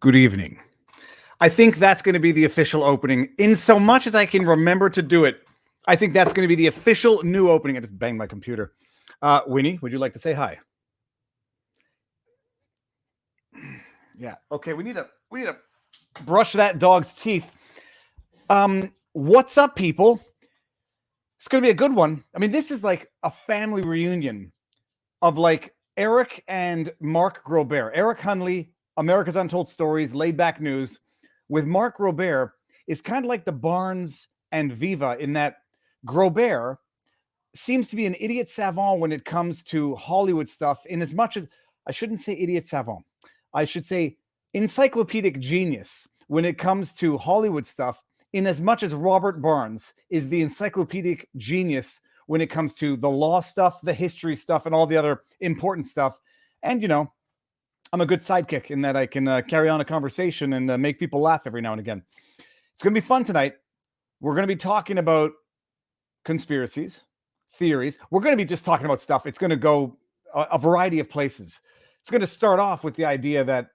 Good evening. I think that's going to be the official opening. In so much as I can remember to do it, I think that's going to be the official new opening. I just banged my computer. Winnie, would you like to say hi? Yeah. Okay. We need to brush that dog's teeth. What's up, people? It's going to be a good one. I mean, this is like a family reunion of like Eric and Mark Groubert. Eric Hunley, America's Untold Stories, Laid Back News, with Mark Groubert is kind of like the Barnes and Viva in that Groubert seems to be an idiot savant when it comes to Hollywood stuff, in as much as I shouldn't say idiot savant. I should say encyclopedic genius when it comes to Hollywood stuff, in as much as Robert Barnes is the encyclopedic genius when it comes to the law stuff, the history stuff, and all the other important stuff. And, you know, I'm a good sidekick in that I can carry on a conversation and make people laugh every now and again. It's going to be fun tonight. We're going to be talking about conspiracies, theories. We're going to be just talking about stuff. It's going to go a variety of places. It's going to start off with the idea that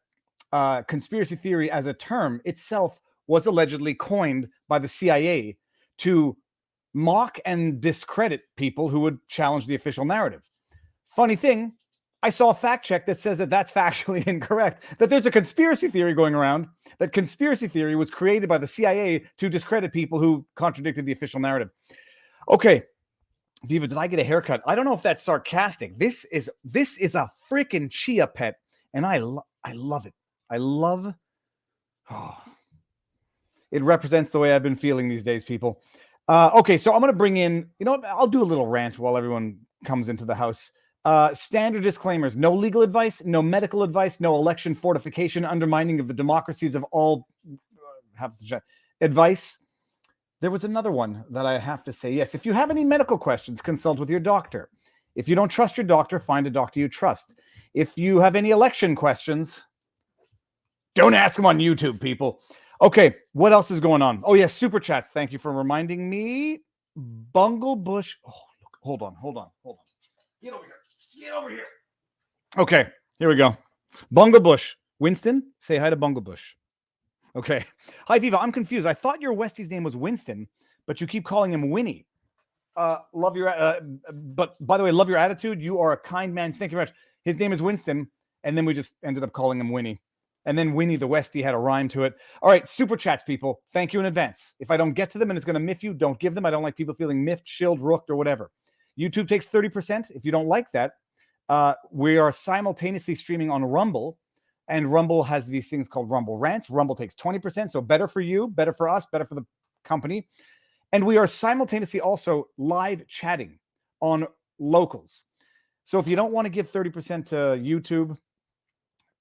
conspiracy theory as a term itself was allegedly coined by the CIA to mock and discredit people who would challenge the official narrative. Funny thing, I saw a fact check that says that that's factually incorrect, that there's a conspiracy theory going around, that conspiracy theory was created by the CIA to discredit people who contradicted the official narrative. Okay, Viva, did I get a haircut? I don't know if that's sarcastic. This is a freaking chia pet, and I love it. I love it represents the way I've been feeling these days, people. Okay, so I'm going to bring in, you know what, I'll do a little rant while everyone comes into the house. Standard disclaimers: no legal advice, no medical advice, no election fortification, undermining of the democracies of all advice. There was another one that I have to say. Yes, if you have any medical questions, consult with your doctor. If you don't trust your doctor, find a doctor you trust. If you have any election questions, don't ask them on YouTube, people. Okay, what else is going on? Oh, yes, super chats. Thank you for reminding me. Bungle Bush. Oh, look, hold on. Get over here. Get over here. Okay, here we go. Bungle Bush. Winston, say hi to Bungle Bush. Okay. Hi, Viva. I'm confused. I thought your Westie's name was Winston, but you keep calling him Winnie. Love your, but by the way, love your attitude. You are a kind man. Thank you very much. His name is Winston, and then we just ended up calling him Winnie. And then Winnie the Westie had a rhyme to it. All right, super chats, people. Thank you in advance. If I don't get to them and it's going to miff you, don't give them. I don't like people feeling miffed, shilled, rooked, or whatever. YouTube takes 30%. If you don't like that, we are simultaneously streaming on Rumble, and Rumble has these things called Rumble Rants. Rumble takes 20%, so better for you, better for us, better for the company. And we are simultaneously also live chatting on Locals. So if you don't want to give 30% to YouTube,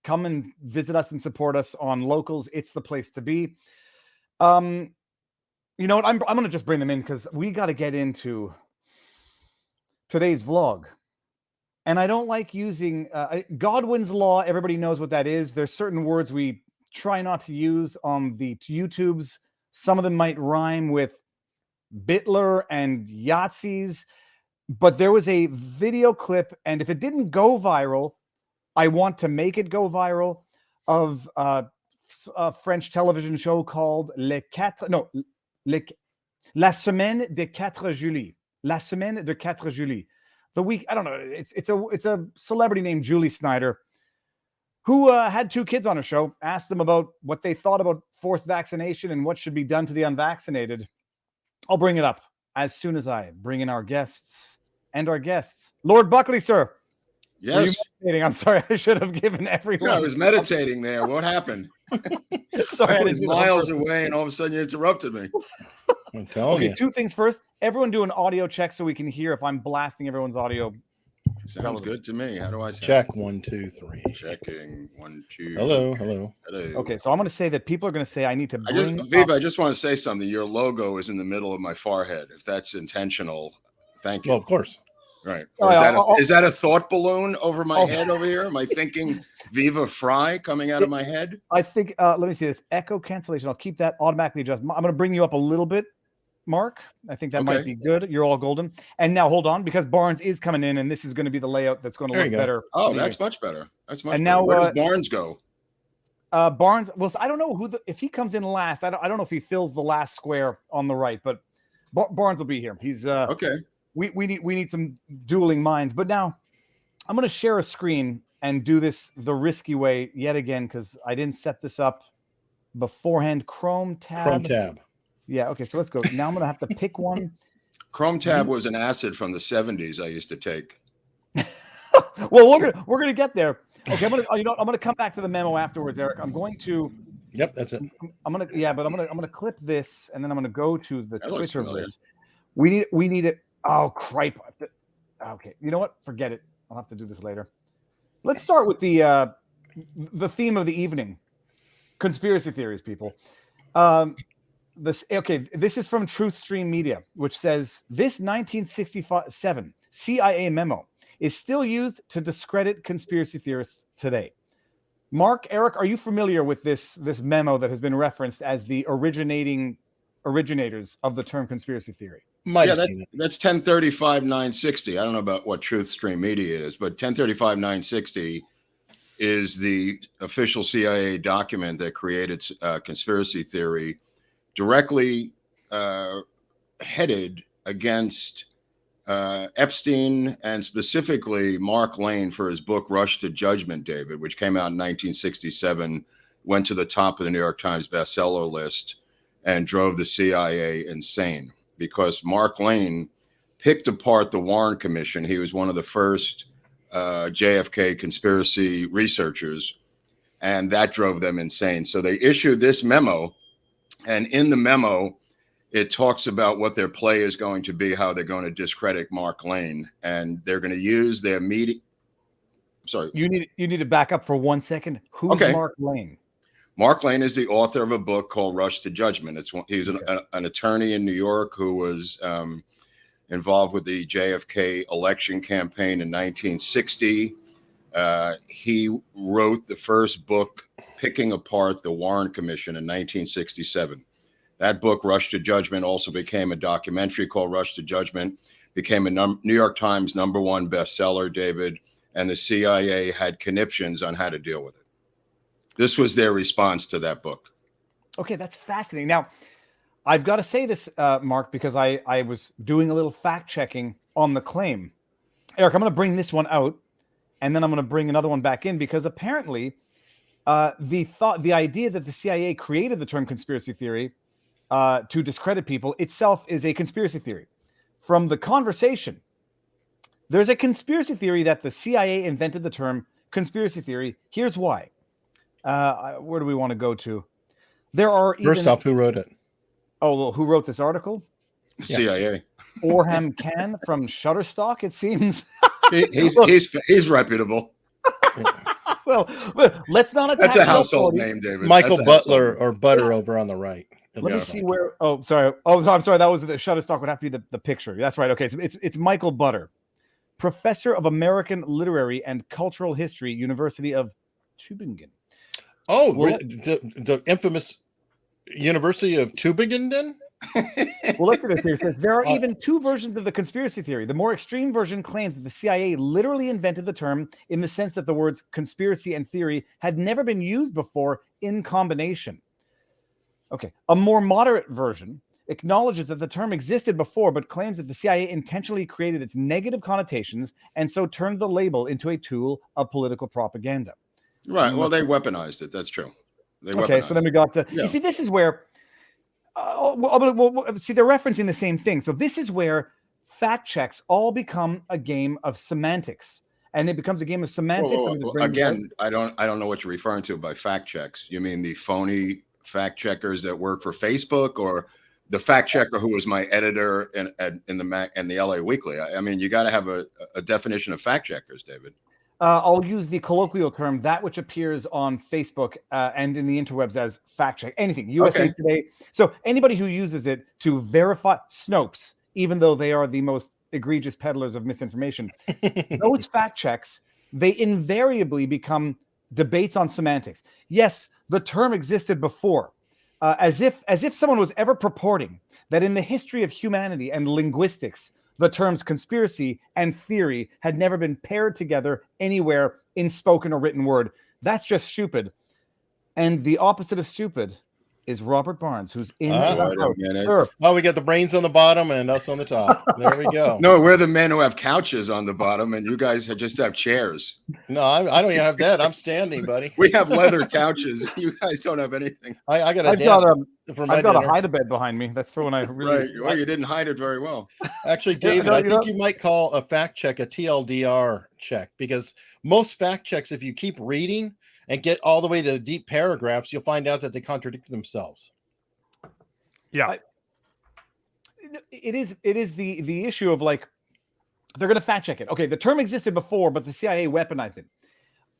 come and visit us and support us on Locals. It's the place to be. You know what? I'm going to just bring them in because we got to get into today's vlog. And I don't like using Godwin's Law. Everybody knows what that is. There's certain words we try not to use on the YouTubes. Some of them might rhyme with Bitler and Yahtzees. But there was a video clip, and if it didn't go viral, I want to make it go viral, of a French television show called La Semaine de 4 Juillet. La Semaine de 4 Juillet. The week, I don't know, it's a celebrity named Julie Snyder who had 2 kids on her show, asked them about what they thought about forced vaccination and what should be done to the unvaccinated. I'll bring it up as soon as I bring in our guests and our guests. Lord Buckley, sir. Yes. I'm sorry. I should have given everyone. Yeah, I was meditating there. What happened? Sorry, I was miles away, and all of a sudden you interrupted me. I'm telling you. 2 things first. Everyone do an audio check so we can hear if I'm blasting everyone's audio. Sounds good to me. How do I sound? Check 1, 2, 3. Checking 1, 2. Hello. Okay, so I'm going to say that people are going to say I need to bring Viva, I just want to say something. Your logo is in the middle of my forehead. If that's intentional, thank you. Well, of course. Right. Or is that a thought balloon over my head over here? Am I thinking Viva Fry coming out of my head? I think, let me see this. Echo cancellation. I'll keep that automatically adjusted. I'm going to bring you up a little bit, Mark. I think that might be good. You're all golden. And now hold on, because Barnes is coming in, and this is going to be the layout that's going to look better. Oh, that's much better. That's much better. Now, where does Barnes go? Barnes. Well, I don't know if he comes in last. I don't know if he fills the last square on the right, but Barnes will be here. He's okay. We need some dueling minds. But now I'm going to share a screen and do this the risky way yet again because I didn't set this up beforehand. Chrome tab. Yeah. Okay. So let's go. Now I'm going to have to pick one. Chrome tab was an acid from the 70s I used to take. Well, we're gonna get there. Okay, I'm gonna come back to the memo afterwards, Eric. I'm going to. Yep, that's it. I'm gonna clip this and then I'm gonna go to the That looks Twitter familiar. list. We need it. Oh, cripe. Okay, you know what? Forget it. I'll have to do this later. Let's start with the theme of the evening: conspiracy theories, people. This is from Truth Stream Media, which says this 1967 CIA memo is still used to discredit conspiracy theorists today. Mark, Eric, are you familiar with this memo that has been referenced as the originators of the term conspiracy theory? That's 1035-960. I don't know about what Truth Stream Media is, but 1035-960 is the official CIA document that created conspiracy theory, directly headed against Epstein and specifically Mark Lane for his book Rush to Judgment, David, which came out in 1967, went to the top of the New York Times bestseller list and drove the CIA insane because Mark Lane picked apart the Warren Commission. He was one of the first JFK conspiracy researchers, and that drove them insane. So they issued this memo, and in the memo, it talks about what their play is going to be, how they're going to discredit Mark Lane, and they're going to use their media. Sorry, you need to back up for 1 second. Who's Mark Lane? Mark Lane is the author of a book called Rush to Judgment. He's an attorney in New York who was involved with the JFK election campaign in 1960. He wrote the first book picking apart the Warren Commission in 1967. That book, Rush to Judgment, also became a documentary called Rush to Judgment, became a New York Times #1 bestseller, David, and the CIA had conniptions on how to deal with it. This was their response to that book. Okay, that's fascinating. Now, I've got to say this, Mark, because I was doing a little fact checking on the claim. Eric, I'm going to bring this one out, and then I'm going to bring another one back in because apparently the idea that the CIA created the term conspiracy theory to discredit people itself is a conspiracy theory. From the conversation, there's a conspiracy theory that the CIA invented the term conspiracy theory. Here's why. Where do we want to go to? There are First off, who wrote it? Oh, well, who wrote this article? CIA. Orham Khan from Shutterstock, it seems. He's reputable. well, let's not attack. That's a household name, David. Michael Butler or Butter over on the right. Let me see where. Oh, sorry. Oh, I'm sorry. That was the Shutterstock. Would have to be the picture. That's right. Okay, so it's Michael Butter, professor of American Literary and Cultural History, University of Tübingen. Oh, the infamous University of Tübingen, then? Well, look at this here. It says there are even two versions of the conspiracy theory. The more extreme version claims that the CIA literally invented the term in the sense that the words conspiracy and theory had never been used before in combination. Okay. A more moderate version acknowledges that the term existed before, but claims that the CIA intentionally created its negative connotations and so turned the label into a tool of political propaganda. Right. Well, they weaponized it. That's true. Okay. So then we got to, you see, this is where, see, they're referencing the same thing. So this is where fact checks all become a game of semantics, and it becomes a game of semantics. Again, I don't know what you're referring to by fact checks. You mean the phony fact checkers that work for Facebook, or the fact checker who was my editor in the LA Weekly? I mean, you got to have a definition of fact checkers, David. I'll use the colloquial term, that which appears on Facebook and in the interwebs as fact check. Anything, USA Today. So anybody who uses it to verify Snopes, even though they are the most egregious peddlers of misinformation, those fact checks, they invariably become debates on semantics. Yes, the term existed before, as if someone was ever purporting that in the history of humanity and linguistics, the terms conspiracy and theory had never been paired together anywhere in spoken or written word. That's just stupid. And the opposite of stupid is Robert Barnes, who's in Ah. the Wait a house. minute. Sir, Oh, we got the brains on the bottom and us on the top. There we go. No, we're the men who have couches on the bottom, and you guys just have chairs. No, I don't even have that. I'm standing, buddy. We have leather couches. You guys don't have anything. I got a I've got dance for my I've got a dinner. hide-a-bed behind me. That's for when I really. Right. Well, you didn't hide it very well. Actually, David, I think you might call a fact check a TLDR check, because most fact checks, if you keep reading and get all the way to the deep paragraphs, you'll find out that they contradict themselves. Yeah. It is the issue of like, they're going to fact check it. Okay, the term existed before, but the CIA weaponized it.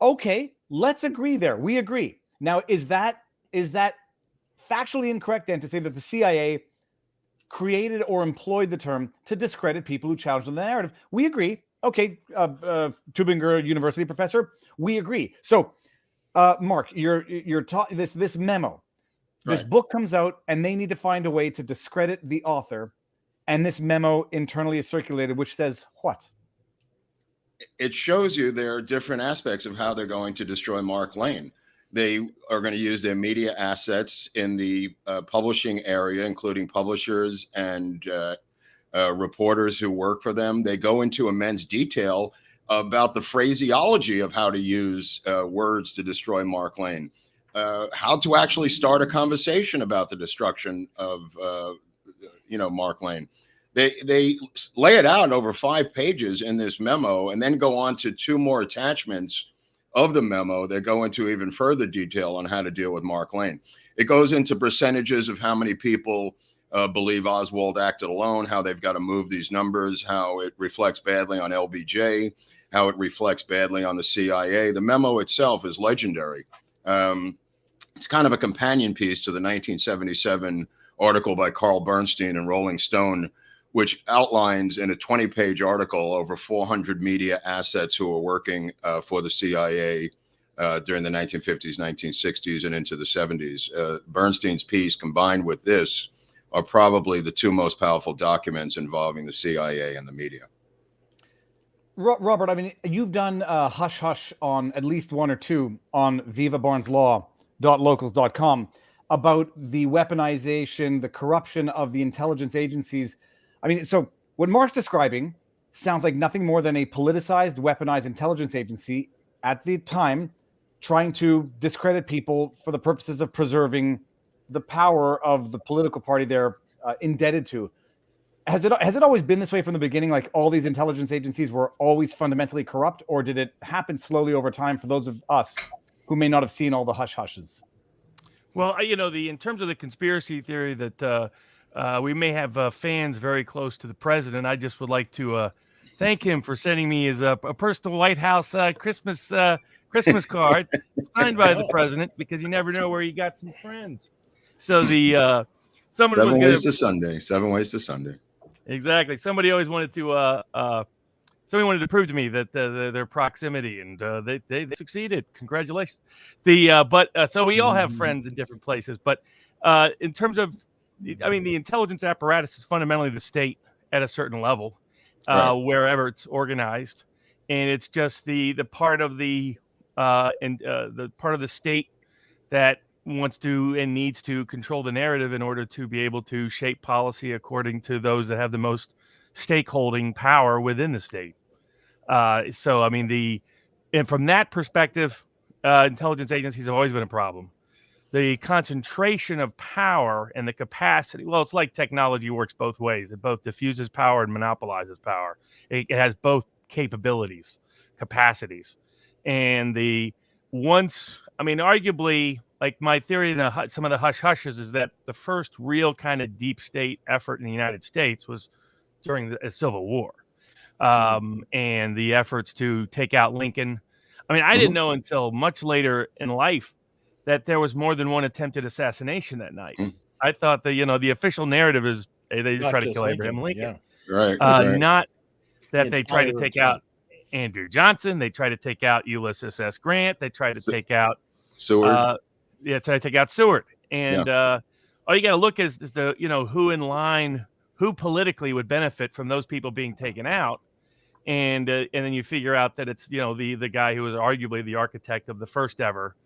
Okay, let's agree there. We agree. Now, is that factually incorrect then to say that the CIA created or employed the term to discredit people who challenged the narrative? We agree. Okay, Tübingen University professor, we agree. So, Mark, you're talking this memo. This book comes out, and they need to find a way to discredit the author. And this memo internally is circulated, which says what? It shows you there are different aspects of how they're going to destroy Mark Lane. They are going to use their media assets in the publishing area, including publishers and reporters who work for them. They go into immense detail about the phraseology of how to use words to destroy Mark Lane. How to actually start a conversation about the destruction of, Mark Lane. They lay it out over 5 pages in this memo, and then go on to 2 more attachments of the memo that go into even further detail on how to deal with Mark Lane. It goes into percentages of how many people believe Oswald acted alone, how they've got to move these numbers, how it reflects badly on LBJ, how it reflects badly on the CIA. The memo itself is legendary. It's kind of a companion piece to the 1977 article by Carl Bernstein in Rolling Stone, which outlines in a 20-page article over 400 media assets who were working for the CIA during the 1950s, 1960s, and into the 70s. Bernstein's piece combined with this are probably the 2 most powerful documents involving the CIA and the media. Robert, I mean, you've done hush hush on at least 1 or 2 on vivabarneslaw.locals.com about the weaponization, the corruption of the intelligence agencies. I mean, so what Mark's describing sounds like nothing more than a politicized, weaponized intelligence agency at the time trying to discredit people for the purposes of preserving the power of the political party they're indebted to. Has it always been this way from the beginning? Like all these intelligence agencies were always fundamentally corrupt, or did it happen slowly over time for those of us who may not have seen all the hush hushes? Well, in terms of the conspiracy theory that we may have fans very close to the president, I just would like to thank him for sending me his a personal White House Christmas card signed by the president, because you never know where you got some friends. So the someone was 7 ways to Sunday. 7 ways to Sunday. Exactly. Somebody always wanted to somebody wanted to prove to me that their proximity, and they succeeded. Congratulations. So we all have friends in different places, but in terms of, I mean, the intelligence apparatus is fundamentally the state at a certain level, wherever it's organized, and it's just the part of the part of the state that wants to and needs to control the narrative in order to be able to shape policy according to those that have the most stakeholding power within the state. So, I mean, and from that perspective, intelligence agencies have always been a problem. The concentration of power and the capacity, well, it's like technology works both ways. It both diffuses power and monopolizes power. It has both capabilities, capacities. And arguably, like my theory in some of the hush hushes is that the first real kind of deep state effort in the United States was during the Civil War. And the efforts to take out Lincoln. I mean, I didn't know until much later in life that there was more than one attempted assassination that night. I thought that, the official narrative is they just tried to kill Abraham Lincoln. Yeah. Right. Not that they tried to take out Andrew Johnson. They tried to take out Ulysses S. Grant. They tried to take out Seward. Tried to take out Seward. And all you got to look is the, who politically would benefit from those people being taken out. And then you figure out that it's, the guy who was arguably the architect of the first ever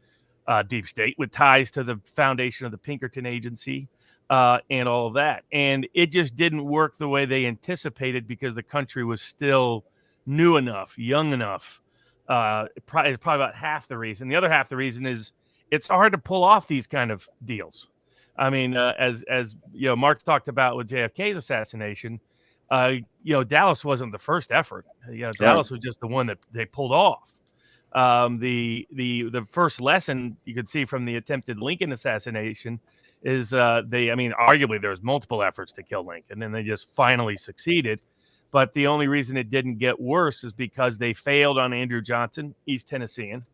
deep state with ties to the foundation of the Pinkerton Agency and all of that. And it just didn't work the way they anticipated because the country was still new enough, young enough. Probably about half the reason. The other half the reason is it's hard to pull off these kind of deals. I mean, as you know, Mark talked about with JFK's assassination, Dallas wasn't the first effort. Dallas was just the one that they pulled off. The first lesson you could see from the attempted Lincoln assassination is arguably there was multiple efforts to kill Lincoln, and they just finally succeeded. But the only reason it didn't get worse is because they failed on Andrew Johnson, East Tennessean,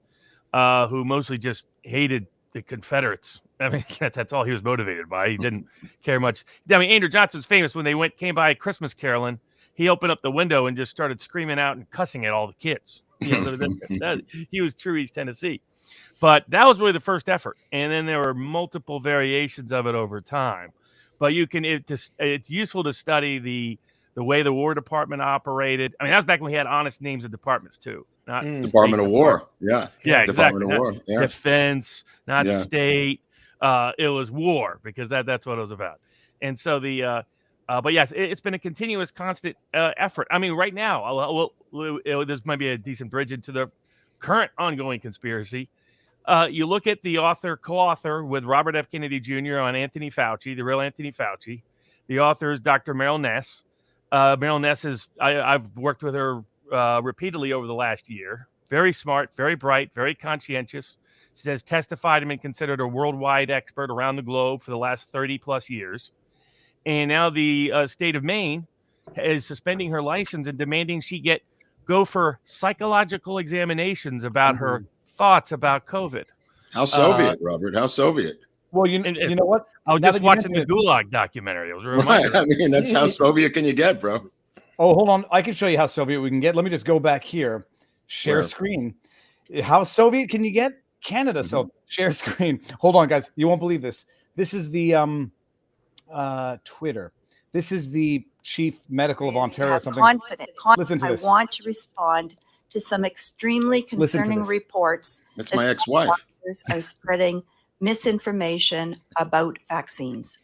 who mostly just hated the Confederates. I mean, that's all he was motivated by. He didn't care much. I mean, Andrew Johnson was famous when they came by Christmas caroling. He opened up the window and just started screaming out and cussing at all the kids. He was true East Tennessee. But that was really the first effort. And then there were multiple variations of it over time. But it's useful to study the way the War Department operated. I mean, that was back when we had honest names of departments too. Not Department of War. Yeah. Yeah, Department exactly. of War. Yeah. Defense, not state. It was war because that's what it was about. And so but yes, it's been a continuous, constant effort. I mean, right now, this might be a decent bridge into the current ongoing conspiracy. You look at the co-author with Robert F. Kennedy Jr. on Anthony Fauci, the real Anthony Fauci. The author is Dr. Meryl Ness. Meryl Ness I've worked with her repeatedly over the last year. Very smart, very bright, very conscientious. She has testified and been considered a worldwide expert around the globe for the last 30 plus years. And now the state of Maine is suspending her license and demanding she go for psychological examinations about her thoughts about COVID. How Soviet, Robert? How Soviet? Well, you know what? I was just watching the Gulag documentary. It was a reminder. Right. I mean, that's how Soviet can you get, bro? Oh, hold on. I can show you how Soviet we can get. Let me just go back here. Share screen. How Soviet can you get? Canada. So share screen. Hold on, guys. You won't believe this. This is the Twitter. This is the chief medical of Ontario or something. Listen to this. I want to respond to some extremely concerning reports. That's my ex-wife. Are spreading misinformation about vaccines.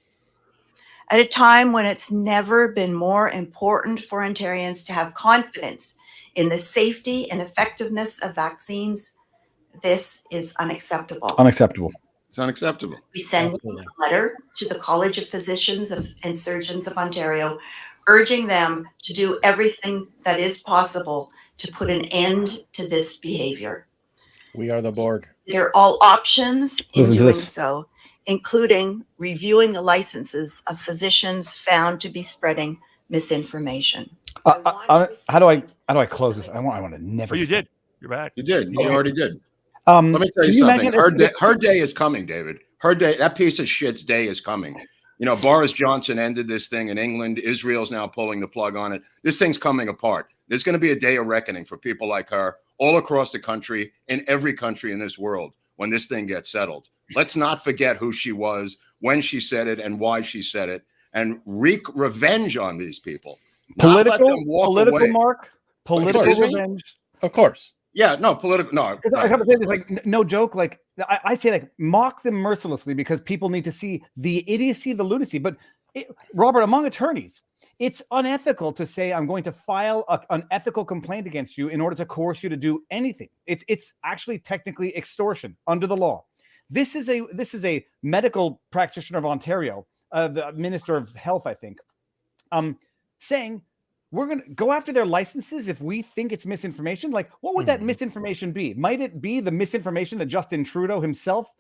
At a time when it's never been more important for Ontarians to have confidence in the safety and effectiveness of vaccines, this is unacceptable. Unacceptable. It's unacceptable. We send a letter to the College of Physicians and Surgeons of Ontario, urging them to do everything that is possible to put an end to this behavior. We are the Borg. There are all options in doing so, including reviewing the licenses of physicians found to be spreading misinformation. How do I close this? I want to never. You did. You're back. You did. You already did. Let me tell you something. Her day is coming, David. Her day. That piece of shit's day is coming. You know, Boris Johnson ended this thing in England. Israel's now pulling the plug on it. This thing's coming apart. There's going to be a day of reckoning for people like her all across the country, in every country in this world, when this thing gets settled. Let's not forget who she was, when she said it, and why she said it, and wreak revenge on these people. Political, Mark. Political revenge. Of course. Yeah, no, political. No, I have to say this, like, no joke. Like, I say, like, mock them mercilessly because people need to see the idiocy, the lunacy. But Robert, among attorneys, it's unethical to say I'm going to file an ethical complaint against you in order to coerce you to do anything. It's actually technically extortion under the law. This is a medical practitioner of Ontario, the Minister of Health, I think, saying we're going to go after their licenses if we think it's misinformation. Like, what would that misinformation be? Might it be the misinformation that Justin Trudeau himself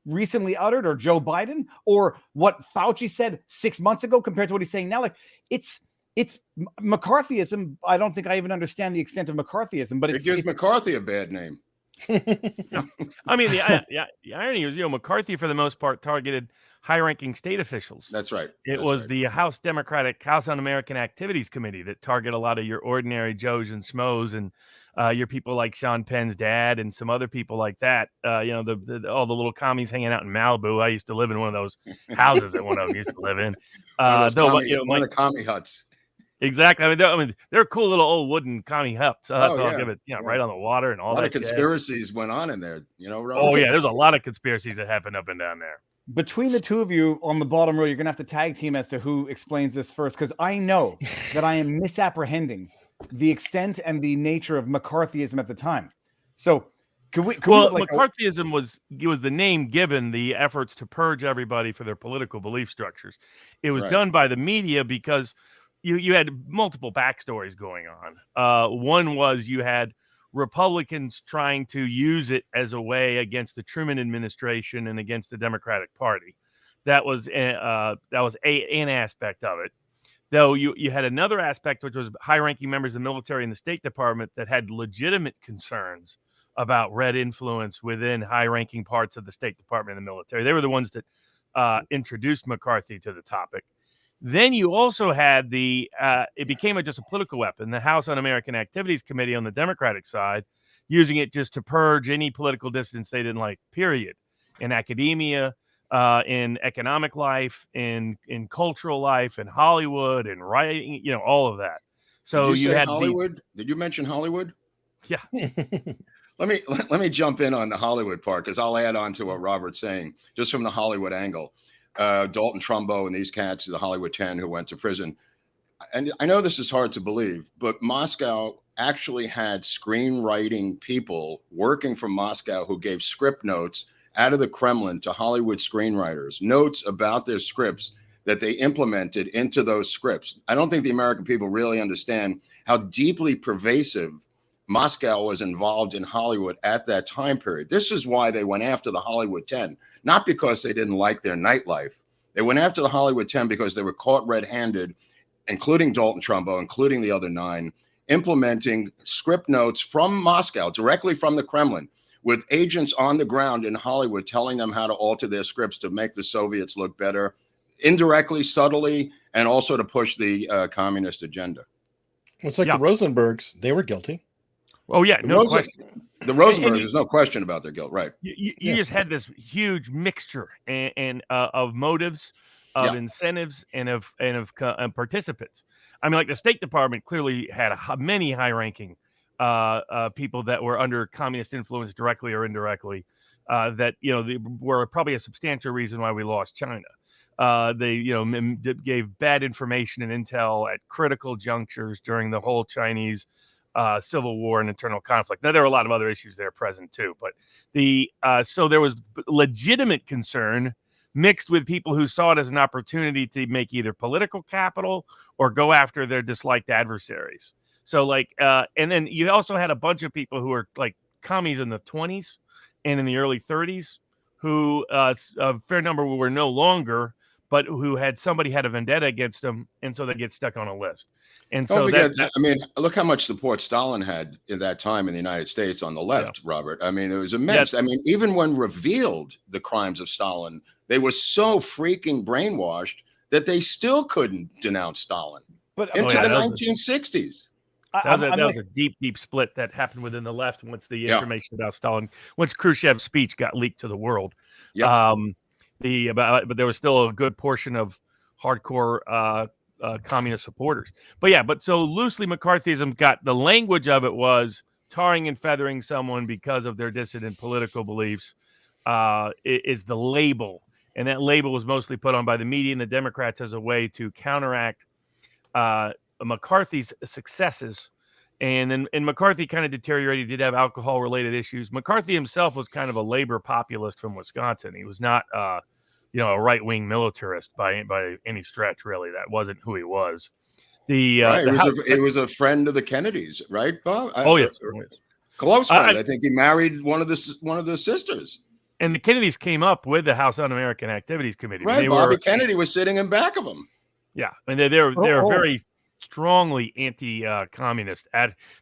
recently uttered, or Joe Biden, or what Fauci said 6 months ago compared to what he's saying now? Like, it's McCarthyism. I don't think I even understand the extent of McCarthyism, but it gives McCarthy a bad name. I mean, the irony is, McCarthy for the most part targeted high-ranking state officials. That's right. It was the House Democratic House On-American Activities Committee that target a lot of your ordinary Joes and Schmoes and your people like Sean Penn's dad and some other people like that. All the little commies hanging out in Malibu. I used to live in one of those houses that one of them used to live in. One of the commie huts. Exactly. I mean, they're cool little old wooden commie huts. That's all I'll give it. Right on the water and all A lot that. of conspiracies went on in there, Robert? Oh yeah, there's a lot of conspiracies that happen up and down there. Between the two of you on the bottom row, you're gonna have to tag team as to who explains this first, because I know that I am misapprehending the extent and the nature of McCarthyism at the time. So McCarthyism was the name given the efforts to purge everybody for their political belief structures. It was done by the media because you had multiple backstories going on. One was you had Republicans trying to use it as a way against the Truman administration and against the Democratic Party. That was an aspect of it. Though you had another aspect, which was high-ranking members of the military and the State Department that had legitimate concerns about red influence within high-ranking parts of the State Department and the military. They were the ones that introduced McCarthy to the topic. Then you also had it became just a political weapon. The House Un-American Activities Committee on the Democratic side, using it just to purge any political dissidents they didn't like, period. In academia, in economic life, in cultural life, in Hollywood, in writing, all of that. So you had Hollywood. Did you mention Hollywood? Yeah. Let me jump in on the Hollywood part, because I'll add on to what Robert's saying, just from the Hollywood angle. Dalton Trumbo and these cats, the Hollywood 10 who went to prison. And I know this is hard to believe, but Moscow actually had screenwriting people working from Moscow who gave script notes out of the Kremlin to Hollywood screenwriters, notes about their scripts that they implemented into those scripts. I don't think the American people really understand how deeply pervasive Moscow was involved in Hollywood at that time period. This is why they went after the Hollywood 10, not because they didn't like their nightlife. They went after the Hollywood 10 because they were caught red-handed, including Dalton Trumbo, including the other 9, implementing script notes from Moscow, directly from the Kremlin, with agents on the ground in Hollywood telling them how to alter their scripts to make the Soviets look better, indirectly, subtly, and also to push the communist agenda. It's like the Rosenbergs, they were guilty. Oh, yeah, no question. The Rosenbergs, there's no question about their guilt, right? You just had this huge mixture of motives, of incentives, and of participants. I mean, like the State Department clearly had many high-ranking people that were under communist influence directly or indirectly, that they were probably a substantial reason why we lost China. They gave bad information and intel at critical junctures during the whole Chinese civil war and internal conflict. Now, there were a lot of other issues there present too, but so there was legitimate concern mixed with people who saw it as an opportunity to make either political capital or go after their disliked adversaries. So and then you also had a bunch of people who were like commies in the 20s and in the early 30s who a fair number were no longer, but who somebody had a vendetta against them, and so they get stuck on a list. And so I mean, look how much support Stalin had in that time in the United States on the left, Robert. I mean, it was immense. I mean, even when revealed the crimes of Stalin, they were so freaking brainwashed that they still couldn't denounce Stalin into the 1960s. That was a deep split that happened within the left once the information about Stalin, once Khrushchev's speech got leaked to the world. But there was still a good portion of hardcore communist supporters. But so loosely McCarthyism got the language of it was tarring and feathering someone because of their dissident political beliefs is the label. And that label was mostly put on by the media and the Democrats as a way to counteract McCarthy's successes. And McCarthy kind of deteriorated. He did have alcohol-related issues. McCarthy himself was kind of a labor populist from Wisconsin. He was not, a right-wing militarist by any stretch, really. That wasn't who he was. He was a friend of the Kennedys, right, Bob? Yes. Close friend. I think he married one of the sisters. And the Kennedys came up with the House Un-American Activities Committee. Right, Bobby Kennedy was sitting in back of them. Yeah, and they're very strongly anti-communist.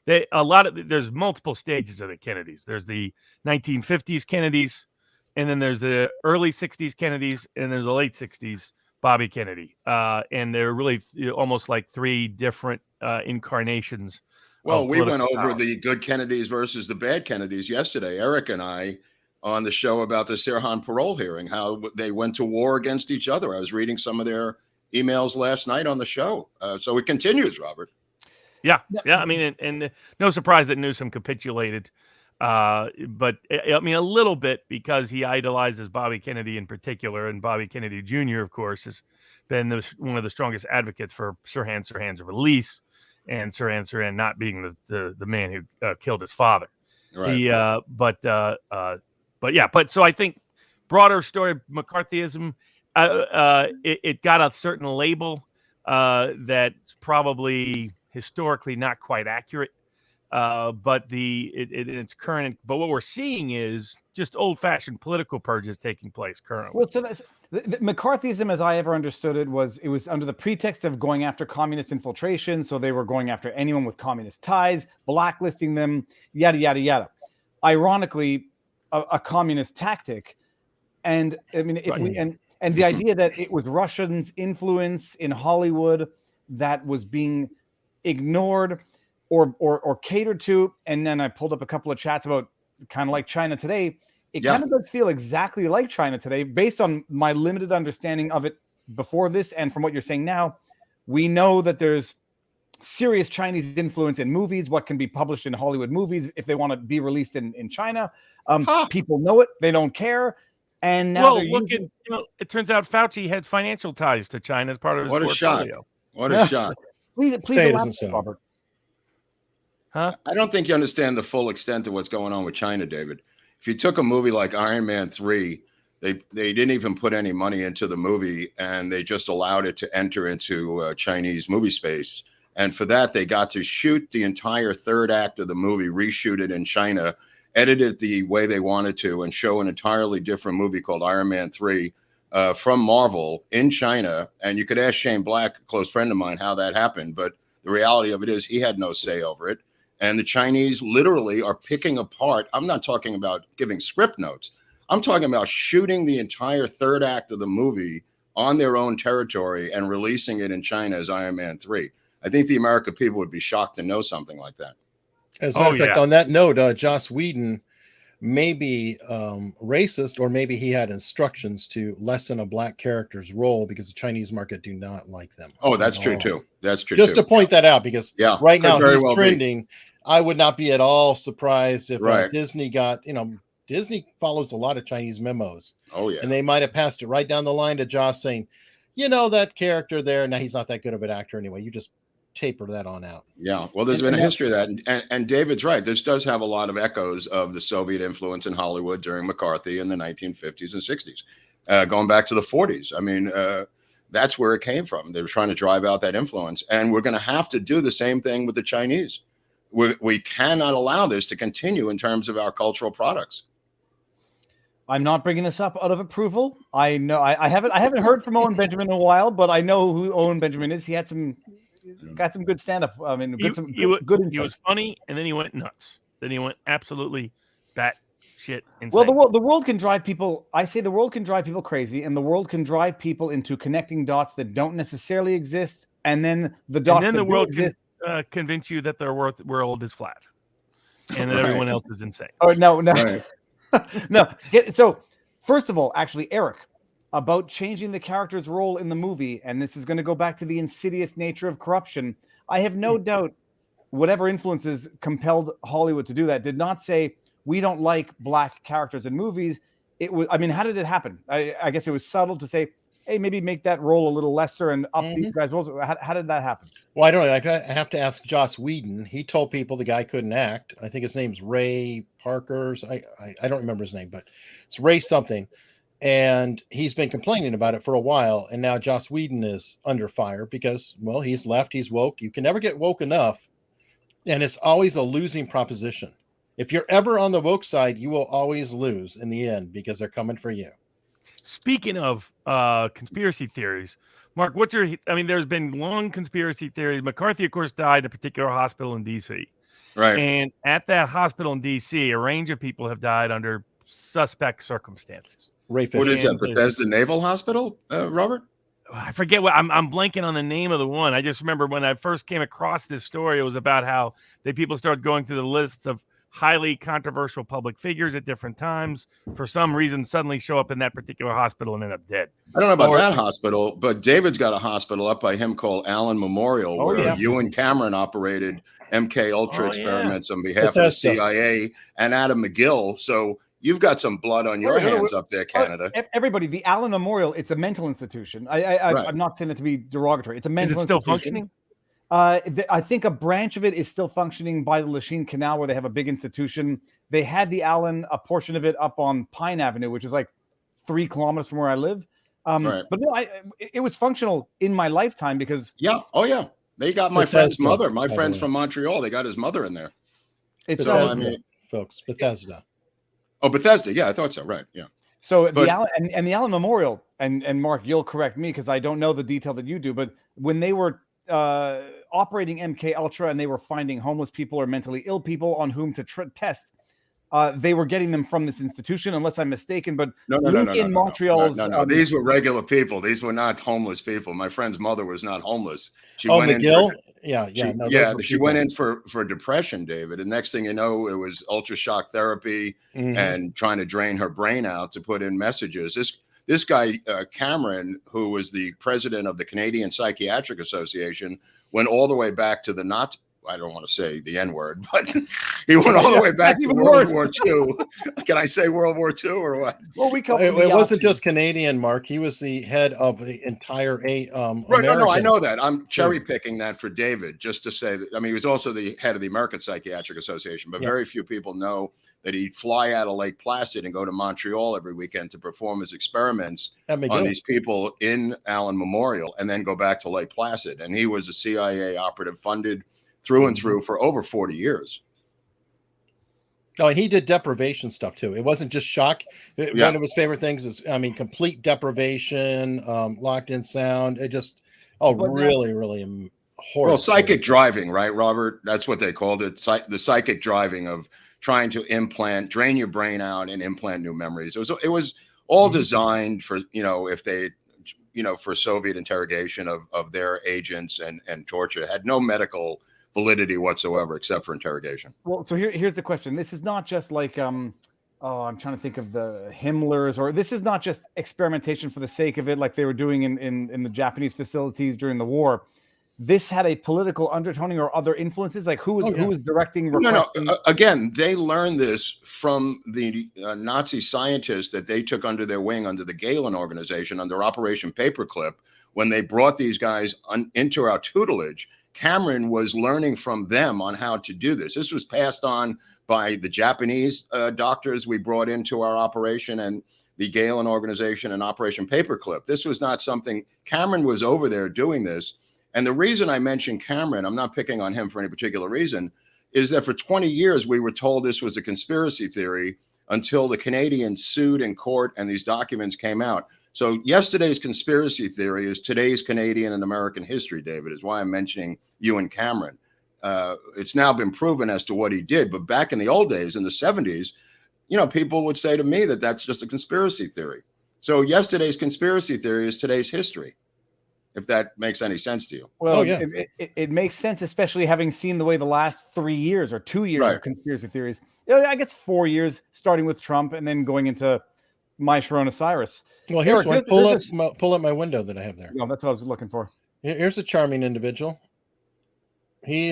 There's multiple stages of the Kennedys. There's the 1950s Kennedys, and then there's the early 60s Kennedys, and there's the late 60s Bobby Kennedy. And they're really almost like 3 different incarnations. Well, we went over the good Kennedys versus the bad Kennedys yesterday, Eric and I, on the show about the Sirhan parole hearing, how they went to war against each other. I was reading some of their emails last night on the show. So it continues, Robert. Yeah. I mean, and no surprise that Newsom capitulated. But I mean, a little bit because he idolizes Bobby Kennedy in particular, and Bobby Kennedy Jr., of course, has been one of the strongest advocates for Sirhan's release, and Sirhan not being the man who killed his father. Right. But so I think broader story of McCarthyism, it got a certain label that's probably historically not quite accurate. But it's current. But what we're seeing is just old-fashioned political purges taking place currently. Well, so the McCarthyism, as I ever understood it, was under the pretext of going after communist infiltration. So they were going after anyone with communist ties, blacklisting them, yada yada yada. Ironically, a communist tactic. And I mean, and the idea that it was Russians' influence in Hollywood that was being ignored or catered to. And then I pulled up a couple of chats about kind of like China today. It kind of does feel exactly like China today, based on my limited understanding of it before this. And from what you're saying now, we know that there's serious Chinese influence in movies, what can be published in Hollywood movies if they want to be released in China. People know it. They don't care. And now it turns out Fauci had financial ties to China as part of his portfolio. What a shock. Please elaborate, Robert. Huh? I don't think you understand the full extent of what's going on with China, David. If you took a movie like Iron Man 3, they didn't even put any money into the movie, and they just allowed it to enter into Chinese movie space. And for that, they got to shoot the entire third act of the movie, reshoot it in China, edit it the way they wanted to, and show an entirely different movie called Iron Man 3 from Marvel in China. And you could ask Shane Black, a close friend of mine, how that happened. But the reality of it is he had no say over it. And the Chinese literally are picking apart. I'm not talking about giving script notes. I'm talking about shooting the entire third act of the movie on their own territory and releasing it in China as Iron Man 3. I think the American people would be shocked to know something like that. As a matter of fact, on that note, Joss Whedon may be racist, or maybe he had instructions to lessen a black character's role because the Chinese market do not like them. Oh, that's true too. That's true. Just to point that out, because right now he's trending. Be. I would not be at all surprised if Disney got, Disney follows a lot of Chinese memos. Oh, yeah. And they might have passed it right down the line to Joss saying, that character there, now he's not that good of an actor anyway. You just taper that on out. Yeah. Well, there's been a history of that. And David's right. This does have a lot of echoes of the Soviet influence in Hollywood during McCarthy in the 1950s and 60s, going back to the 40s. I mean, that's where it came from. They were trying to drive out that influence. And we're going to have to do the same thing with the Chinese. We cannot allow this to continue in terms of our cultural products. I'm not bringing this up out of approval. I know I haven't heard from Owen Benjamin in a while, but I know who Owen Benjamin is. He had got some good stand-up. I mean, good insight. He was funny, and then he went nuts. Then he went absolutely batshit insane. Well, the world can drive people. I say the world can drive people crazy, and the world can drive people into connecting dots that don't necessarily exist, and then the dots that do exist. Convince you that their world is flat and that everyone else is insane. Oh, no. Right. No. So first of all, actually, Eric, about changing the character's role in the movie, and this is going to go back to the insidious nature of corruption. I have no doubt whatever influences compelled Hollywood to do that did not say, we don't like black characters in movies. It was, I mean, how did it happen? I guess it was subtle to say, hey, maybe make that role a little lesser and up these guys' roles. How did that happen? Well, I don't know. I have to ask Joss Whedon. He told people the guy couldn't act. I think his name's Ray Parker's. I don't remember his name, but it's Ray something. And he's been complaining about it for a while. And now Joss Whedon is under fire because, well, he's left. He's woke. You can never get woke enough. And it's always a losing proposition. If you're ever on the woke side, you will always lose in the end because they're coming for you. Speaking of conspiracy theories, Mark, there's been long conspiracy theories. McCarthy, of course, died in a particular hospital in D.C. Right. And at that hospital in D.C., a range of people have died under suspect circumstances. What is that, Bethesda Naval Hospital, Robert? I forget what I'm blanking on the name of the one. I just remember when I first came across this story, it was about how people started going through the lists of highly controversial public figures at different times, for some reason, suddenly show up in that particular hospital and end up dead. I don't know about that hospital, but David's got a hospital up by him called Allen Memorial, where you and Cameron operated MK Ultra experiments on behalf of the CIA and Adam McGill. So you've got some blood on your hands up there, Canada. Everybody, the Allen Memorial, it's a mental institution. I'm not saying that to be derogatory. It's a mental institution. Is it still functioning? I think a branch of it is still functioning by the Lachine Canal, where they have a big institution. They had the Allen, a portion of it up on Pine Avenue, which is like 3 kilometers from where I live. But no, it was functional in my lifetime because they got my friend's mother. My friend's from Montreal. They got his mother in there. It's Bethesda, folks. Bethesda. Oh, Bethesda. Yeah, I thought so. Right. Yeah. So the Allen and the Allen Memorial, and Mark, you'll correct me because I don't know the detail that you do, but when they were operating MK Ultra and they were finding homeless people or mentally ill people on whom to test, they were getting them from this institution, unless I'm mistaken. But no, Montreal's these were regular people. These were not homeless people. My friend's mother was not homeless. She went McGill? She went in for depression, David. And next thing you know, it was ultrashock therapy and trying to drain her brain out to put in messages. This guy, Cameron, who was the president of the Canadian Psychiatric Association, went all the way back to I don't want to say the N-word, but he went all the way back to World War II. Can I say World War II or what? Well, it wasn't just Canadian, Mark. He was the head of the entire No, I know that. I'm cherry picking that for David, just to say that. I mean, he was also the head of the American Psychiatric Association, but very few people know that he'd fly out of Lake Placid and go to Montreal every weekend to perform his experiments on these people in Allen Memorial and then go back to Lake Placid. And he was a CIA operative funded through and through for over 40 years. Oh, and he did deprivation stuff too. It wasn't just shock. One of his favorite things is, complete deprivation, locked in sound. It just, really horrible. Well, psychic driving, right, Robert? That's what they called it. The psychic driving of trying to drain your brain out and implant new memories. It was all designed for, if they, for Soviet interrogation of their agents and torture. It had no medical validity whatsoever except for interrogation. Well, so here's the question. This is not just like I'm trying to think of the Himmlers, or this is not just experimentation for the sake of it like they were doing in the Japanese facilities during the war. This had a political undertoning or other influences, like who was directing, requesting? No. Again, they learned this from the Nazi scientists that they took under their wing under the Galen organization under Operation Paperclip. When they brought these guys into our tutelage, Cameron was learning from them on how to do this. This was passed on by the Japanese doctors we brought into our operation and the Galen organization and Operation Paperclip. This was not something Cameron was over there doing this. And the reason I mentioned Cameron, I'm not picking on him for any particular reason, is that for 20 years we were told this was a conspiracy theory until the Canadians sued in court and these documents came out. So yesterday's conspiracy theory is today's Canadian and American history, David, is why I'm mentioning you and Cameron. It's now been proven as to what he did. But back in the old days, in the 70s, people would say to me that that's just a conspiracy theory. So yesterday's conspiracy theory is today's history, if that makes any sense to you. Well, it makes sense, especially having seen the way the last 3 years or 2 years of conspiracy theories. I guess 4 years, starting with Trump and then going into my Sharon Osiris. Well, here's one. Pull up my window that I have there. No, that's what I was looking for. Here's a charming individual. He,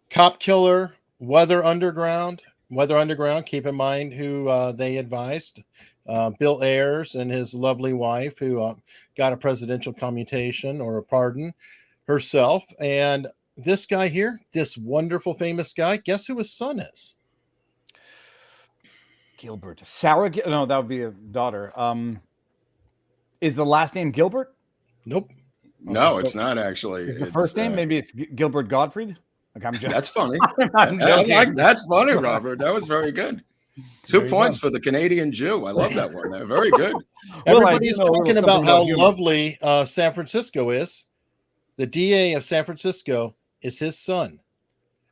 cop killer, Weather Underground. Keep in mind who they advised. Bill Ayers and his lovely wife, who got a presidential commutation or a pardon herself. And this guy here, this wonderful, famous guy, guess who his son is? Gilbert. Sarah? No, that would be a daughter. Is the last name Gilbert? Nope. No, it's not actually. Is the first name? Maybe it's Gilbert Gottfried? Like, I'm joking. That's funny. That's funny, Robert. That was very good. 2 points for the Canadian Jew. I love that one. Very good. Everybody's talking about how lovely San Francisco is. The DA of San Francisco is his son.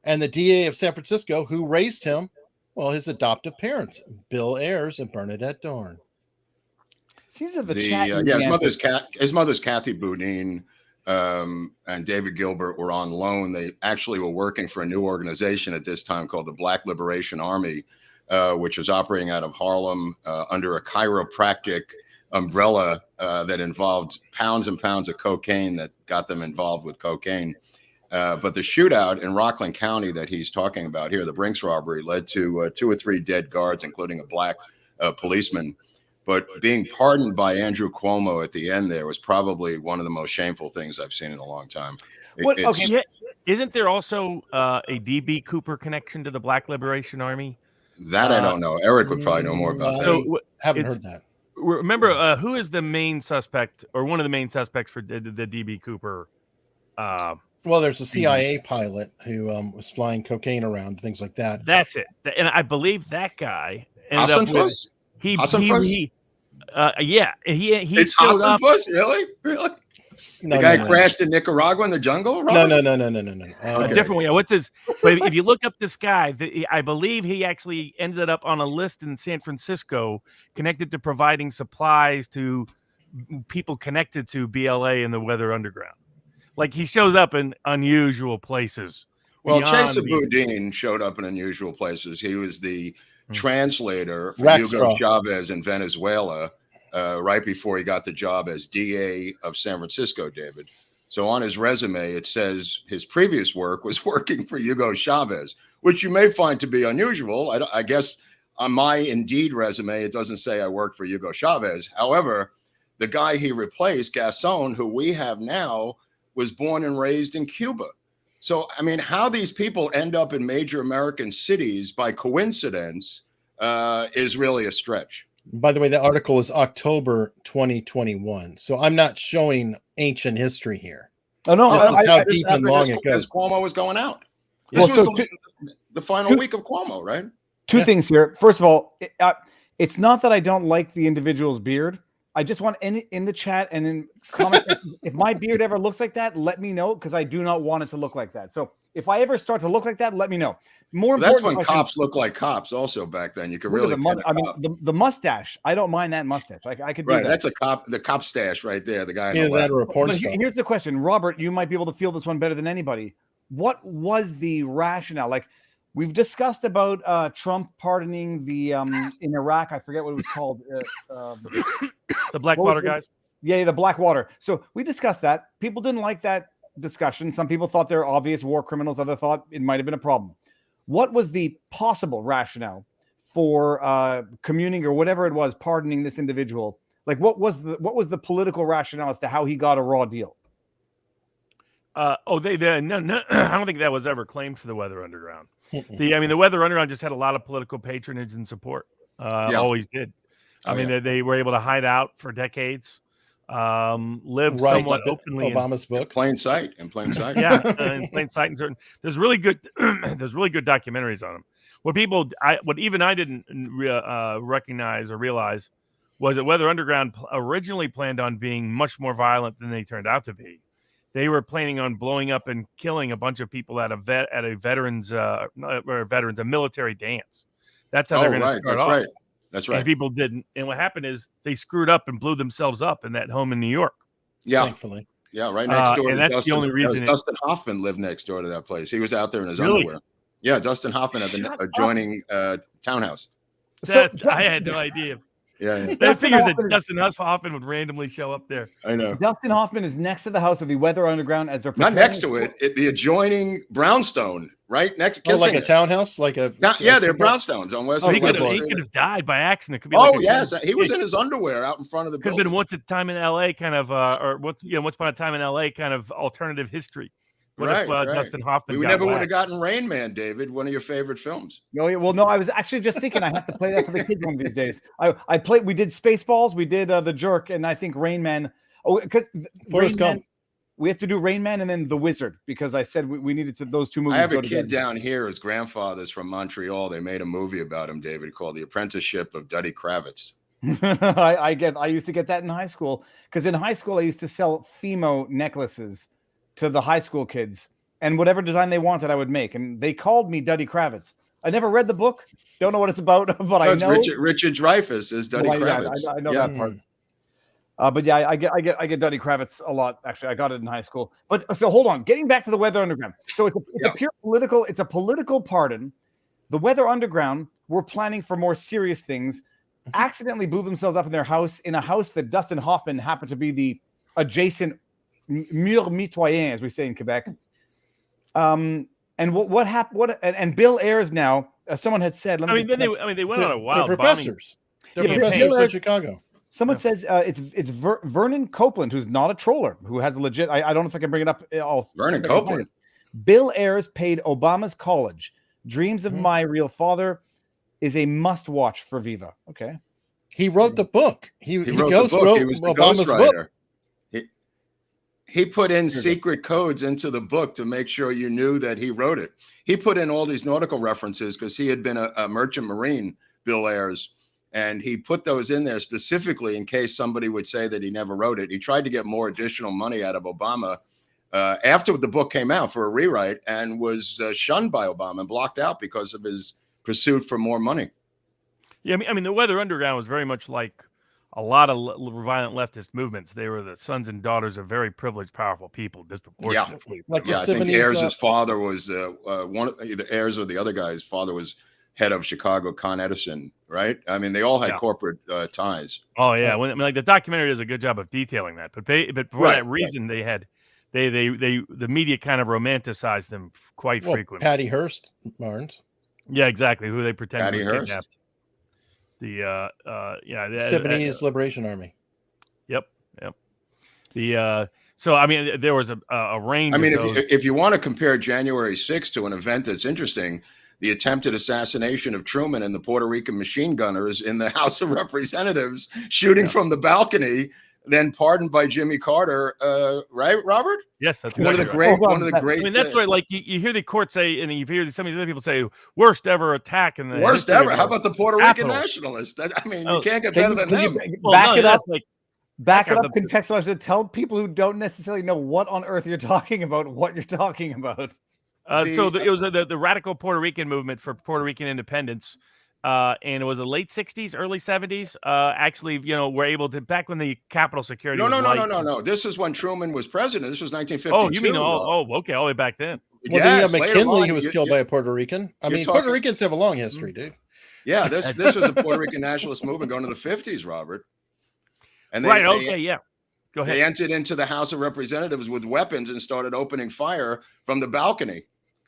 And the DA of San Francisco, who raised him, well, his adoptive parents, Bill Ayers and Bernadette Dorn. Seems that the chat. His mother's Kathy Boudin. and David Gilbert were on loan. They actually were working for a new organization at this time called the Black Liberation Army, which was operating out of Harlem under a chiropractic umbrella that involved pounds and pounds of cocaine that got them involved with cocaine. But the shootout in Rockland County that he's talking about here, the Brinks robbery, led to 2 or 3 dead guards, including a black policeman. But being pardoned by Andrew Cuomo at the end there was probably one of the most shameful things I've seen in a long time. Okay, isn't there also a DB Cooper connection to the Black Liberation Army? That I don't know. Eric would probably know more about that. So, haven't heard that. Remember, who is the main suspect or one of the main suspects for the DB Cooper? Well, there's a CIA pilot who was flying cocaine around, things like that. That's it. And I believe that guy ended up with he it's showed up. Really? The guy crashed in Nicaragua in the jungle? No. A different way. What's his? But if you look up this guy, I believe he actually ended up on a list in San Francisco connected to providing supplies to people connected to BLA and the Weather Underground. Like he shows up in unusual places. Well, Chesa Boudin showed up in unusual places. He was the translator for Hugo Chavez in Venezuela right before he got the job as DA of San Francisco, David. So on his resume, it says his previous work was working for Hugo Chavez, which you may find to be unusual. I guess on my Indeed resume, it doesn't say I worked for Hugo Chavez. However, the guy he replaced, Gasson, who we have now, was born and raised in Cuba. So, I mean, how these people end up in major American cities by coincidence is really a stretch. By the way, the article is October 2021. So I'm not showing ancient history here. Oh, no. This is how deep and long it goes. As Cuomo was going out. Well, This was the final week of Cuomo, right? Two things here. First of all, it's not that I don't like the individual's beard. I just want in the chat and in comments, if my beard ever looks like that, let me know, because I do not want it to look like that. So if I ever start to look like that, let me know. That's when cops look like cops also back then. You could really the mustache. I don't mind that mustache. I could do that. That's the cop stash right there. The guy. Here's the question, Robert. You might be able to feel this one better than anybody. What was the rationale? Like, we've discussed about Trump pardoning the in Iraq. I forget what it was called. The Blackwater guys. Yeah, the Blackwater. So we discussed that. People didn't like that discussion. Some people thought they're obvious war criminals. Others thought it might have been a problem. What was the possible rationale for communing or whatever it was, pardoning this individual? Like, what was the political rationale as to how he got a raw deal? No, I don't think that was ever claimed for the Weather Underground. The Weather Underground just had a lot of political patronage and support. Always did. They were able to hide out for decades, live somewhat openly. Obama's book, in plain sight. In plain sight. And there's really good documentaries on them. What even I didn't recognize or realize was that Weather Underground originally planned on being much more violent than they turned out to be. They were planning on blowing up and killing a bunch of people at a military dance. That's how they're going to start off. That's right. And people didn't. And what happened is they screwed up and blew themselves up in that home in New York. Yeah. Thankfully. Yeah, right next door. And that's the only reason. Dustin Hoffman lived next door to that place. He was out there in his underwear. Yeah, Dustin Hoffman at the adjoining townhouse. I had no idea. Yeah. That figures that Dustin Hoffman would randomly show up there. I know. Dustin Hoffman is next to the house of the Weather Underground as they're not next to it. The adjoining brownstone, right next. Like a townhouse, they're brownstones on West. He could have died by accident. Could be he was in his underwear out in front of the. Could have been Once Upon a Time in L.A. kind of alternative history. What if Dustin Hoffman? We never would have gotten Rain Man, David. One of your favorite films. No, I was actually just thinking I have to play that for the kids one of these days. We did Spaceballs, we did The Jerk, and I think Rain Man. Oh, because we have to do Rain Man and then The Wizard, because I said we needed to those two movies. I have a kid down here. His grandfather's from Montreal. They made a movie about him, David, called The Apprenticeship of Duddy Kravitz. I used to get that in high school, because in high school I used to sell Fimo necklaces to the high school kids, and whatever design they wanted, I would make. And they called me Duddy Kravitz. I never read the book. Don't know what it's about, but I know Richard Dreyfuss is Duddy Kravitz. I know that part. But yeah, I get Duddy Kravitz a lot. Actually, I got it in high school. But so hold on, getting back to the Weather Underground. So it's a pure political. It's a political pardon. The Weather Underground were planning for more serious things. Accidentally blew themselves up in their house, in a house that Dustin Hoffman happened to be the adjacent mur mitoyen, as we say in Quebec. And what happened? And Bill Ayers now. Someone had said. They went on a wild they're professors. bombing. They're professors in Chicago. Someone says it's Vernon Copeland, who's not a troller, who has a legit. I don't know if I can bring it up. Vernon Copeland. Bill Ayers paid Obama's college. Dreams of My Real Father is a must-watch for Viva. Okay. He wrote the book. He wrote the book. He was the Obama's ghostwriter. He put in secret codes into the book to make sure you knew that he wrote it. He put in all these nautical references because he had been a merchant marine, Bill Ayers, and he put those in there specifically in case somebody would say that he never wrote it. He tried to get more additional money out of Obama after the book came out for a rewrite, and was shunned by Obama and blocked out because of his pursuit for more money. Yeah, I mean, the Weather Underground was very much like a lot of violent leftist movements. They were the sons and daughters of very privileged, powerful people, disproportionately. Like I think Ayers' father was one of either Ayers or the other guy's father was head of Chicago Con Edison, right? I mean, they all had corporate ties. Oh yeah, like the documentary does a good job of detailing that. But for that reason, they had the media kind of romanticized them quite frequently. Patty Hearst, Barnes. Yeah, exactly. Who they pretend was Hearst. kidnapped. The Sudanese Liberation Army. Yep. So I mean, there was a range. I mean, of those. if you want to compare January 6th to an event that's interesting, the attempted assassination of Truman and the Puerto Rican machine gunners in the House of Representatives shooting from the balcony, then pardoned by Jimmy Carter, right, Robert? Yes, that's one of the great. I mean, that's right. Like you hear the court say, and you hear some of these other people say, "Worst ever attack in the worst ever." How about the Puerto Rican nationalists? I mean, you can't get better than them. Back it up, contextualize it. Tell people who don't necessarily know what on earth you're talking about what you're talking about. It was the radical Puerto Rican movement for Puerto Rican independence. And it was the late 60s, early 70s. Actually, we're able to, back when the Capitol security No. This is when Truman was president. This was 1952. Oh, you mean, okay, all the way back then. Well, yes, McKinley, who was killed by a Puerto Rican. I mean, Puerto Ricans have a long history, dude. Yeah, this was a Puerto Rican nationalist movement going to the 50s, Robert. And Go ahead. They entered into the House of Representatives with weapons and started opening fire from the balcony.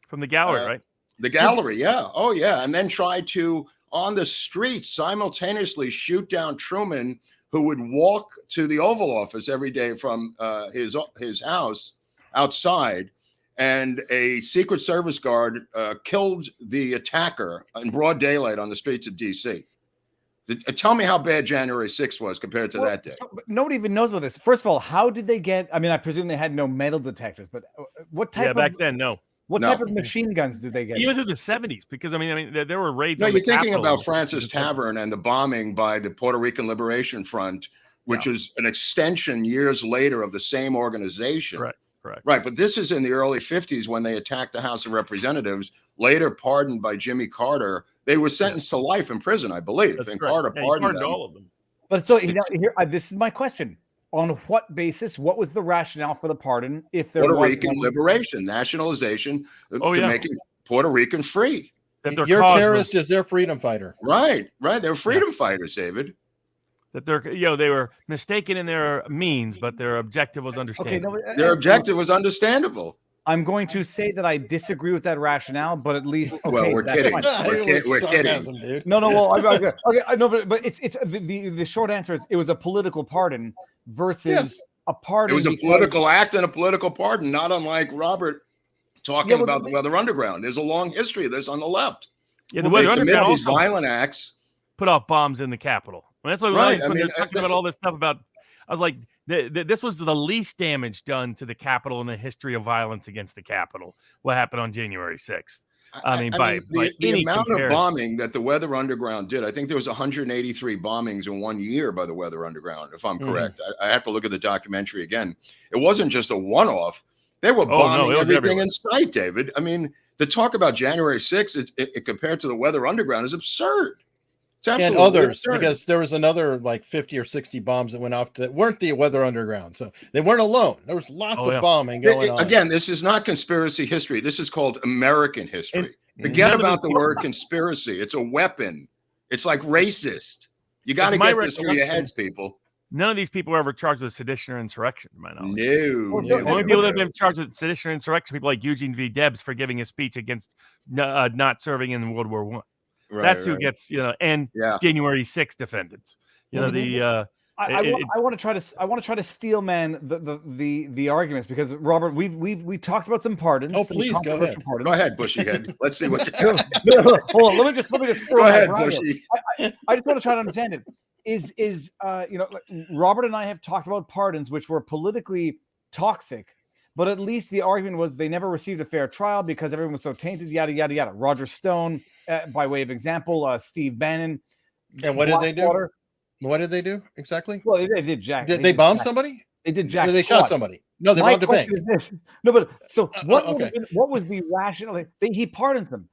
From the gallery, right? The gallery, yeah. Oh, yeah. And then tried to, on the street, simultaneously shoot down Truman, who would walk to the Oval Office every day from his house outside. And a Secret Service guard killed the attacker in broad daylight on the streets of D.C. Tell me how bad January 6th was compared to that day. Nobody even knows about this. First of all, how did they get? I mean, I presume they had no metal detectors, but what type? Back then, no. What type of machine guns did they get? Even through the 70s, because I mean, there were raids. No, you're thinking about Francis Tavern and the bombing by the Puerto Rican Liberation Front, which was an extension years later of the same organization. Correct. Right, but this is in the early 50s when they attacked the House of Representatives, later pardoned by Jimmy Carter. They were sentenced to life in prison, I believe. That's and correct. Carter pardoned them. all of them. But so here, this is my question. On what basis? What was the rationale for the pardon? If there Puerto was Rican liberation, nationalization, to making Puerto Rican free. Your terrorist is their freedom fighter. Right. They're freedom fighters, David. That they were mistaken in their means, but their objective was understandable. Okay, their objective was understable. I'm going to say that I disagree with that rationale, but at least we're kidding. We're kidding. Dude. No. Okay. I know, but it's the short answer is it was a political pardon versus a pardon. It was a political act and a political pardon, not unlike Robert talking about the Weather Underground. There's a long history of this on the left. Yeah, the Weather Underground these violent acts put off bombs in the Capitol. And that's why when they're talking about all this stuff about, I was like, this was the least damage done to the Capitol in the history of violence against the Capitol. What happened on January 6th? I mean, by the amount of bombing that the Weather Underground did, I think there was 183 bombings in 1 year by the Weather Underground, if I'm correct. I have to look at the documentary again. It wasn't just a one-off. They were bombing everything in sight, David. I mean, to talk about January 6th, it compared to the Weather Underground is absurd. It's And absolutely others, absurd. because there was another like 50 or 60 bombs that went off that weren't the Weather Underground. So they weren't alone. There was lots Oh, yeah. of bombing going on. Again, this is not conspiracy history. This is called American history. And Forget none of about these the word conspiracy. It's a weapon. It's like racist. You got to my get this through your recollection, heads, people. None of these people were ever charged with sedition or insurrection, to my knowledge. No, The only people that have no. been charged with sedition or insurrection, people like Eugene V. Debs for giving a speech against not serving in World War I. Right, That's who right. gets, and Yeah. January 6th defendants. I want to try to steel man the arguments, because Robert, we talked about some pardons. Oh, some please, go ahead. controversial pardons. Go ahead, Bushyhead. Let's see what you Hold on, let me just Go ahead, Bushy. I just want to try to understand it. Is Robert and I have talked about pardons which were politically toxic, but at least the argument was they never received a fair trial because everyone was so tainted, yada yada yada. Roger Stone, by way of example, Steve Bannon. And what did they do? Blackwater. What did they do exactly? Well, they did Jack. Did they bomb somebody? They did Jack. Or they shot somebody? No, they My robbed a bank. question is this. No, but so what? Okay. What was the rationale? He pardons them.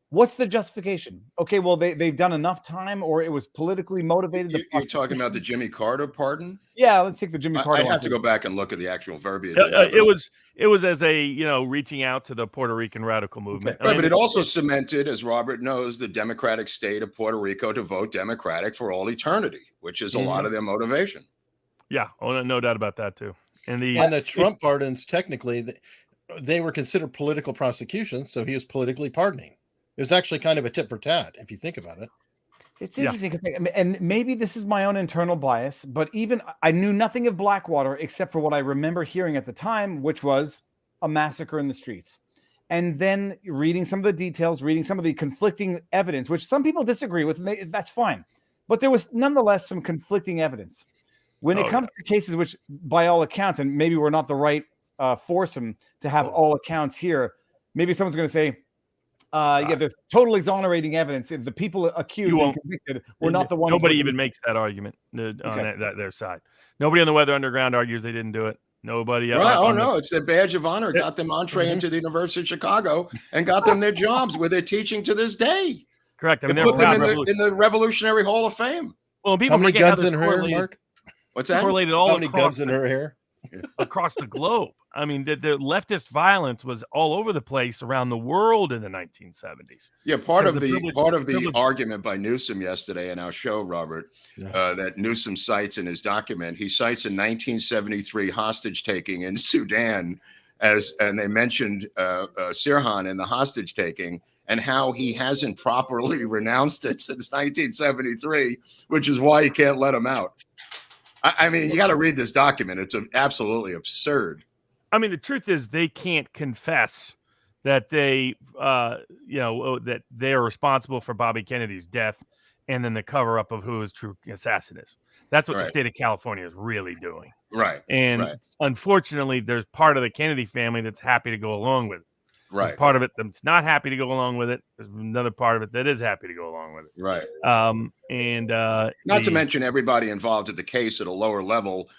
What's the justification? Okay, well they've done enough time, or it was politically motivated. You're talking about the Jimmy Carter pardon? Yeah, let's take the Jimmy Carter. I have to go back and look at the actual verbiage. It was as a reaching out to the Puerto Rican radical movement. Right, but it also cemented, as Robert knows, the democratic state of Puerto Rico to vote Democratic for all eternity, which is a lot of their motivation. Yeah, no doubt about that too. And the Trump pardons, technically, they were considered political prosecutions, so he was politically pardoning. It was actually kind of a tit for tat, if you think about it. It's interesting, and maybe this is my own internal bias, but even I knew nothing of Blackwater except for what I remember hearing at the time, which was a massacre in the streets. And then reading some of the details, reading some of the conflicting evidence, which some people disagree with, and that's fine. But there was nonetheless some conflicting evidence. When it comes to cases which, by all accounts, and maybe we're not the right foursome to have all accounts here, maybe someone's going to say, there's total exonerating evidence. If the people accused and convicted were not the ones. Nobody even makes that argument on their side. Nobody on the Weather Underground argues they didn't do it. Nobody. Right. Oh no, it's their badge of honor. Got them entree into the University of Chicago and got them their jobs where they're teaching to this day. Correct. I mean, they put them in the Revolutionary Hall of Fame. Well, people how many guns in her hair, Mark? What's that? Correlated all how many guns in her hair? Across the globe. I mean, the leftist violence was all over the place around the world in the 1970s. Yeah, part of the argument by Newsom yesterday in our show, Robert, that Newsom cites in his document, he cites a 1973 hostage taking in Sudan, and they mentioned Sirhan in the hostage taking, and how he hasn't properly renounced it since 1973, which is why he can't let him out. I mean, you got to read this document. It's absolutely absurd. I mean, the truth is they can't confess that they, that they are responsible for Bobby Kennedy's death and then the cover up of who his true assassin is. That's what the state of California is really doing. Right. And unfortunately, there's part of the Kennedy family that's happy to go along with it. Right. There's part of it that's not happy to go along with it. There's another part of it that is happy to go along with it. Right. Not to mention everybody involved in the case at a lower level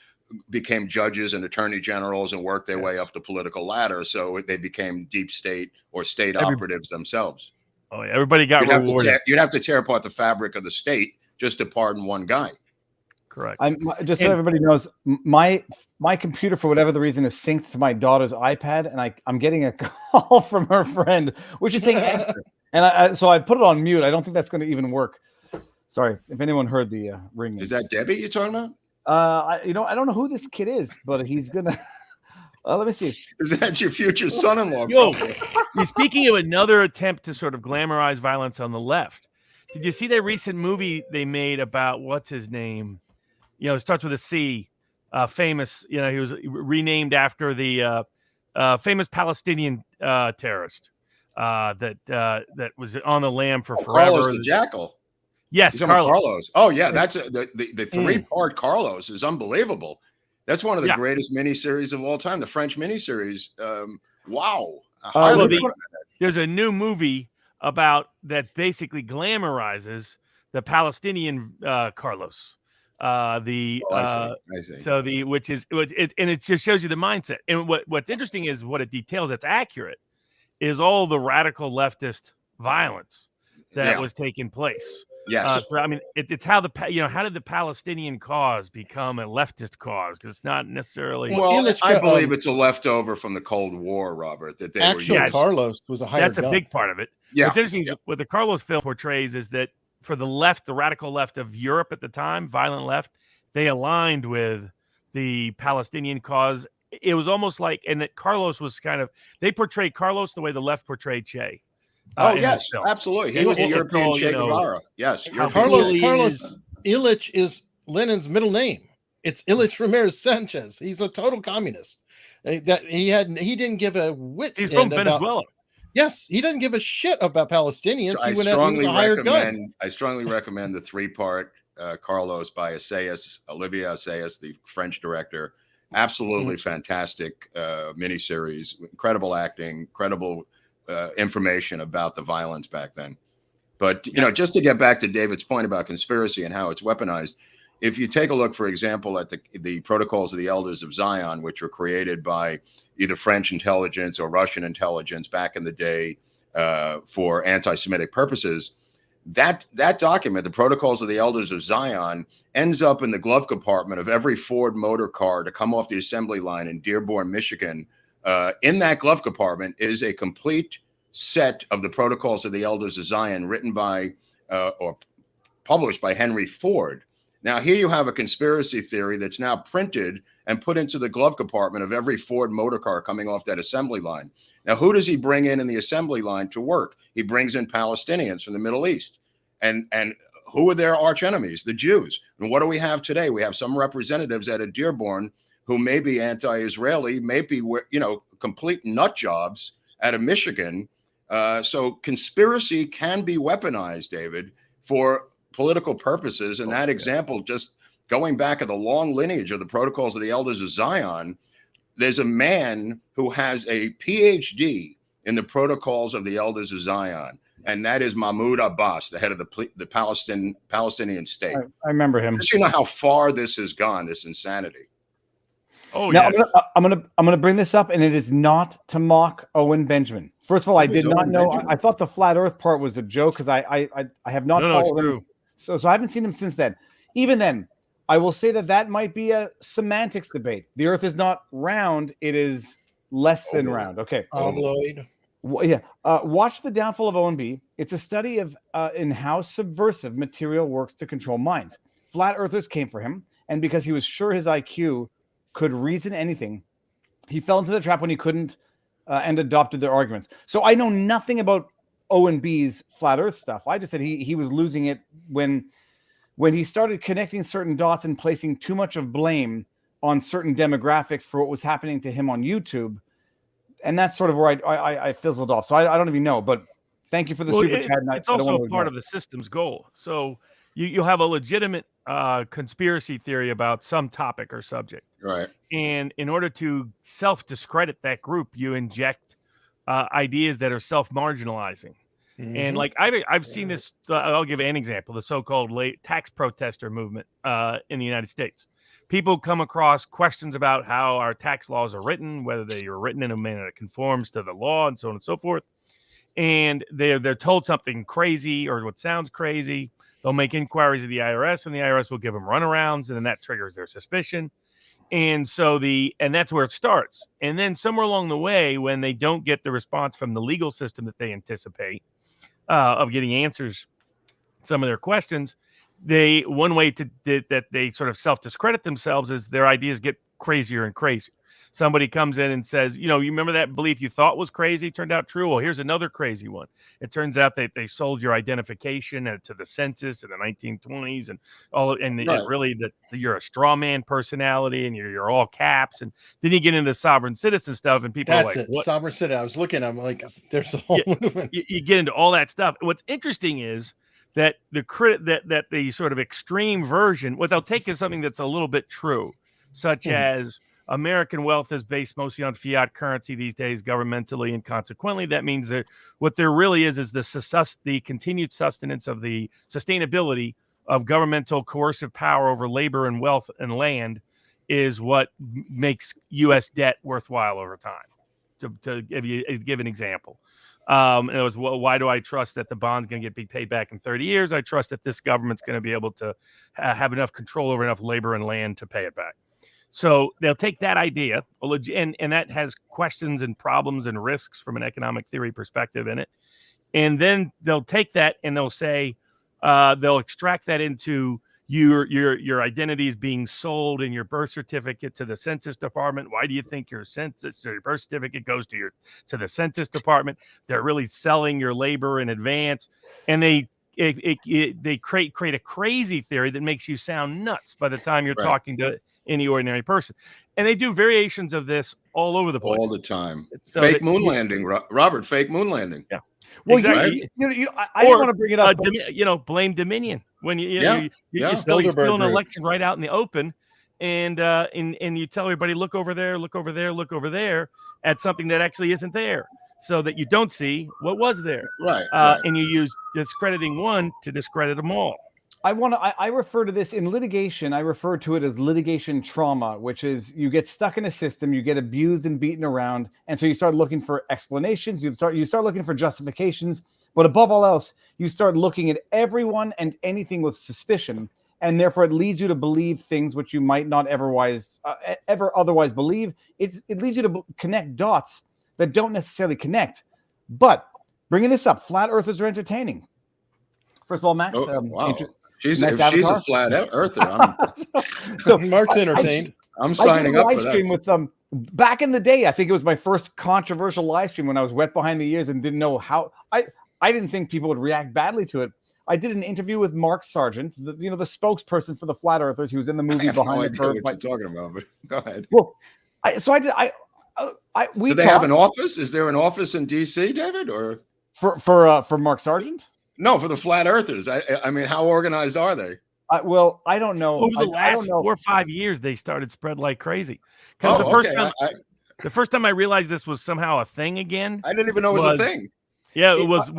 became judges and attorney generals and worked their way up the political ladder. So they became deep state or state operatives themselves. Oh, yeah. Everybody got rewarded. You'd have to tear apart the fabric of the state just to pardon one guy. Correct. So everybody knows, my computer, for whatever the reason, is synced to my daughter's iPad, and I'm getting a call from her friend, which is saying answer. And so I put it on mute. I don't think that's going to even work. Sorry if anyone heard the ringing. Is that Debbie you're talking about? I don't know who this kid is, but he's gonna. Let me see. Is that your future son-in-law? Yo, speaking of another attempt to sort of glamorize violence on the left, did you see that recent movie they made about what's his name? It starts with a C. Famous. He was renamed after the famous Palestinian terrorist that was on the lam for forever. Carlos the Jackal. Yes, Carlos. Oh yeah, that's the three-part Carlos is unbelievable. That's one of the greatest miniseries of all time. The French miniseries. Wow. There's a new movie about that basically glamorizes the Palestinian Carlos. I see. So it just shows you the mindset. And what's interesting is what it details that's accurate is all the radical leftist violence that was taking place. Yes. So, I mean, it's how how did the Palestinian cause become a leftist cause? Because it's not necessarily. Well, I believe it's a leftover from the Cold War, Robert, that they were using. Carlos was a hired That's a gun. big part of it. Yeah. What's interesting is what the Carlos film portrays is that for the left, the radical left of Europe at the time, violent left, they aligned with the Palestinian cause. It was almost like, and that Carlos was they portrayed Carlos the way the left portrayed Che. Oh, yes, absolutely. He was the European Che Guevara. Yes. Carlos Illich is Lenin's middle name. It's Illich Ramirez Sanchez. He's a total communist. He didn't give a whit. He's from Venezuela. Yes, he doesn't give a shit about Palestinians. I strongly recommend the 3-part Carlos by Olivier Assayas, the French director. Absolutely fantastic miniseries. Incredible acting, incredible information about the violence back then. But just to get back to David's point about conspiracy and how it's weaponized, if you take a look, for example, at the Protocols of the Elders of Zion, which were created by either French intelligence or Russian intelligence back in the day for anti-Semitic purposes, that document, the Protocols of the Elders of Zion, ends up in the glove compartment of every Ford motor car to come off the assembly line in Dearborn, Michigan. In that glove compartment is a complete set of the Protocols of the Elders of Zion written by or published by Henry Ford. Now, here you have a conspiracy theory that's now printed and put into the glove compartment of every Ford motor car coming off that assembly line. Now, who does he bring in the assembly line to work? He brings in Palestinians from the Middle East. And who are their arch enemies? The Jews. And what do we have today? We have some representatives out of Dearborn who may be anti-Israeli, may be, complete nut jobs out of Michigan. So conspiracy can be weaponized, David, for political purposes. And that example, just going back at the long lineage of the Protocols of the Elders of Zion, there's a man who has a PhD in the Protocols of the Elders of Zion, and that is Mahmoud Abbas, the head of the Palestinian state. I remember him. Just how far this has gone, this insanity. Oh, now, yeah. I'm gonna bring this up, and it is not to mock Owen Benjamin. First of all, I did not know. I thought the flat Earth part was a joke because I have not followed him. So I haven't seen him since then. Even then, I will say that might be a semantics debate. The Earth is not round; it is less than round. Okay. Ovoid. Yeah. Watch The Downfall of ONB. It's a study of in how subversive material works to control minds. Flat Earthers came for him, and because he was sure his IQ could reason anything, he fell into the trap when he couldn't and adopted their arguments. So I know nothing about ONB's flat Earth stuff. I just said he was losing it when he started connecting certain dots and placing too much of blame on certain demographics for what was happening to him on YouTube. And that's sort of where I fizzled off. So I don't even know, but thank you for the super chat. It's also part of the system's goal. So you have a legitimate conspiracy theory about some topic or subject. Right. And in order to self-discredit that group, you inject ideas that are self-marginalizing. Mm-hmm. And like I've seen this, I'll give an example, the so-called late tax protester movement in the United States. People come across questions about how our tax laws are written, whether they are written in a manner that conforms to the law and so on and so forth. And they're told something crazy or what sounds crazy. They'll make inquiries of the IRS, and the IRS will give them runarounds, and then that triggers their suspicion. And so and that's where it starts. And then somewhere along the way, when they don't get the response from the legal system that they anticipate of getting answers to some of their questions, one way that they sort of self-discredit themselves is their ideas get crazier and crazier. Somebody comes in and says, you remember that belief you thought was crazy turned out true? Well, here's another crazy one. It turns out that they sold your identification to the census in the 1920s and really that you're a straw man personality and you're all caps. And then you get into sovereign citizen stuff and people are like, what? Sovereign citizen. I was looking, I'm like, there's a whole movement. You get into all that stuff. What's interesting is that the sort of extreme version, what they'll take is something that's a little bit true, such as American wealth is based mostly on fiat currency these days, governmentally, and consequently, that means that what there really is the continued sustenance of the sustainability of governmental coercive power over labor and wealth and land is what makes U.S. debt worthwhile over time. To give an example, And it was, well, why do I trust that the bond's going to get paid back in 30 years? I trust that this government's going to be able to have enough control over enough labor and land to pay it back. So they'll take that idea, and that has questions and problems and risks from an economic theory perspective in it. And then they'll take that and they'll say, they'll extract that into your identities being sold in your birth certificate to the Census Department. Why do you think your birth certificate goes to the Census Department? They're really selling your labor in advance, and they create a crazy theory that makes you sound nuts by the time you're talking to any ordinary person. And they do variations of this all over the place, all the time. So fake moon landing, Robert. Fake moon landing. Yeah. Well, exactly. I didn't want to bring it up. Blame Dominion when you steal an election right out in the open, and you tell everybody, look over there, look over there, look over there at something that actually isn't there, so that you don't see what was there. Right. And you use discrediting one to discredit them all. I refer to this in litigation. I refer to it as litigation trauma, which is you get stuck in a system, you get abused and beaten around, and so you start looking for explanations. You start looking for justifications, but above all else, you start looking at everyone and anything with suspicion, and therefore it leads you to believe things which you might not ever otherwise believe. It leads you to connect dots that don't necessarily connect. But bringing this up, flat earthers are entertaining. First of all, Max. Wow. Nice if she's a flat earther, so Mark's entertained. I'm signing up for that. Stream with them back in the day. I think it was my first controversial live stream when I was wet behind the ears and didn't know how. I didn't think people would react badly to it. I did an interview with Mark Sargent, the spokesperson for the Flat Earthers. He was in the movie Behind the Curve. What you're talking about, but go ahead. Well, do they have an office? Is there an office in DC, David, or for Mark Sargent? No, for the Flat Earthers. I mean, how organized are they? Well, I don't know. Over the last 4 or 5 years, they started spread like crazy. Because the first time I realized this was somehow a thing again, I didn't even know it was a thing. Yeah, it was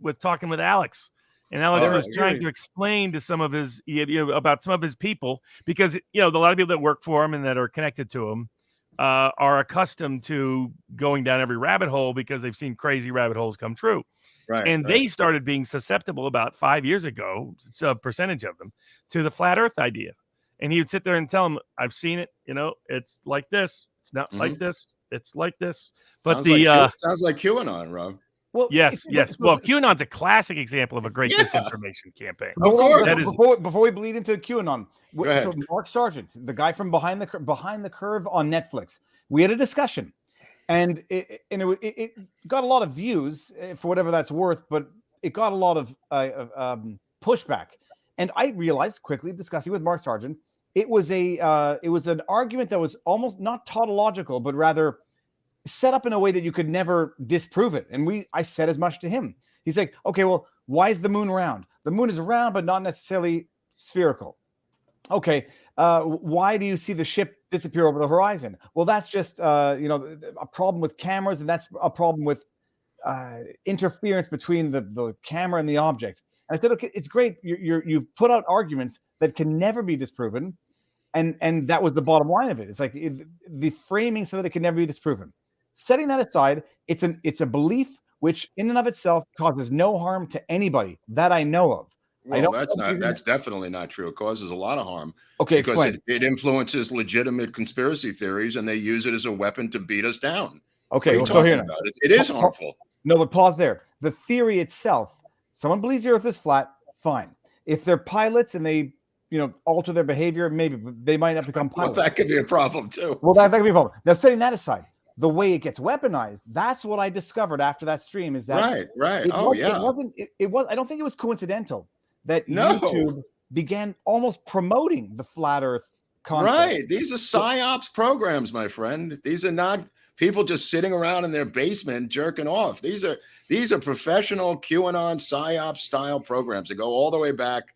with talking with Alex, and Alex was trying to explain to some of his about some of his people, because a lot of people that work for him and that are connected to him are accustomed to going down every rabbit hole because they've seen crazy rabbit holes come true. Right, and they started being susceptible about 5 years ago, a percentage of them, to the flat earth idea. And he would sit there and tell them, I've seen it, it's like this. It's not like this. It's like this. But sounds like QAnon, Rob. Well, yes. Well, QAnon's a classic example of a great disinformation campaign. Before we bleed into QAnon, so Mark Sargent, the guy from Behind the Curve on Netflix, we had a discussion. And it got a lot of views for whatever that's worth, but it got a lot of pushback. And I realized quickly, discussing with Mark Sargent, it was an argument that was almost not tautological, but rather set up in a way that you could never disprove it. And I said as much to him. He's like, okay, well, why is the moon round? The moon is round, but not necessarily spherical. Okay. Why do you see the ship disappear over the horizon? Well, that's just a problem with cameras, and that's a problem with interference between the camera and the object. And I said, okay, it's great. You've put out arguments that can never be disproven, and that was the bottom line of it. It's like the framing so that it can never be disproven. Setting that aside, it's a belief which, in and of itself, causes no harm to anybody that I know of. Well, that's definitely not true. It causes a lot of harm. Okay, because explain. It influences legitimate conspiracy theories, and they use it as a weapon to beat us down. Okay, well, so here it is harmful. No, but pause there. The theory itself, someone believes the earth is flat, fine. If they're pilots and they, alter their behavior, maybe they might not become pilots. Well, that could be a problem too. Well, that could be a problem. Now, setting that aside, the way it gets weaponized, that's what I discovered after that stream. Is that right? It was. I don't think it was coincidental that YouTube began almost promoting the flat Earth concept. Right. These are psyops programs, my friend. These are not people just sitting around in their basement jerking off. These are professional QAnon psyops style programs that go all the way back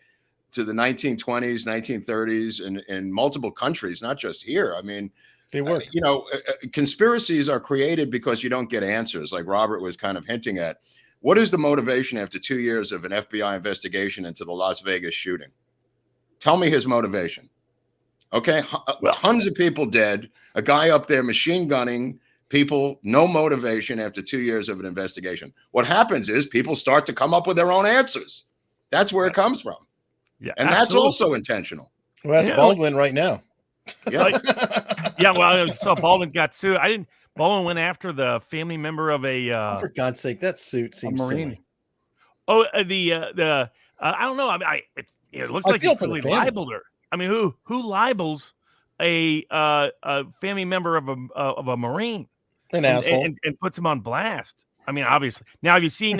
to the 1920s, 1930s in multiple countries, not just here. I mean, they work. Conspiracies are created because you don't get answers, like Robert was kind of hinting at. What is the motivation after 2 years of an FBI investigation into the Las Vegas shooting? Tell me his motivation. Okay. Tons of people dead, a guy up there machine gunning people no motivation after 2 years of an investigation. What happens is people start to come up with their own answers. That's where it comes from. Yeah, And absolutely. that's also intentional. Well, that's Yeah. Baldwin right now. Yeah. Yeah, well, I saw Baldwin got sued. Baldwin went after the family member of For God's sake, that suit seems Marine. silly. I don't know. I mean, it looks I like feel he for the really family. libeled her. I mean, who libels a family member of a Marine An asshole. and puts him on blast? I mean, obviously. Now, have you seen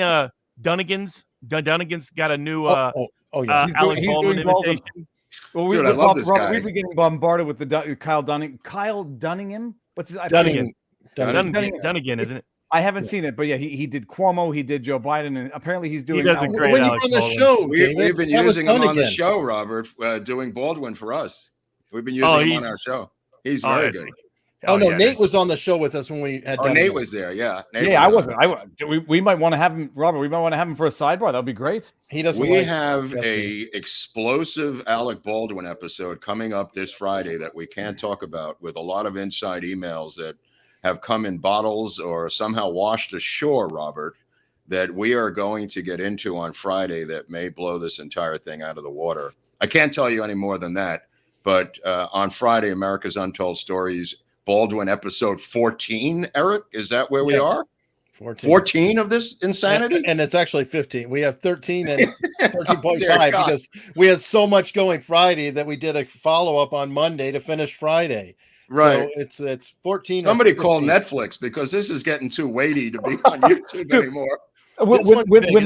Dunnigan's? Dunnigan's got a new yeah. Alec he's Baldwin doing Baldwin. imitation. Well, Dude, I love this guy. We've been getting bombarded with the Kyle Dunningham. What's his? Dunning. Dunnigan, isn't it? I haven't seen it, but yeah, he did Cuomo, he did Joe Biden, and apparently he's doing. does a Alec great When you Alec were on the Baldwin. show, We've David, been that was using him on the Dunnigan. show, Robert, doing Baldwin for us. We've been using him on our show. He's very good. Oh, no, yeah, Nate was on the show with us when we had Oh, Dunnigan. Nate was there. Yeah. Nate Yeah, I was wasn't. We might want to have him, Robert. We might want to have him for a sidebar. That'd be great. He doesn't We like have Jesse. a explosive Alec Baldwin episode coming up this Friday that we can't talk about, with a lot of inside emails that have come in bottles or somehow washed ashore, Robert, that we are going to get into on Friday that may blow this entire thing out of the water. I can't tell you any more than that, but on Friday, America's Untold Stories, Baldwin episode 14, Eric, is that where we are? 14 of this insanity? And it's actually 15. We have 13 and Dear 13.5 God. because we had so much going Friday that we did a follow-up on Monday to finish Friday. Right. So it's 14. Somebody call Netflix, because this is getting too weighty to be on YouTube anymore. When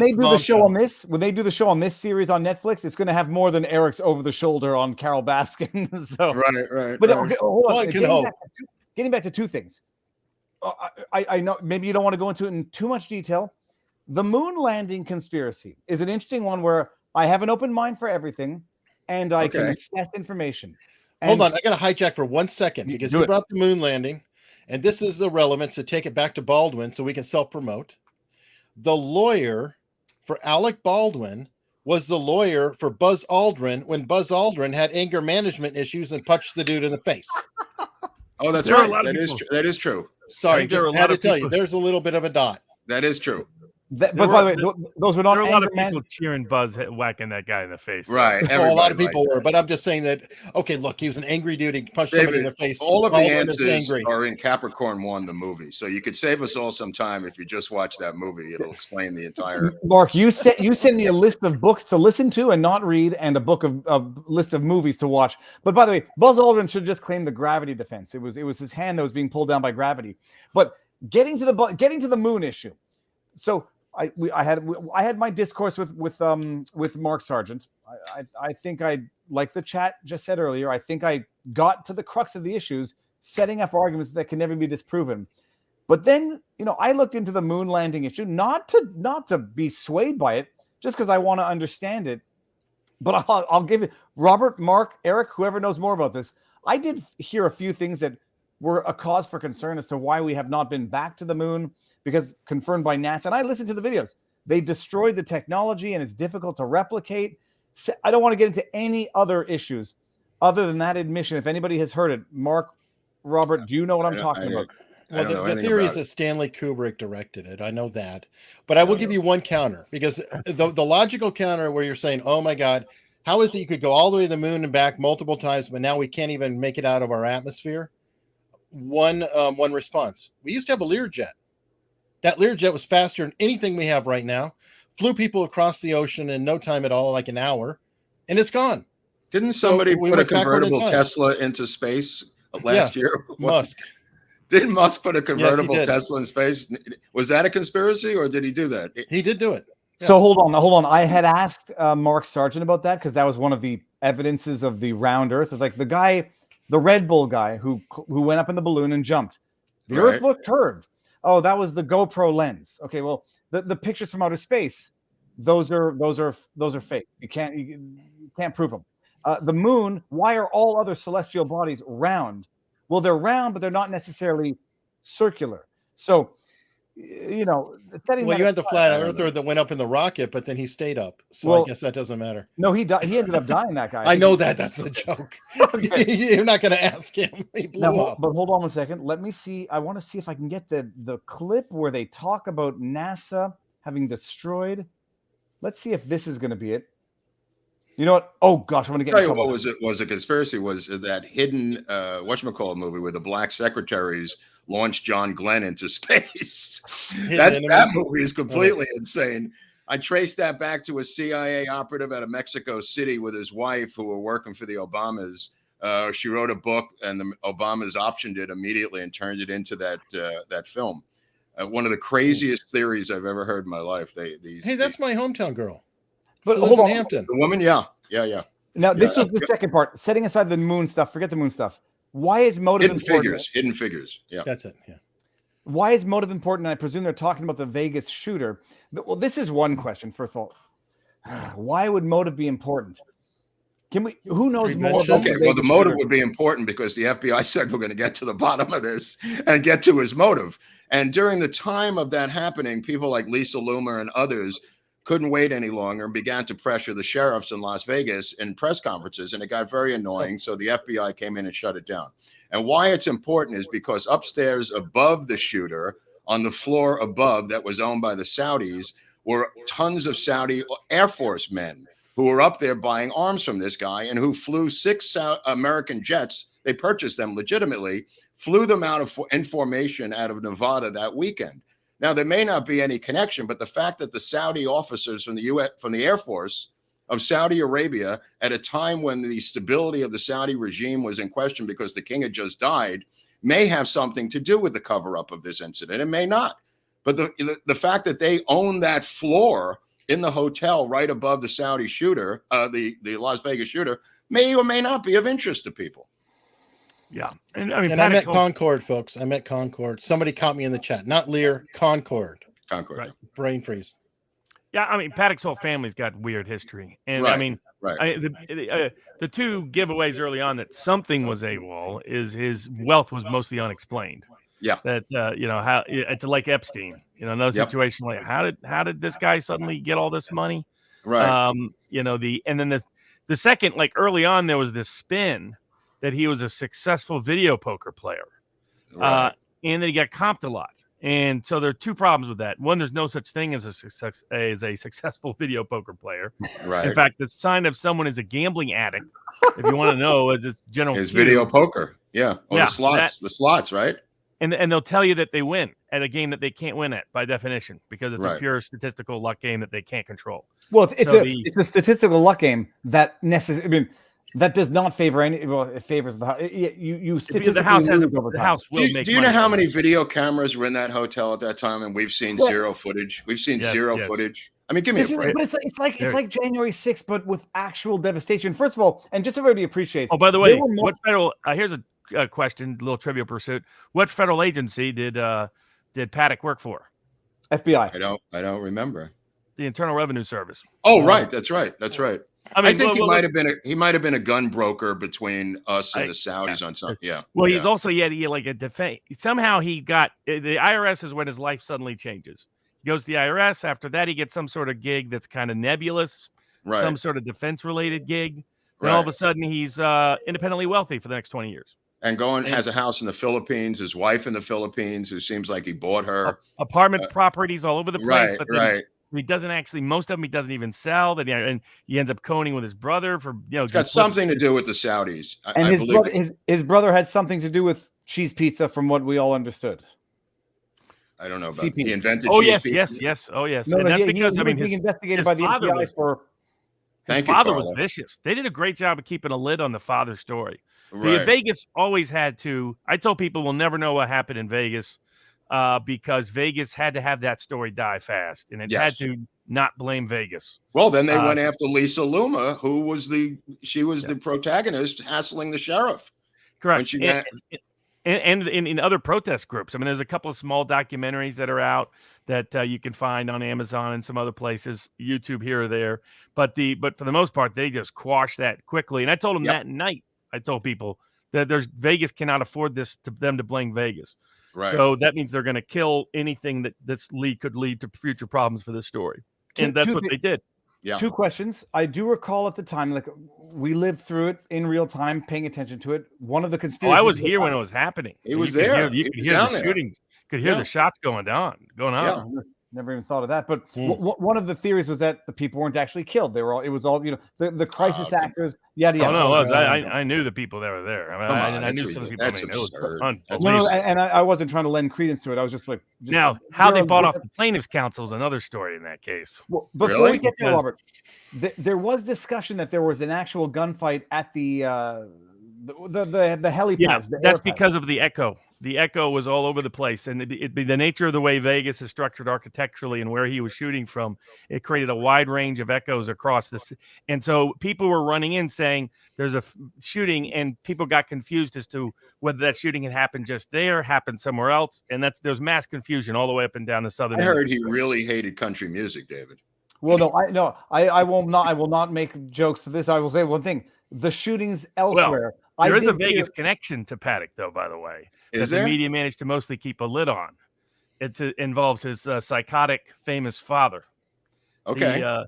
they do the show bombshell. on this, when they do the show on this series on Netflix, it's going to have more than Eric's over the shoulder on Carol Baskin. So, Right. but okay, hold Well, on. I can hope. Getting back to two things. I know maybe you don't want to go into it in too much detail. The moon landing conspiracy is an interesting one where I have an open mind for everything, and I can assess information. Hold on, I got to hijack for 1 second because do you it. brought up the moon landing, and this is the relevance to take it back to Baldwin so we can self-promote. The lawyer for Alec Baldwin was the lawyer for Buzz Aldrin when Buzz Aldrin had anger management issues and punched the dude in the face. Oh, that's There are a right. lot of That is people. true. That is true. Sorry, think there are just a had lot to of tell people- you, there's a little bit of a dot. That is true. But by the way, those were not There are a lot anger of people management. cheering Buzz whacking that guy in the face. Right. Well, a lot of Everybody people liked were, but I'm just saying that, okay, look, he was an angry dude. He punched David, somebody in the face. all of the Baldwin is answers angry. are in Capricorn 1, the movie. So you could save us all some time if you just watch that movie. It'll explain the entire. Mark, you sent me a list of books to listen to and not read, and a list of movies to watch. But by the way, Buzz Aldrin should just claim the gravity defense. It was his hand that was being pulled down by gravity. But getting to the moon issue. So I had my discourse with Mark Sargent. I think like the chat just said earlier, I think I got to the crux of the issues, setting up arguments that can never be disproven. But then, I looked into the moon landing issue, not to be swayed by it, just because I want to understand it. But I'll give it, Robert, Mark, Eric, whoever knows more about this. I did hear a few things that were a cause for concern as to why we have not been back to the moon, because confirmed by NASA. And I listened to the videos. They destroyed the technology and it's difficult to replicate. So I don't want to get into any other issues other than that admission. If anybody has heard it, Mark, Robert, do you know what I'm talking about? Well, the theory is that Stanley Kubrick directed it. I know that. But I will give you one counter, because the logical counter where you're saying, oh my God, how is it you could go all the way to the moon and back multiple times, but now we can't even make it out of our atmosphere? One response. We used to have a Learjet. That Learjet was faster than anything we have right now. Flew people across the ocean in no time at all, like an hour, and it's gone. Didn't somebody we put a went backward in convertible time. Tesla into space last year? Musk. Didn't Musk put a convertible did. Tesla in space? Was that a conspiracy, or did he do that? He did do it. So hold on. I had asked Mark Sargent about that, because that was one of the evidences of the round Earth. It's like the Red Bull guy who went up in the balloon and jumped. The Earth looked curved. Oh, that was the GoPro lens. Okay, well, the pictures from outer space, those are fake. You can't prove them. The moon. Why are all other celestial bodies round? Well, they're round, but they're not necessarily circular. So setting Well, that you had the aside- flat I don't earther know. that went up in the rocket, but then he stayed up. So Well- I guess that doesn't matter. No, he died. He ended up dying. That guy. I know that. That's a joke. Okay. You're not going to ask him. He blew Now, up. but hold on 1 second. Let me see. I want to see if I can get the clip where they talk about NASA having destroyed. Let's see if this is going to be it. You know what? Oh gosh, I'm going to get Tell in you trouble. what was a conspiracy was that hidden whatchamacallit movie where the black secretaries launched John Glenn into space. That movie is completely insane. I traced that back to a CIA operative out of Mexico City with his wife who were working for the Obamas. She wrote a book, and the Obamas optioned it immediately and turned it into that film. One of the craziest theories I've ever heard in my life. Hey, that's my hometown girl. But She hold lives in on. Hampton. the woman. Yeah. Now, this was the second part. Setting aside the moon stuff, forget the moon stuff. Why is motive important? Hidden figures. Yeah. That's it. Yeah. Why is motive important? And I presume they're talking about the Vegas shooter. Well, this is one question. First of all, why would motive be important? Who knows more Prevention? about Okay, the well, the Vegas motive shooter? would be important because the FBI said we're going to get to the bottom of this and get to his motive. And during the time of that happening, people like Lisa Loomer and others couldn't wait any longer and began to pressure the sheriffs in Las Vegas in press conferences, and it got very annoying. So the FBI came in and shut it down. And why it's important is because upstairs above the shooter, on the floor above that was owned by the Saudis, were tons of Saudi Air Force men who were up there buying arms from this guy and who flew 6 American jets. They purchased them legitimately, flew them out of in formation out of Nevada that weekend. Now, there may not be any connection, but the fact that the Saudi officers from the US, from the Air Force of Saudi Arabia, at a time when the stability of the Saudi regime was in question because the king had just died, may have something to do with the cover-up of this incident. It may not. But the fact that they own that floor in the hotel right above the Saudi shooter, the Las Vegas shooter, may or may not be of interest to people. Yeah. And I mean, And I met Concord, folks. I met Concord. Somebody caught me in the chat. Not Lear, Concord. Right. Brain freeze. Yeah, I mean, Paddock's whole family's got weird history, and Right, I mean, right. The two giveaways early on that something was AWOL is his wealth was mostly unexplained. Yeah. That how it's like Epstein. Another situation like how did this guy suddenly get all this money? Right. And then the second, like early on, there was this spin that he was a successful video poker player, Right. and that he got comped a lot. And so there are two problems with that. One, there's no such thing as a successful video poker player. Right. In fact, the sign of someone is a gambling addict, if you want to know, is its general His cue. video poker. Yeah. Or Yeah, the slots, right? And they'll tell you that they win at a game that they can't win at by definition because it's a Right. pure statistical luck game that they can't control. Well, it's So a statistical luck game that that does not favor any. Well, it favors the house. You statistically the house has lose over the time. house will make. Do you know money how from many it. video cameras were in that hotel at that time? And we've seen zero footage. We've seen zero yes. footage. I mean, give me This a is, break. but it's like January 6th, but with actual devastation. First of all, and just so everybody appreciates. Oh, by the way, there were more- what federal? Here's a question, a little trivia pursuit. What federal agency did Paddock work for? FBI. I don't remember. The Internal Revenue Service. Oh, right. That's right. That's right. I think he well, might have been a gun broker between us and the Saudis on something. Yeah. Well, yeah. he's also he like a defense. Somehow he got the IRS is when his life suddenly changes. He goes to the IRS. After that, he gets some sort of gig that's kind of nebulous, right. some sort of defense related gig. Then all of a sudden, he's independently wealthy for the next 20 years. And has a house in the Philippines, his wife in the Philippines, who seems like he bought her. Apartment properties all over the place. Right, but then he doesn't actually, most of them he doesn't even sell. And he ends up coning with his brother for, It's got something to do with the Saudis. And his brother had something to do with cheese pizza, from what we all understood. I don't know about CP. he invented cheese pizza. yes. Oh, yes. No, and that's he because, was being investigated by the father FBI was- for. His father was vicious. They did a great job of keeping a lid on the father story. Right. Vegas always had to. I told people we'll never know what happened in Vegas because Vegas had to have that story die fast, and it had to not blame Vegas. Well, then they went after Lisa Loomer, who was the protagonist hassling the sheriff. Correct. When she ran, and in other protest groups. I mean, there's a couple of small documentaries that are out that you can find on Amazon and some other places, YouTube here or there. But for the most part, they just quash that quickly. And I told them that night. I told people that Vegas cannot afford them to blame Vegas. Right. So that means they're going to kill anything that could lead to future problems for this story. And that's what they did. Yeah. 2 questions. I do recall at the time, like we lived through it in real time, paying attention to it. One of the Oh, conspiracies. I was here when it was happening. He was You could there. You He could was hear down the there. shootings. Could hear Yeah. the shots going on. Yeah. Never even thought of that. But one of the theories was that the people weren't actually killed. They were all. It was all, the crisis okay. actors. Yada yada. Oh no, no. I knew the people that were there. I mean, Come on, I that's knew some people. that's I mean, it was absurd. No, unbelievable. and I wasn't trying to lend credence to it. I was just like, Now, how they bought off the plaintiff's counsel is another story in that case. Well, before Really? we get there, Because- Robert, there was discussion that there was an actual gunfight at the helipads. Yeah, the that's airpads. because of the echo. The echo was all over the place, and it'd be the nature of the way Vegas is structured architecturally and where he was shooting from. It created a wide range of echoes across this, and so people were running in saying there's a shooting, and people got confused as to whether that shooting had happened just there, happened somewhere else, and there's mass confusion all the way up and down the southern. I end of heard the he strip. really hated country music, David. Well, I will not make jokes to this. I will say one thing: the shootings elsewhere. There is a did hear- Vegas connection to Paddock, though, by the way. Is that there? the media managed to mostly keep a lid on. It involves his psychotic, famous father. Okay.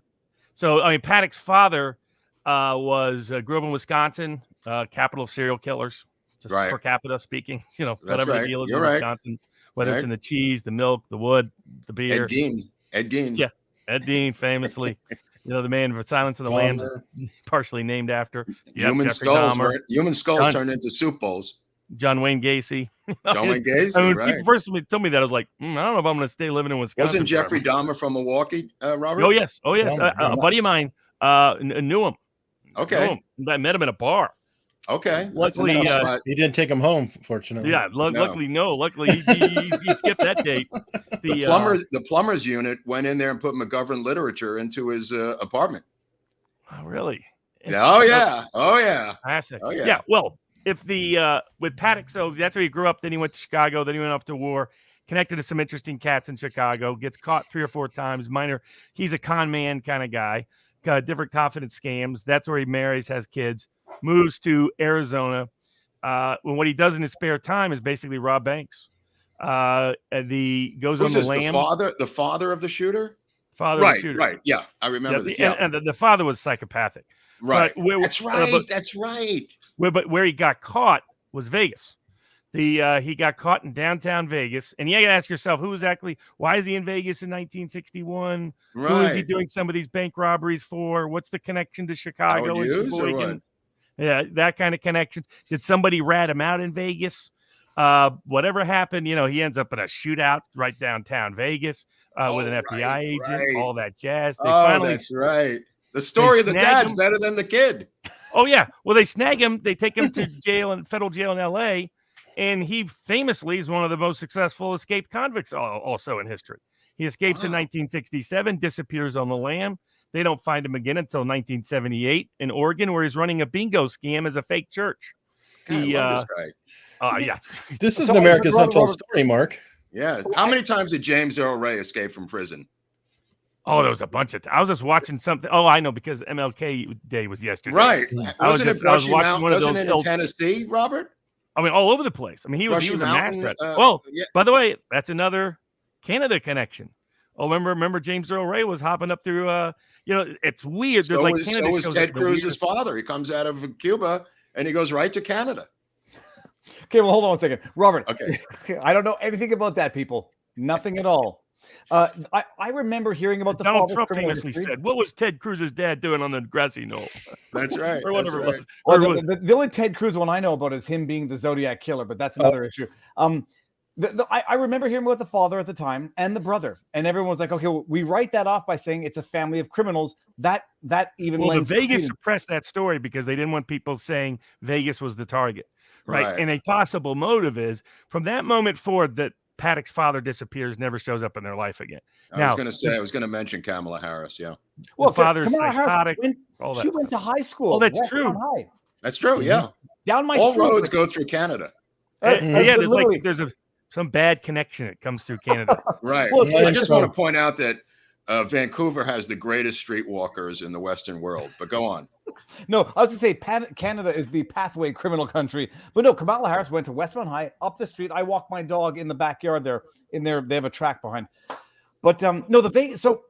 So, I mean, Paddock's father grew up in Wisconsin, capital of serial killers, just Right. per capita speaking. That's Whatever right. the deal is You're in right. Wisconsin, whether it's Right. in the cheese, the milk, the wood, the beer. Ed Gein. Yeah. Ed Gein, famously, the man for Silence of the Lambs, partially named after. Yep, Human Jeffrey skulls. Dahmer, Human skulls John- turned into soup bowls. John Wayne Gacy. John Wayne Gacy, I mean, right? people first told me that, I was like, I don't know if I'm going to stay living in Wisconsin. Wasn't Jeffrey forever. Dahmer from Milwaukee, Robert? Oh yes. Dahmer, A buddy of mine knew him. Okay. I met him in a bar. Okay. Luckily, That's a tough spot. He didn't take him home, fortunately. Yeah. Luckily, no. Luckily, he skipped that date. The plumber's unit went in there and put McGovern literature into his apartment. Oh, really? Oh yeah. Oh yeah. Classic. Oh, yeah. Yeah. Well, if with Paddock, so that's where he grew up. Then he went to Chicago. Then he went off to war. Connected to some interesting cats in Chicago. Gets caught 3 or 4 times. He's a con man kind of guy. Got different confidence scams. That's where he marries, has kids, moves to Arizona. When what he does in his spare time is basically rob banks. And he goes Who's on the this? lam. The father of the shooter? Father of Right. the shooter. Right. Yeah. I remember this. Yeah. And the father was psychopathic. Right. But That's right. That's right. Where he got caught was Vegas. He got caught in downtown Vegas, and you got to ask yourself, why is he in Vegas in 1961? Right. Who is he doing some of these bank robberies for? What's the connection to Chicago Howard and Hughes or Sheboygan? what? Yeah, that kind of connection. Did somebody rat him out in Vegas? Whatever happened, he ends up in a shootout right downtown Vegas with an FBI agent, right. all that jazz. That's right. The story of the snag dad's him. better than the kid. Oh yeah. Well, they snag him. They take him to federal jail in L.A. And he famously is one of the most successful escaped convicts also in history. He escapes in 1967, disappears on the lam. They don't find him again until 1978 in Oregon, where he's running a bingo scam as a fake church. God, I love this guy. Yeah. This is So, an America's Robert- Untold Story, Mark. Yeah. How many times did James Earl Ray escape from prison? Oh, there was a bunch of. I was just watching something. Oh, I know, because MLK Day was yesterday. Right. I was watching one of Wasn't those it in Tennessee, Robert? I mean, all over the place. I mean, he was Brushy a Mountain, master. yeah. By the way, that's another Canada connection. Oh, remember James Earl Ray was hopping up through. It's weird. There's So was Ted Cruz's father. He comes out of Cuba and he goes right to Canada. Okay, well, hold on 1 second, Robert. Okay. I don't know anything about that, people. Nothing at all. I remember hearing about the Donald father's Trump criminal famously history. said, "What was Ted Cruz's dad doing on the grassy knoll?" That's right. or whatever That's it right. was. Well, the only Ted Cruz one I know about is him being the Zodiac killer, but that's another issue. I remember hearing about the father at the time and the brother, and everyone was like, "Okay, well, we write that off by saying it's a family of criminals." That even Well, the lends Vegas credence. suppressed that story because they didn't want people saying Vegas was the target, right? Right. And a possible motive is from that moment forward that Paddock's father disappears, never shows up in their life again. I was going to mention Kamala Harris. Yeah. Well, the father's Kamala Harris psychotic. went- she went to high school. Oh, that's West true. Town High. That's true. Yeah. Down my All street. roads go through Canada. Yeah, there's literally. there's some bad connection that comes through Canada. Right. Well, I just want to point out that Vancouver has the greatest streetwalkers in the Western world. But go on. No, I was going to say Canada is the pathway criminal country. But no, Kamala Harris went to Westmount High, up the street. I walk my dog in the backyard there. They have a track behind. But no, the Vegas. So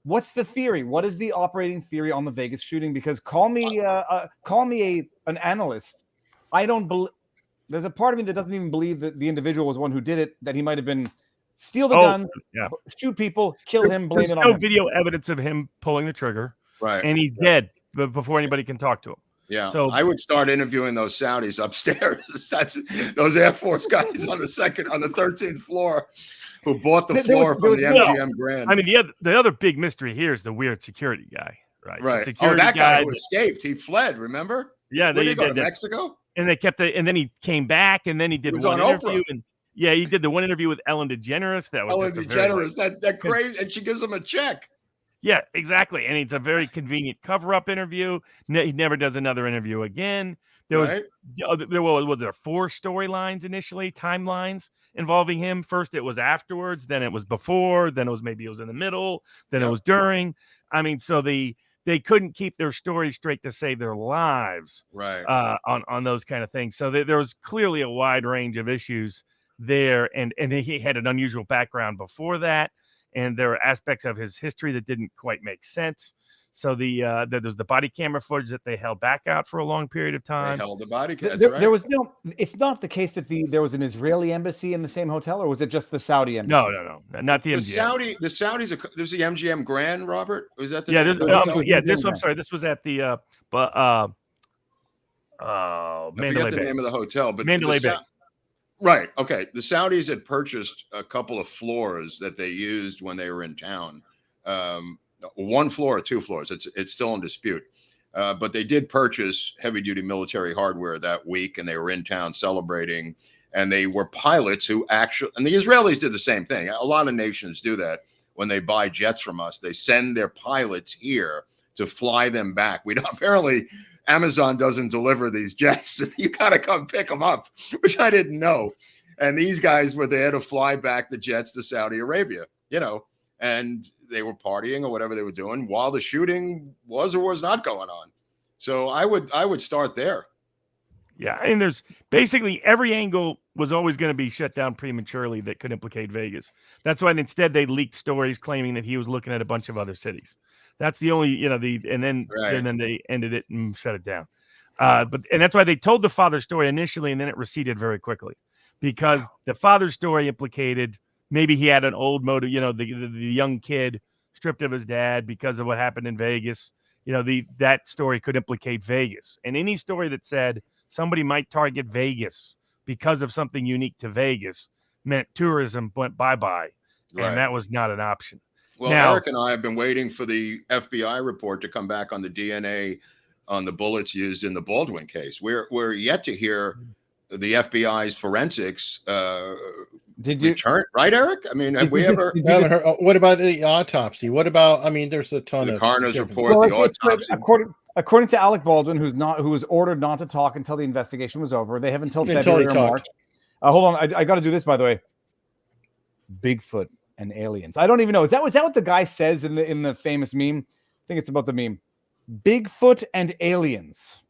what's the theory? What is the operating theory on the Vegas shooting? Because call me an analyst. I don't believe. There's a part of me that doesn't even believe that the individual was one who did it, that he might have been steal the gun, shoot people, kill him, blame it on him. There's no video evidence of him pulling the trigger. Right. And he's dead before anybody can talk to him. Yeah. So I would start interviewing those Saudis upstairs. That's those Air Force guys on the 13th floor who bought the floor from the MGM Grand. I mean, the other big mystery here is the weird security guy, right? Right. That guy who escaped. He fled, remember? Yeah. Where did he go, to Mexico? And they kept it, and then he came back, and then he did one interview. Oprah. And yeah, he did the one interview with Ellen DeGeneres. That was Ellen DeGeneres, that crazy, and she gives him a check. Yeah, exactly. And it's a very convenient cover-up interview. He never does another interview again. Was there 4 storylines initially, timelines involving him? First, it was afterwards, then it was before, then it was maybe it was in the middle, then it was during. I mean, so they couldn't keep their story straight to save their lives, right? On those kind of things. So there was clearly a wide range of issues there, and he had an unusual background before that. And there are aspects of his history that didn't quite make sense. So there's the body camera footage that they held back out for a long period of time. They held the body camera. There was no. It's not the case that there was an Israeli embassy in the same hotel, or was it just the Saudi embassy? No, not the MGM. The Saudis. There's the MGM Grand, Robert. Was that the? Yeah, I'm sorry. This was at the Mandalay the name of the hotel, but Mandalay Bay. Right. Okay. The Saudis had purchased a couple of floors that they used when they were in town. 1 floor or 2 floors. It's still in dispute. But they did purchase heavy duty military hardware that week, and they were in town celebrating. And they were pilots who and the Israelis did the same thing. A lot of nations do that when they buy jets from us. They send their pilots here to fly them back. Apparently Amazon doesn't deliver these jets. You got to come pick them up, which I didn't know. And these guys were there to fly back the jets to Saudi Arabia, and they were partying or whatever they were doing while the shooting was or was not going on. So I would start there. Yeah. And there's basically every angle was always going to be shut down prematurely that could implicate Vegas. That's why instead they leaked stories claiming that he was looking at a bunch of other cities. That's the only, and then they ended it and shut it down. But that's why they told the father's story initially, and then it receded very quickly because the father's story implicated maybe he had an old motive, the young kid stripped of his dad because of what happened in Vegas. That story could implicate Vegas, and any story that said somebody might target Vegas because of something unique to Vegas meant tourism went bye-bye, and that was not an option. Well, now, Eric and I have been waiting for the FBI report to come back on the DNA on the bullets used in the Baldwin case. We're yet to hear the FBI's forensics did you return, right, Eric? I mean, have we ever? What about the autopsy? What about? I mean, there's a ton the of coroner's report, the autopsy. According to Alec Baldwin, who was ordered not to talk until the investigation was over. They have until February or March. Hold on, I got to do this, by the way. Bigfoot and aliens. I don't even know. Is that what the guy says in the famous meme? I think it's about the meme. Bigfoot and aliens.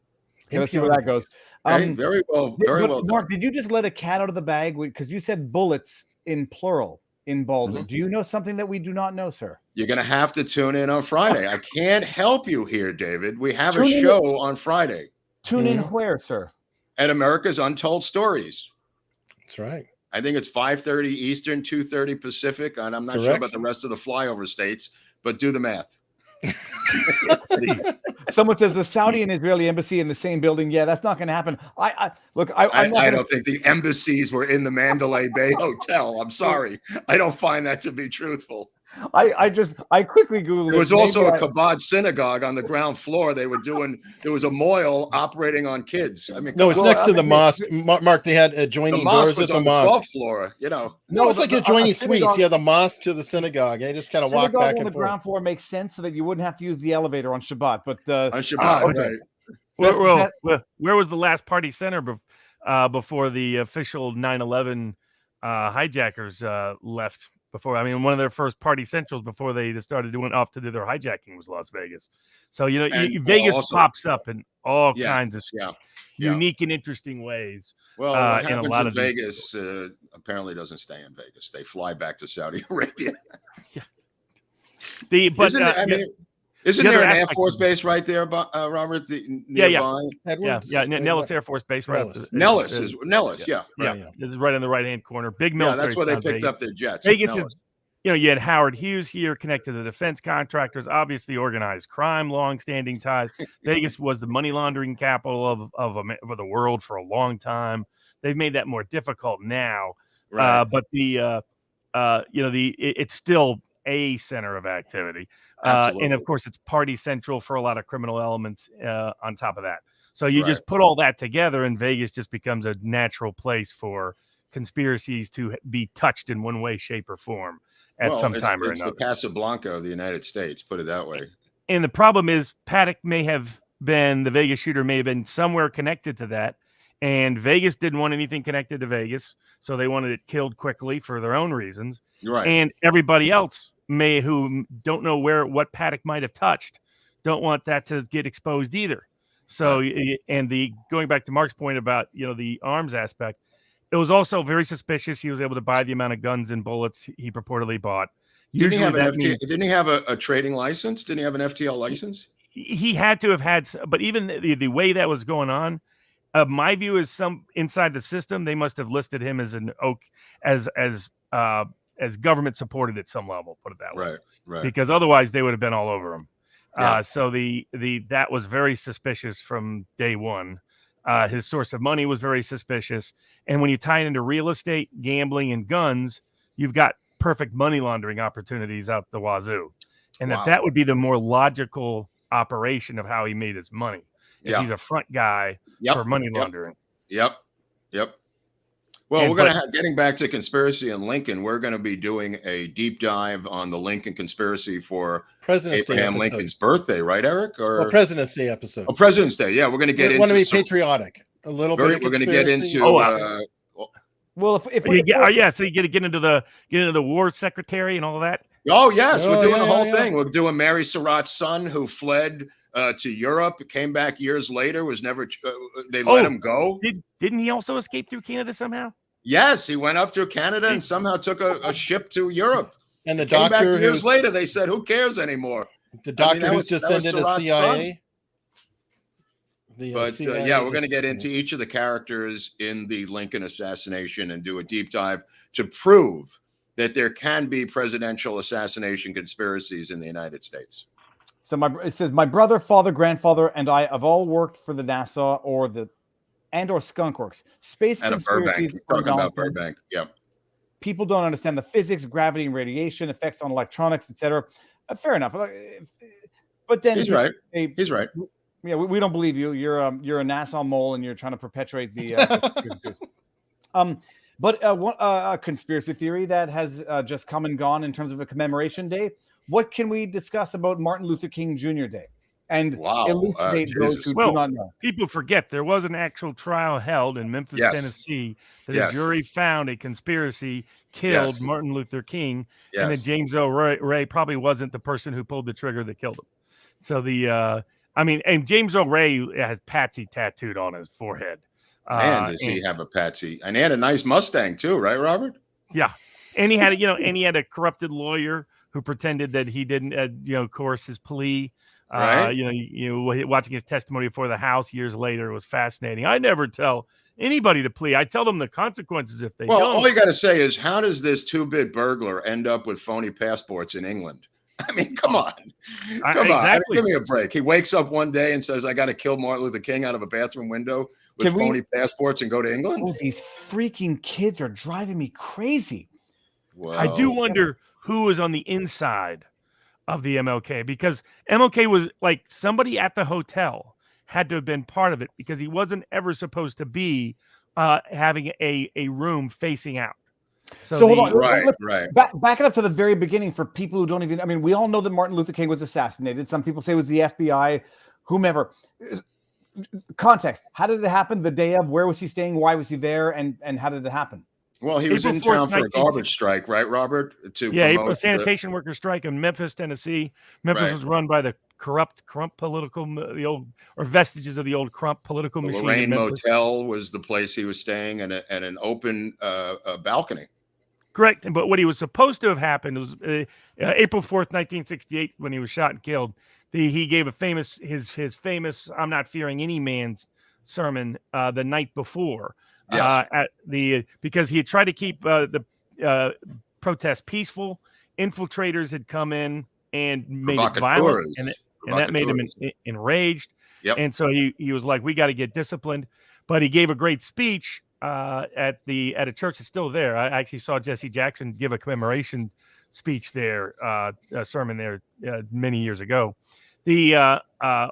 Okay, let's see where that goes. Very well. Mark, did you just let a cat out of the bag? Because you said bullets in plural in Baldwin. Mm-hmm. Do you know something that we do not know, sir? You're going to have to tune in on Friday. I can't help you here, David. We have a show on Friday. Tune in where, sir? At America's Untold Stories. That's right. I think it's 5:30 Eastern, 2:30 Pacific, and I'm not sure about the rest of the flyover states, but do the math. Someone says the Saudi and Israeli embassy in the same building. Yeah, that's not going to happen. I don't think the embassies were in the Mandalay Bay Hotel. I'm sorry. I don't find that to be truthful. I quickly Googled it. There was also a Chabad synagogue on the ground floor. There was a moil operating on kids. I mean, no, it's next to the mosque. Mark, they had adjoining doors at the mosque. 12th floor, No, it's like adjoining suites. Yeah, the mosque to the synagogue. They just kind of walk back and forth. On the ground floor makes sense so that you wouldn't have to use the elevator on Shabbat. But on Shabbat, right. Where was the last party center before the official 9/11 hijackers left before. I mean, one of their first party centrals before they just started doing off to do their hijacking was Las Vegas. So, you know, And Vegas also- pops up in all Yeah, kinds of yeah. unique and interesting ways. Well, what in a happens lot in of these Vegas apparently doesn't stay in Vegas. They fly back to Saudi Arabia. Isn't there an Air Force base right there, Robert? Nearby? Nellis Air Force Base. Nellis. Yeah. This is right in the right-hand corner. Big military. That's where they town, picked Vegas. up their jets. Vegas is, you know, you had Howard Hughes here connected to the defense contractors, obviously organized crime, long-standing ties. Vegas was the money laundering capital of the world for a long time. They've made that more difficult now, Right. but it's still a center of activity, and of course, it's party central for a lot of criminal elements. On top of that, so you just put all that together, and Vegas just becomes a natural place for conspiracies to be touched in one way, shape, or form at some time or another. It's the Casablanca of the United States, put it that way. And the problem is, the Vegas shooter may have been somewhere connected to that, and Vegas didn't want anything connected to Vegas, so they wanted it killed quickly for their own reasons. Right. And everybody else who don't know what Paddock might have touched, don't want that to get exposed either. So, going back to Mark's point about, you know, the arms aspect, it was also very suspicious. He was able to buy the amount of guns and bullets he purportedly bought. Didn't he have a trading license? Didn't he have an FTL license? He had to have had, but even the way that was going on, my view is some inside the system, they must have listed him as as government supported at some level, put it that way. Right. Because otherwise they would have been all over him. Yeah. So that was very suspicious from day one. His source of money was very suspicious. And when you tie it into real estate, gambling, and guns, you've got perfect money laundering opportunities out the wazoo. And that would be the more logical operation of how he made his money. He's a front guy for money laundering. Yep. Well, getting back to conspiracy and Lincoln, we're going to be doing a deep dive on the Lincoln conspiracy for Abraham Lincoln's birthday, right, Eric? Or President's Day episode. Oh, President's Day. Yeah, we're going to get into. Want to be patriotic a little bit. We're going to get into. Well, if so you get into the war secretary and all of that. Oh yes, we're doing the whole thing. We're doing Mary Surratt's son who fled to Europe, came back years later, was never. They let him go. Didn't he also escape through Canada somehow? Yes, he went up through Canada and somehow took a ship to Europe. And the came doctor back years later, they said, "Who cares anymore?" The doctor who's descended to CIA. But we're going to get into each of the characters in the Lincoln assassination and do a deep dive to prove that there can be presidential assassination conspiracies in the United States. So it says, my brother, father, grandfather, and I have all worked for the NASA or Skunk Works. Space conspiracies. Talking about Burbank. Yep. People don't understand the physics, gravity, and radiation effects on electronics, etc. Fair enough. But then he's right. He's right. Yeah, we don't believe you. You're a NASA mole, and you're trying to perpetuate the. But a conspiracy theory that has just come and gone in terms of a commemoration day. What can we discuss about Martin Luther King Jr. Day? And elucidate those who do not know. People forget there was an actual trial held in Memphis, Tennessee, that a jury found a conspiracy killed Martin Luther King, and that James O. Ray probably wasn't the person who pulled the trigger that killed him. So and James O. Ray has Patsy tattooed on his forehead. Man, does he have a Patsy? And he had a nice Mustang too, right, Robert? Yeah, and he had a corrupted lawyer who pretended that he didn't, coerce his plea. Right. Watching his testimony before the House years later was fascinating. I never tell anybody to plea. I tell them the consequences if they don't. Well, all you got to say is, how does this two-bit burglar end up with phony passports in England? I mean, come on. Exactly. Give me a break. He wakes up one day and says, I got to kill Martin Luther King out of a bathroom window with phony passports and go to England? Oh, these freaking kids are driving me crazy. Well, I do wonder who was on the inside of the MLK, because MLK was like somebody at the hotel had to have been part of it, because he wasn't ever supposed to be having a room facing out. So hold on. Right. Back it up to the very beginning for people who don't even, I mean, we all know that Martin Luther King was assassinated. Some people say it was the FBI, whomever. Context. How did it happen the day of? Where was he staying? Why was he there? And how did it happen? Well, he was April in 4th, town for a 1960 garbage strike, right, Robert? To Yeah, April promote sanitation worker strike in Memphis, Tennessee. Memphis Right. was run by the corrupt Crump political, the old, or vestiges of the old Crump political the machine in Lorraine Memphis. Motel was the place he was staying, and an open balcony. Correct. But what he was supposed to have happened was April 4th, 1968, when he was shot and killed. He gave a famous his famous "I'm not fearing any man's" sermon the night before. Yes. Because he had tried to keep the protest peaceful. Infiltrators had come in and made it violent, and that made him enraged. Yep. And so he was like, "We got to get disciplined." But he gave a great speech at a church that's still there. I actually saw Jesse Jackson give a commemoration speech there, a sermon there many years ago. The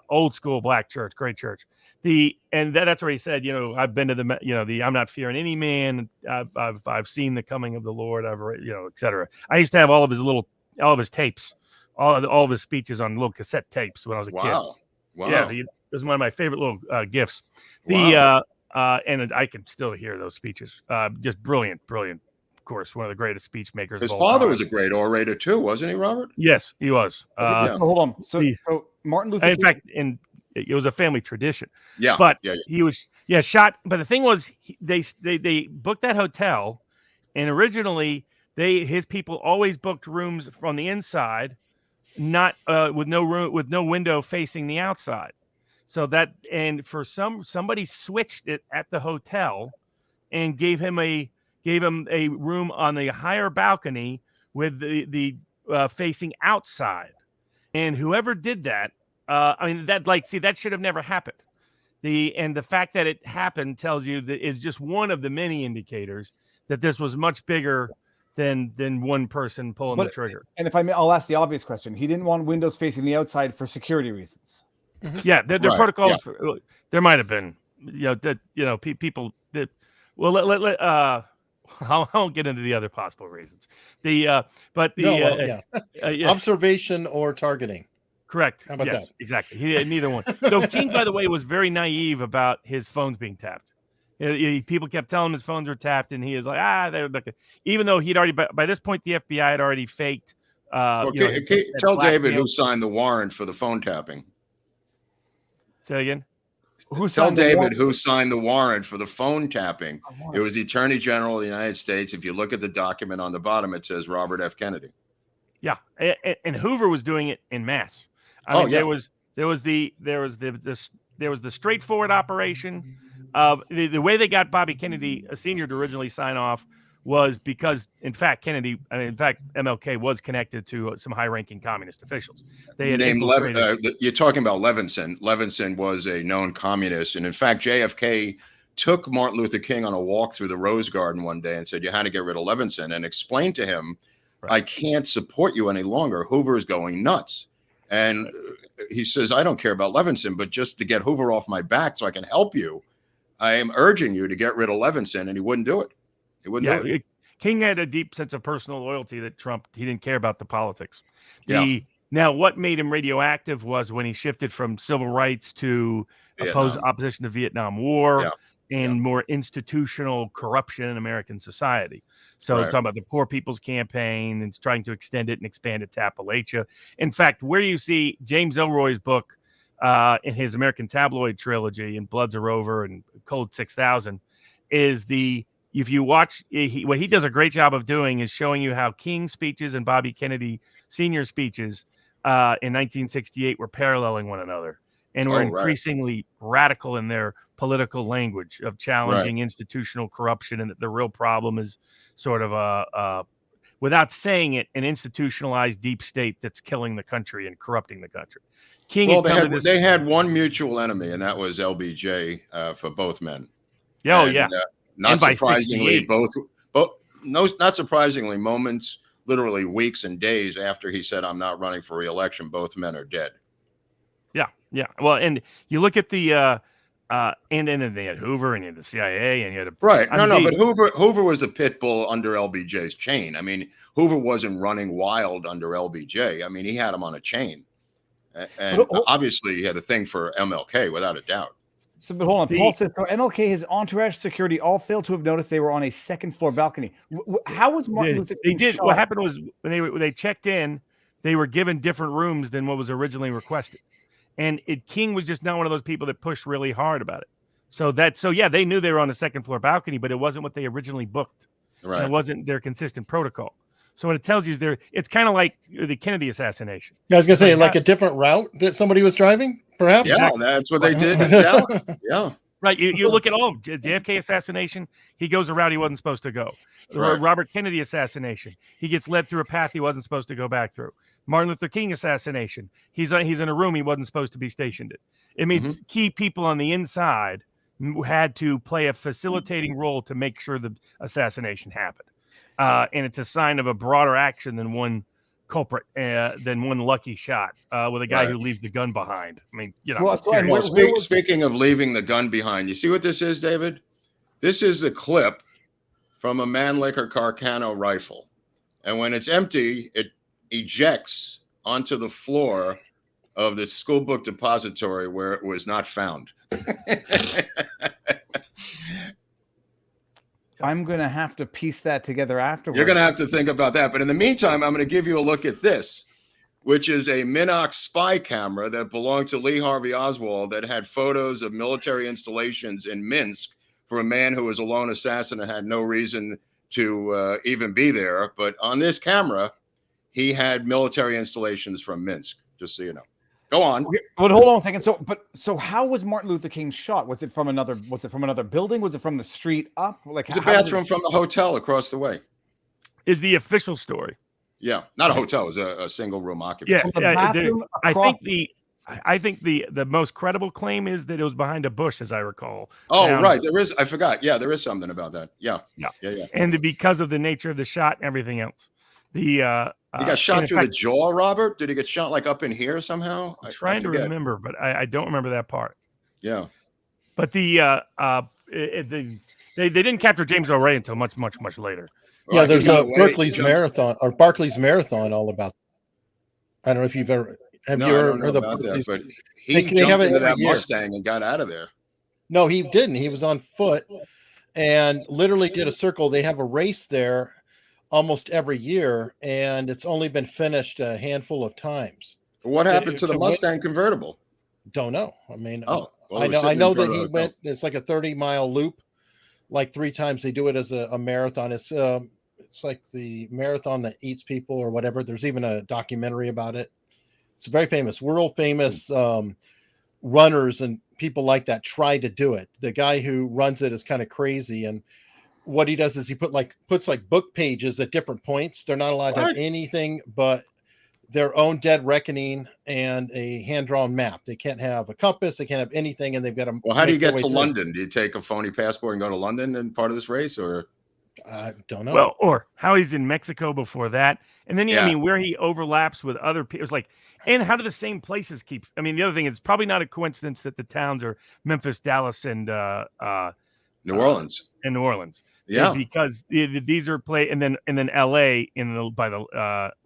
old school black church, great church. That's where he said, I've been to the I'm not fearing any man. I've seen the coming of the Lord. I've et cetera. I used to have all of his tapes, all of his speeches on little cassette tapes when I was a kid. Wow. Yeah, it was one of my favorite little gifts. Wow. And I can still hear those speeches. Just brilliant. Of course, one of the greatest speech makers. His of all father time. was a great orator too, wasn't he, Robert? Yes, he was. Yeah. So hold on. So Martin Luther King. In fact, it was a family tradition. Yeah. But yeah. he was shot. But the thing was, they booked that hotel, and originally his people always booked rooms from the inside, not with no window facing the outside. So somebody switched it at the hotel, and gave him a room on the higher balcony with the facing outside. And whoever did that, that should have never happened. The fact that it happened tells you that is just one of the many indicators that this was much bigger than one person pulling the trigger. And if I may, I'll ask the obvious question. He didn't want windows facing the outside for security reasons. Yeah, their Right, protocols. yeah. There might have been, people that. Well, I won't get into the other possible reasons. Observation or targeting. Correct. How about that? Exactly. He had neither one. So King, by the way, was very naive about his phones being tapped. People kept telling him his phones were tapped, and he is like, they're like, even though he'd already by this point the FBI had already faked. Tell David who signed the warrant for the phone tapping. Say again. Tell David who signed the warrant for the phone tapping. It was the Attorney General of the United States. If you look at the document on the bottom, it says Robert F. Kennedy. Yeah, and Hoover was doing it in mass. There was the straightforward operation of the way they got Bobby Kennedy Sr. to originally sign off was because, in fact, MLK was connected to some high-ranking communist officials. They had you're talking about Levinson. Levinson was a known communist, and in fact, JFK took Martin Luther King on a walk through the Rose Garden one day and said, "You had to get rid of Levinson," and explained to him, right, "I can't support you any longer. Hoover is going nuts." And he says, "I don't care about Levinson, but just to get Hoover off my back so I can help you, I am urging you to get rid of Levinson," and he wouldn't do it. He wouldn't do it. King had a deep sense of personal loyalty that he didn't care about the politics. Yeah. What made him radioactive was when he shifted from civil rights to opposition to Vietnam War and more institutional corruption in American society. So talking about the Poor People's Campaign and trying to extend it and expand it to Appalachia. In fact, where you see James Ellroy's book in his American Tabloid trilogy and Bloods Are Over and Code 6000 is if you watch, what he does a great job of doing is showing you how King's speeches and Bobby Kennedy Sr. speeches in 1968 were paralleling one another and were increasingly radical in their political language of challenging institutional corruption, and that the real problem is sort of without saying it, an institutionalized deep state that's killing the country and corrupting the country. King they had one mutual enemy, and that was LBJ for both men. Not surprisingly, not surprisingly, moments, literally weeks and days after he said, "I'm not running for re-election," both men are dead. Yeah. Well, and you look at the and then they had Hoover and you had the CIA and you had but Hoover was a pit bull under LBJ's chain. I mean, Hoover wasn't running wild under LBJ. I mean, he had him on a chain, and obviously he had a thing for MLK without a doubt. So, but hold on. Paul says, so MLK, his entourage, security all failed to have noticed they were on a second floor balcony. How was Martin Luther King shot? What happened was when they checked in, they were given different rooms than what was originally requested. And King was just not one of those people that pushed really hard about it. So yeah, they knew they were on the second floor balcony, but it wasn't what they originally booked. Right. And it wasn't their consistent protocol. So what it tells you is it's kind of like the Kennedy assassination. I was going to say, like a different route that somebody was driving, perhaps? Yeah, that's what they did in Dallas. Yeah. Right. You look at all JFK assassination, he goes a route he wasn't supposed to go. Right. Robert Kennedy assassination, he gets led through a path he wasn't supposed to go back through. Martin Luther King assassination, he's in a room he wasn't supposed to be stationed in. It means key people on the inside had to play a facilitating role to make sure the assassination happened. And it's a sign of a broader action than one culprit, than one lucky shot with a guy who leaves the gun behind. I mean, Speaking of leaving the gun behind, you see what this is, David? This is a clip from a Mannlicher Carcano rifle. And when it's empty, it ejects onto the floor of the school book depository where it was not found. I'm going to have to piece that together afterwards. You're going to have to think about that. But in the meantime, I'm going to give you a look at this, which is a Minox spy camera that belonged to Lee Harvey Oswald that had photos of military installations in Minsk for a man who was a lone assassin and had no reason to even be there. But on this camera, he had military installations from Minsk, just so you know. Go on. But hold on a second. So how was Martin Luther King shot? Was it from another building? Was it from the street up? Like the bathroom from the hotel across the way. Is the official story. Yeah, not a hotel, it was a single room occupancy. Yeah, I think the most credible claim is that it was behind a bush, as I recall. Right. There is, I forgot. Yeah, there is something about that. Yeah. And because of the nature of the shot and everything else. He got shot through the jaw, Robert? Did he get shot like up in here somehow? I'm trying to remember, but I don't remember that part. Yeah. But they didn't capture James O'Reilly until much later. Yeah, there's a Barclays Marathon all about. I don't know if you've ever heard about that, but he jumped into that Mustang and got out of there. No, he didn't. He was on foot and literally did a circle. They have a race there almost every year, and it's only been finished a handful of times. What happened to the Mustang convertible? Don't know. I mean, I know that he went. It's like a 30-mile loop, like 3 times. They do it as a marathon. It's like the marathon that eats people or whatever. There's even a documentary about it. It's very famous, world famous runners and people like that try to do it. The guy who runs it is kind of crazy, and what he does is he puts book pages at different points. They're not allowed to have anything but their own dead reckoning and a hand-drawn map. They can't have a compass. They can't have anything, and they've got to. Well, how do you get to London? Do you take a phony passport and go to London in part of this race, or? I don't know. Well, or how he's in Mexico before that, and then I mean, where he overlaps with other people. It's like, and how do the same places keep? I mean, the other thing is probably not a coincidence that the towns are Memphis, Dallas, and New Orleans. In New Orleans, yeah, because these are and then LA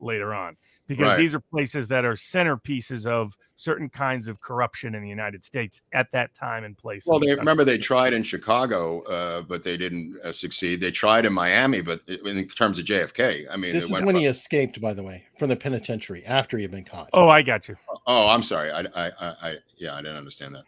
later on, because these are places that are centerpieces of certain kinds of corruption in the United States at that time and place. Well, they tried in Chicago, but they didn't succeed. They tried in Miami, but in terms of JFK, I mean, this is when he escaped, by the way, from the penitentiary after he had been caught. Oh, I got you. Oh, I'm sorry. I didn't understand that.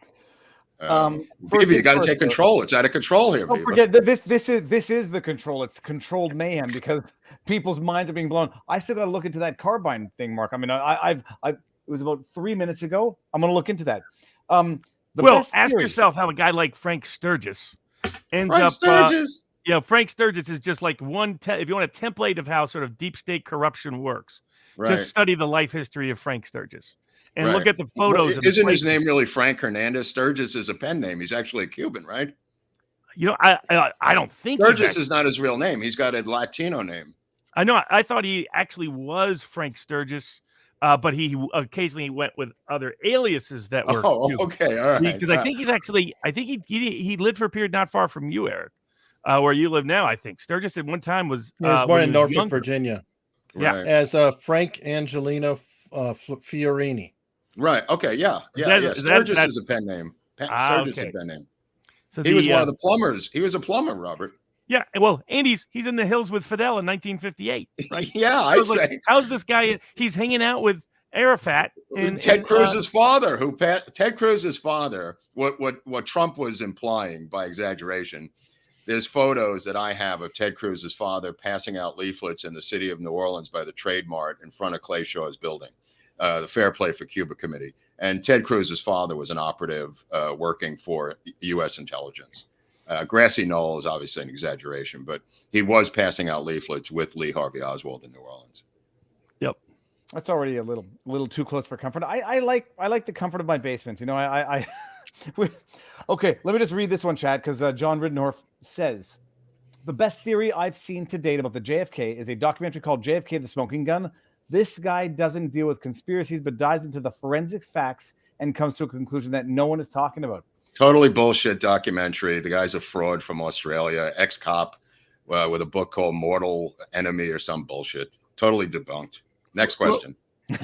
Viva, you got to take control. It's out of control here. Don't forget that this is the control. It's controlled mayhem because people's minds are being blown. I still got to look into that carbine thing, Mark. I mean, it was about 3 minutes ago. I'm going to look into that. Ask yourself how a guy like Frank Sturgis ends up. Frank Sturgis is just like if you want a template of how sort of deep state corruption works, just study the life history of Frank Sturgis. And look at the photos. Isn't his name really Frank Hernandez? Sturgis is a pen name. He's actually a Cuban, right? I don't think Sturgis is not his real name. He's got a Latino name. I know. I thought he actually was Frank Sturgis, but he occasionally went with other aliases that were. Oh, okay, all right. Because I think he lived for a period not far from you, Eric, where you live now. I think Sturgis at one time was. He was born in Norfolk, Virginia. Yeah, as Frank Angelino Fiorini. Right. Okay. Yeah. Sturgis is a pen name. Sturgis okay. had been in. So He was one of the plumbers. He was a plumber, Robert. Yeah, well, and he's in the hills with Fidel in 1958, right? Yeah, So I it's say. like, how's this guy? He's hanging out with Arafat and Ted Cruz's father, Ted Cruz's father. What Trump was implying by exaggeration. There's photos that I have of Ted Cruz's father passing out leaflets in the city of New Orleans by the Trade Mart in front of Clay Shaw's building, the Fair Play for Cuba Committee. And Ted Cruz's father was an operative working for U.S. intelligence. Grassy Knoll is obviously an exaggeration, but he was passing out leaflets with Lee Harvey Oswald in New Orleans. Yep, That's already a little too close for comfort. I like the comfort of my basement. You know, okay, let me just read this one, chat, because John Riddenhorf says, the best theory I've seen to date about the JFK is a documentary called JFK, the Smoking Gun. This guy doesn't deal with conspiracies, but dives into the forensic facts and comes to a conclusion that no one is talking about. Totally bullshit documentary. The guy's a fraud from Australia, ex-cop with a book called Mortal Enemy or some bullshit. Totally debunked. Next question.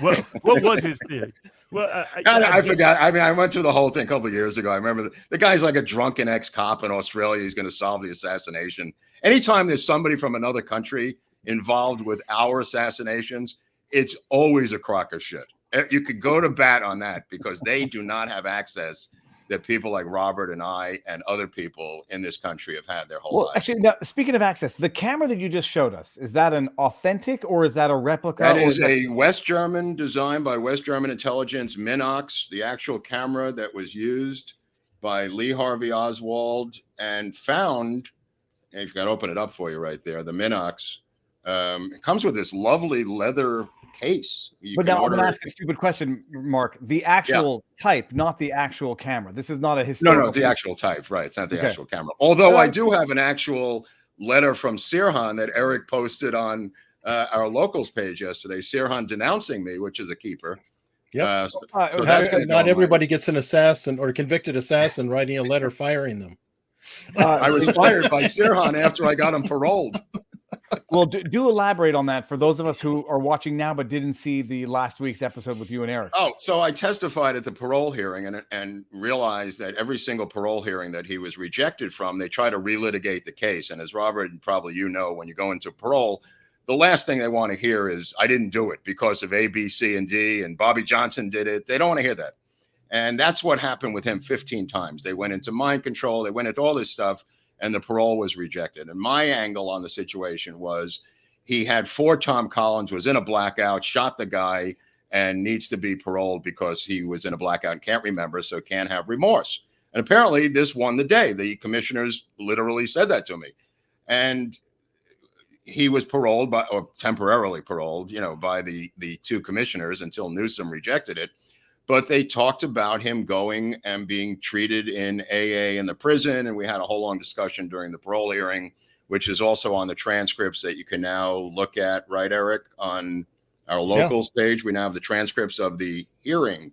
What was his theory? Well, I forgot. I mean, I went through the whole thing a couple of years ago. I remember the guy's like a drunken ex-cop in Australia. He's going to solve the assassination. Anytime there's somebody from another country involved with our assassinations, it's always a crock of shit. You could go to bat on that because they do not have access that people like Robert and I and other people in this country have had their whole lives. Actually, now, speaking of access, the camera that you just showed us, is that an authentic or is that a replica? That is a West German design by West German intelligence, Minox, the actual camera that was used by Lee Harvey Oswald and found, and you've got to open it up for you right there, the Minox. It comes with this lovely leather case. But now I'm going to ask a stupid question, Mark. The actual type, not the actual camera. This is not a historical. No, it's the actual type, right? It's not the actual camera. Although I do have an actual letter from Sirhan that Eric posted on our locals page yesterday. Sirhan denouncing me, which is a keeper. Yeah. So that's not everybody gets an assassin or a convicted assassin writing a letter firing them. I was fired by Sirhan after I got him paroled. Well, do elaborate on that for those of us who are watching now but didn't see the last week's episode with you and Eric. Oh, so I testified at the parole hearing and realized that every single parole hearing that he was rejected from, they try to relitigate the case. And as Robert and probably you know, when you go into parole, the last thing they want to hear is, I didn't do it because of A, B, C, and D, and Bobby Johnson did it. They don't want to hear that. And that's what happened with him 15 times. They went into mind control. They went into all this stuff. And the parole was rejected. And my angle on the situation was he had 4 Tom Collins, was in a blackout, shot the guy, and needs to be paroled because he was in a blackout and can't remember, so can't have remorse. And apparently this won the day. The commissioners literally said that to me. And he was paroled or temporarily paroled, by the 2 commissioners until Newsom rejected it. But they talked about him going and being treated in AA in the prison. And we had a whole long discussion during the parole hearing, which is also on the transcripts that you can now look at, right, Eric, on our locals page. We now have the transcripts of the hearing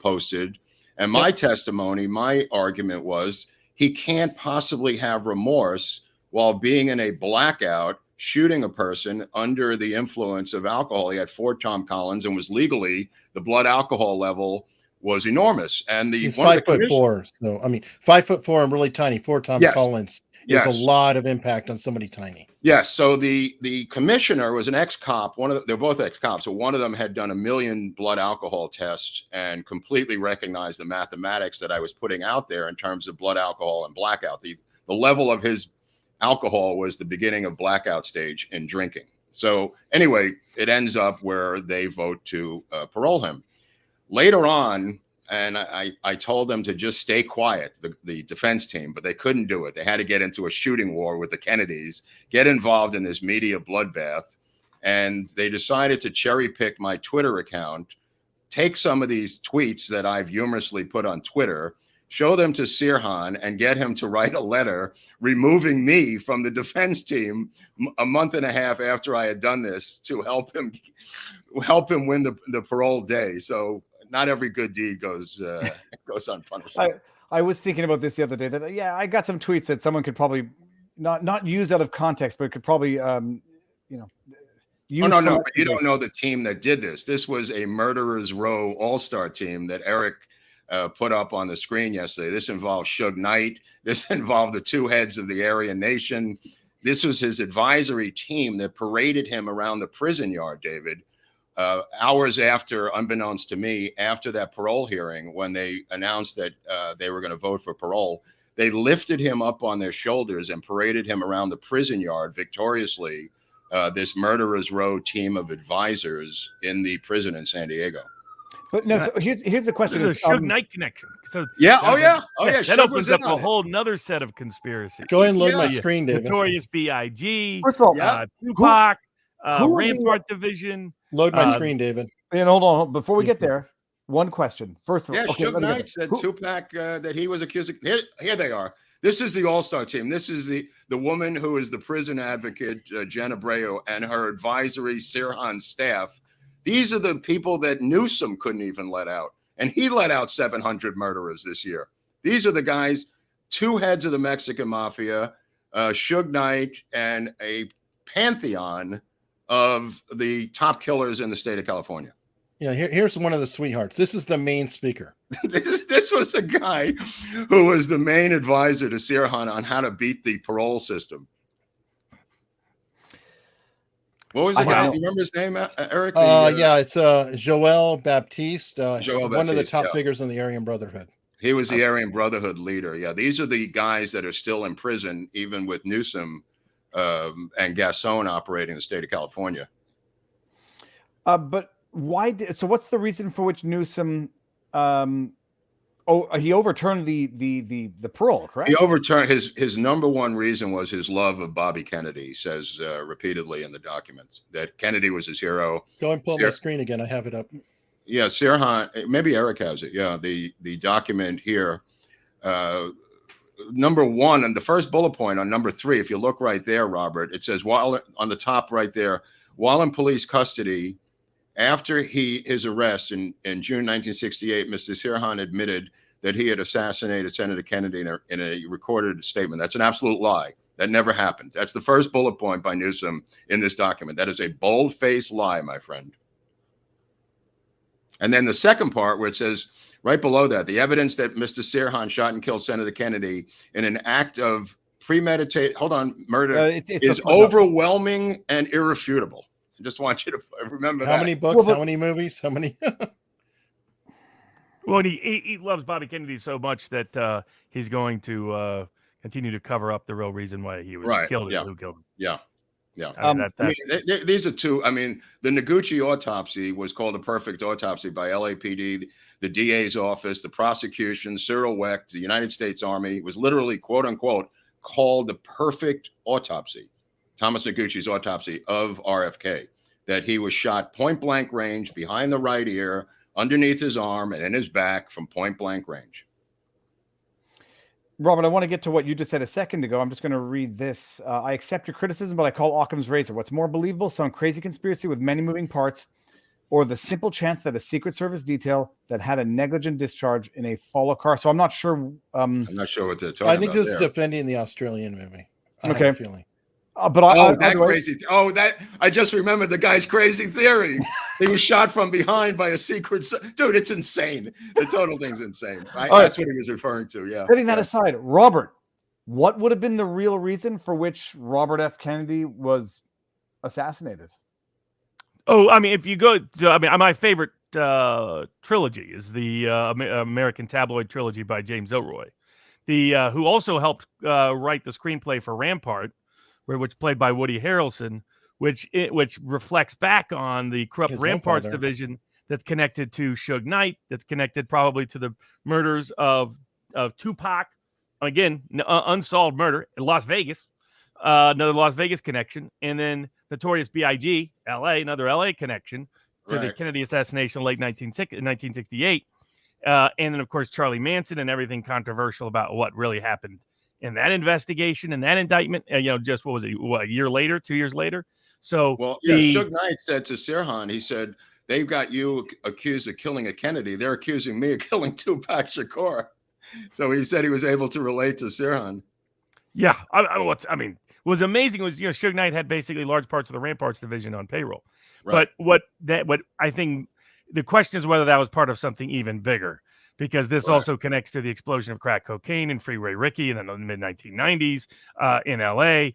posted. And my testimony, my argument was he can't possibly have remorse while being in a blackout, shooting a person under the influence of alcohol. He had 4 Tom Collins and was legally, the blood alcohol level was enormous. And he's 5'4". So, 5'4" and really tiny. 4 Tom Collins is a lot of impact on somebody tiny. Yes. So the commissioner was an ex-cop. They're both ex-cops. So one of them had done 1 million blood alcohol tests and completely recognized the mathematics that I was putting out there in terms of blood alcohol and blackout. The level of his alcohol was the beginning of blackout stage in drinking. So anyway, it ends up where they vote to parole him. Later on, and I told them to just stay quiet, the defense team, but they couldn't do it. They had to get into a shooting war with the Kennedys, get involved in this media bloodbath, and they decided to cherry pick my Twitter account, take some of these tweets that I've humorously put on Twitter, show them to Sirhan and get him to write a letter removing me from the defense team a month and a half after I had done this to help him win the parole day. So not every good deed goes unpunished. I was thinking about this the other day that, I got some tweets that someone could probably not use out of context, but could probably, use. No, but you don't know the team that did this. This was a Murderers Row all-star team that Eric put up on the screen yesterday. This involved Suge Knight. This involved the two heads of the Aryan Nation. This was his advisory team that paraded him around the prison yard, David, hours after, unbeknownst to me, after that parole hearing, when they announced that they were going to vote for parole. They lifted him up on their shoulders and paraded him around the prison yard victoriously, this Murderers Row team of advisors in the prison in San Diego. But no, so here's the question: There's a Suge Knight connection. So yeah, that Suge opens was up in a on it. whole nother set of conspiracies. Go ahead and load my screen, David. Notorious B.I.G. First of all, Tupac, who Rampart Division. Load my screen, David. And hold on, before we get there, one question. First of all, okay, Suge Knight said Tupac that he was accused of. Here they are. This is the all-star team. This is the woman who is the prison advocate, Jen Abreu, and her advisory Sirhan staff. These are the people that Newsom couldn't even let out. And he let out 700 murderers this year. These are the guys, two heads of the Mexican mafia, Suge Knight, and a pantheon of the top killers in the state of California. Yeah, here's one of the sweethearts. This is the main speaker. This was a guy who was the main advisor to Sirhan on how to beat the parole system. What was the guy? Do you remember his name, Eric? Yeah, it's Joel Baptiste, Joel one of the Baptiste, top figures in the Aryan Brotherhood. He was the Aryan Brotherhood leader. Yeah, these are the guys that are still in prison, even with Newsom and Gasson operating the state of California. But why? So what's the reason for which Newsom? He overturned the parole, correct? He overturned his number one reason was his love of Bobby Kennedy. He says repeatedly in the documents that Kennedy was his hero. Go and pull up my screen again. I have it up. Yeah, Sirhan, maybe Eric has it. Yeah, the document here. Number one, and the first bullet point on number 3, if you look right there, Robert, it says, while on the top right there, while in police custody, after his arrest in June 1968, Mr. Sirhan admitted that he had assassinated Senator Kennedy in a recorded statement. That's an absolute lie. That never happened. That's the first bullet point by Newsom in this document. That is a bold-faced lie, my friend. And then the second part where it says, right below that, the evidence that Mr. Sirhan shot and killed Senator Kennedy in an act of premeditated, murder is overwhelming and irrefutable. I just want you to remember that. How many books, how many movies, how many? Well, he loves Bobby Kennedy so much that he's going to continue to cover up the real reason why he was killed and who killed him. Yeah. Yeah. These are two. I mean, the Noguchi autopsy was called a perfect autopsy by LAPD, the DA's office, the prosecution, Cyril Wecht, the United States Army. It was literally, quote unquote, called the perfect autopsy, Thomas Noguchi's autopsy of RFK, that he was shot point blank range behind the right ear, underneath his arm, and in his back from point blank range. Robert, I want to get to what you just said a second ago. I'm just going to read this. I accept your criticism, but I call Occam's razor. What's more believable, some crazy conspiracy with many moving parts, or the simple chance that a Secret Service detail that had a negligent discharge in a follow car? So I'm not sure. I'm not sure what they're talking I about. think this is defending the Australian movie. I okay. have a feeling. I just remembered the guy's crazy theory. He was shot from behind by a secret. Dude, it's insane. The total thing's insane. That's what he was referring to. Yeah. Setting that aside, Robert, what would have been the real reason for which Robert F. Kennedy was assassinated? Oh, I mean, if you go to, my favorite trilogy is the American Tabloid trilogy by James Ellroy, who also helped write the screenplay for Rampart, which played by Woody Harrelson, which reflects back on the corrupt Ramparts division that's connected to Suge Knight, that's connected probably to the murders of Tupac. Again, unsolved murder in Las Vegas, another Las Vegas connection, and then Notorious B.I.G., L.A., another L.A. connection to the Kennedy assassination late 1968. And then, of course, Charlie Manson and everything controversial about what really happened in that investigation and that indictment, just what was it, a year later, 2 years later? So, Suge Knight said to Sirhan, he said, they've got you accused of killing a Kennedy. They're accusing me of killing Tupac Shakur. So he said he was able to relate to Sirhan. Yeah. Was amazing was, Suge Knight had basically large parts of the Ramparts division on payroll. Right. But what I think the question is whether that was part of something even bigger. because this Right. also connects to the explosion of crack cocaine and Freeway Ricky in the mid 1990s in LA.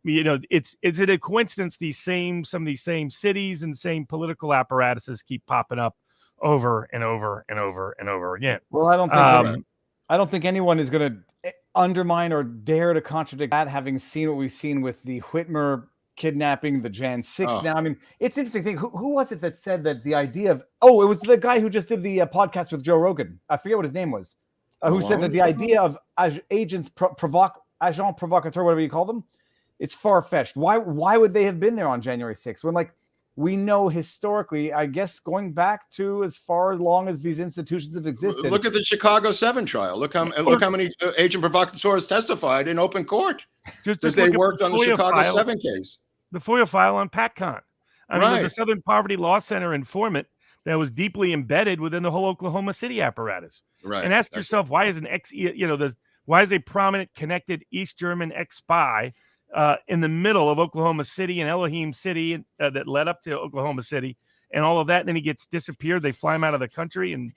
It's it a coincidence some of these same cities and same political apparatuses keep popping up over and over and over and over again. Well, I don't think anyone is going to undermine or dare to contradict that, having seen what we've seen with the Whitmer kidnapping, the Jan 6. Oh. Now, I mean, it's interesting thing. Who was it that said that the idea of, it was the guy who just did the podcast with Joe Rogan. I forget what his name was, who said that the idea of agents agent provocateur, whatever you call them, it's far-fetched. Why would they have been there on January 6th when, like, we know historically, I guess, going back to as far long as these institutions have existed. Look at the Chicago 7 trial. Look how many agent provocateurs testified in open court just that they look at worked on the FOIA Chicago file, 7 case. the FOIA file on PatCon. I mean, Right. there's a Southern Poverty Law Center informant that was deeply embedded within the whole Oklahoma City apparatus. Right. And ask yourself, why is why is a prominent connected East German ex-spy in the middle of Oklahoma City and Elohim City that led up to Oklahoma City and all of that? And then he gets disappeared. They fly him out of the country. And,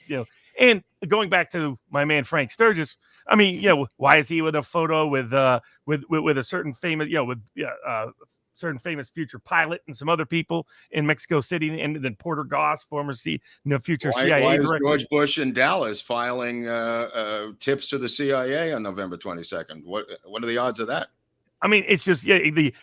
and going back to my man, Frank Sturgis, I mean, why is he with a photo with a certain famous, certain famous future pilot and some other people in Mexico City, and then Porter Goss, former future CIA why is director. George Bush in Dallas filing tips to the CIA on November 22nd? What are the odds of that? I mean, it's just and the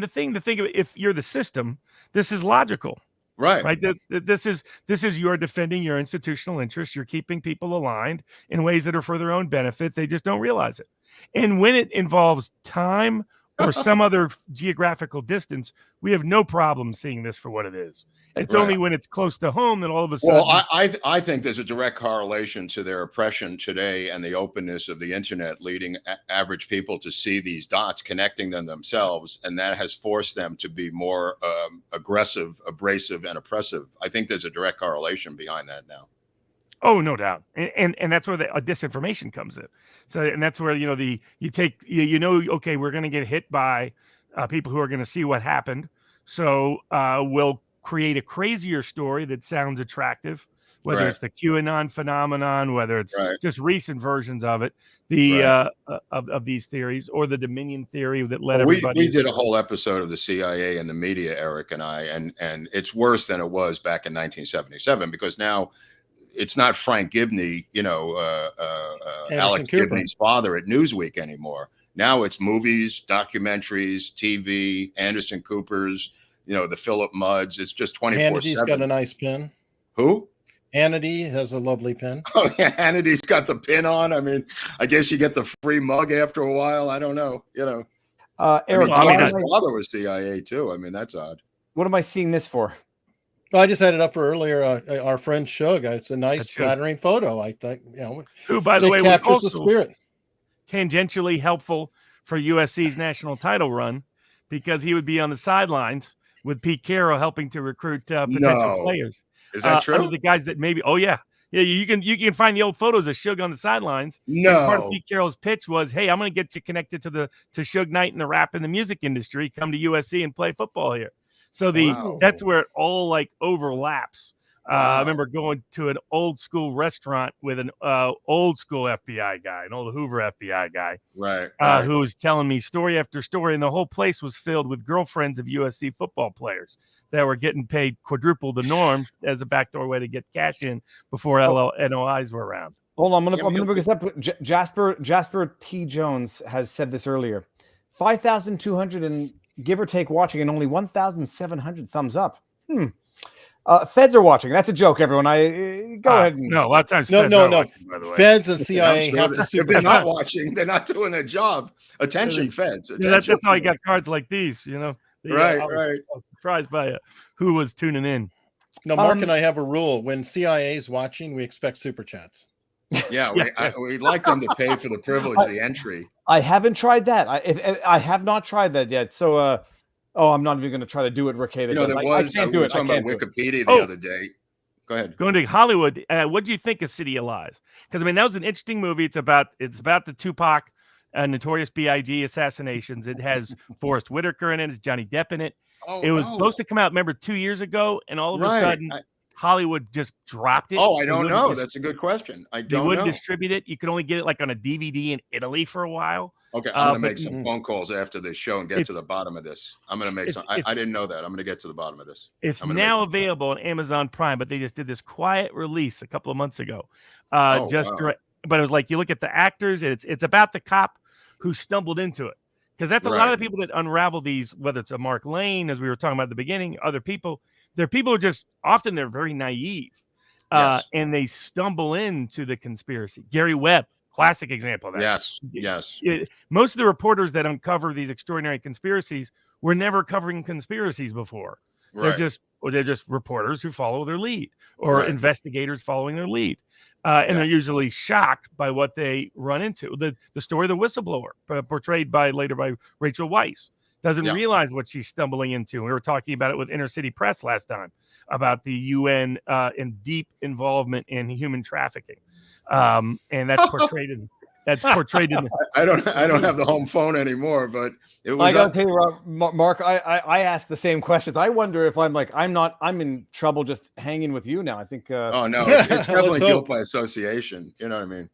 thing of it, if you're the system, this is logical, right? This is you're defending your institutional interests. You're keeping people aligned in ways that are for their own benefit. They just don't realize it. And when it involves time or some other geographical distance, we have no problem seeing this for what it is. It's only when it's close to home that all of a sudden. Well, I think there's a direct correlation to their oppression today and the openness of the internet, leading average people to see these dots, connecting them themselves, and that has forced them to be more aggressive, abrasive, and oppressive. I think there's a direct correlation behind that now. Oh, no doubt. And that's where the disinformation comes in. So, and that's where, okay, we're going to get hit by people who are going to see what happened. So we'll create a crazier story that sounds attractive, whether it's the QAnon phenomenon, whether it's just recent versions of it, of these theories, or the Dominion theory that led everybody. We did a whole episode of the CIA and the media, Eric and I, and it's worse than it was back in 1977, because now it's not Frank Gibney, Alex Gibney's father at Newsweek anymore. Now it's movies, documentaries, TV, Anderson Cooper's, the Philip Mudds. It's just 24/7. Hannity's got a nice pin. Who? Hannity has a lovely pin. Oh, yeah, Hannity's got the pin on. I mean, I guess you get the free mug after a while. I don't know. Eric, his father was CIA too. I mean, that's odd. What am I seeing this for? Well, I just had it up for earlier. Our friend Shug. It's a nice, flattering photo. I think, who, by the way, captures the spirit. Tangentially helpful for USC's national title run, because he would be on the sidelines with Pete Carroll helping to recruit potential players. Is that true? The guys that maybe. Oh yeah. You can find the old photos of Shug on the sidelines. No. And part of Pete Carroll's pitch was, hey, I'm going to get you connected to Shug Knight and the rap and the music industry. Come to USC and play football here. So that's where it all overlaps. I remember going to an old school restaurant with an old school FBI guy, an old Hoover FBI guy, who was telling me story after story, and the whole place was filled with girlfriends of USC football players that were getting paid quadruple the norm as a backdoor way to get cash in before NOIs were around. Hold on, I'm gonna bring this up. Jasper T. Jones has said this earlier. 5,200 and give or take watching, and only 1,700 thumbs up. Feds are watching. That's a joke, everyone. Go ahead. No, a lot of times. No. Watching, by the way. Feds and CIA have to. If they're not watching, they're not doing their job. Attention, feds. Attention. That's how I got cards like these. Right. I was surprised by who was tuning in. No, Mark and I have a rule: when CIA is watching, we expect super chats. Yeah, we'd like them to pay for the privilege, the entry. I haven't tried that. I have not tried that yet. So, I'm not even going to try to do it, Rick. There was. I can't do it. Talking about Wikipedia the other day. Go ahead. Going to Hollywood. What do you think of City of Lies? Because that was an interesting movie. It's about the Tupac, Notorious B.I.G. assassinations. It has Forrest Whitaker in it. It's Johnny Depp in it. It was supposed to come out, remember, 2 years ago, and all of a sudden, Hollywood just dropped it. Oh, I They don't wouldn't know. dis- That's a good question. I They don't wouldn't know. distribute it. You could only get it like on a DVD in Italy for a while. Okay, I'm gonna but make some phone calls after this show and get to it's- the bottom of this. I'm gonna make some. I didn't know that. I'm gonna get to the bottom of this. It's I'm gonna now make- available on Amazon Prime, but they just did this quiet release a couple of months ago. Oh, Just wow. direct, but it was like you look at the actors, and it's about the cop who stumbled into it. Because that's a lot of the people that unravel these, whether it's a Mark Lane, as we were talking about at the beginning, other people, they're people who just often they're very naive. Yes. And they stumble into the conspiracy. Gary Webb, classic example of that. Yes. Most of the reporters that uncover these extraordinary conspiracies were never covering conspiracies before. Right. They're just reporters who follow their lead, or Right. investigators following their lead. And they're usually shocked by what they run into. The story of the whistleblower, portrayed later by Rachel Weisz, doesn't realize what she's stumbling into. We were talking about it with Inner City Press last time about the UN and deep involvement in human trafficking, and that's portrayed in. I don't have the home phone anymore, but it was. I gotta tell you, Mark, I asked the same questions. I wonder if I'm in trouble just hanging with you now. I think. Oh no, it's definitely guilt by association. You know what I mean?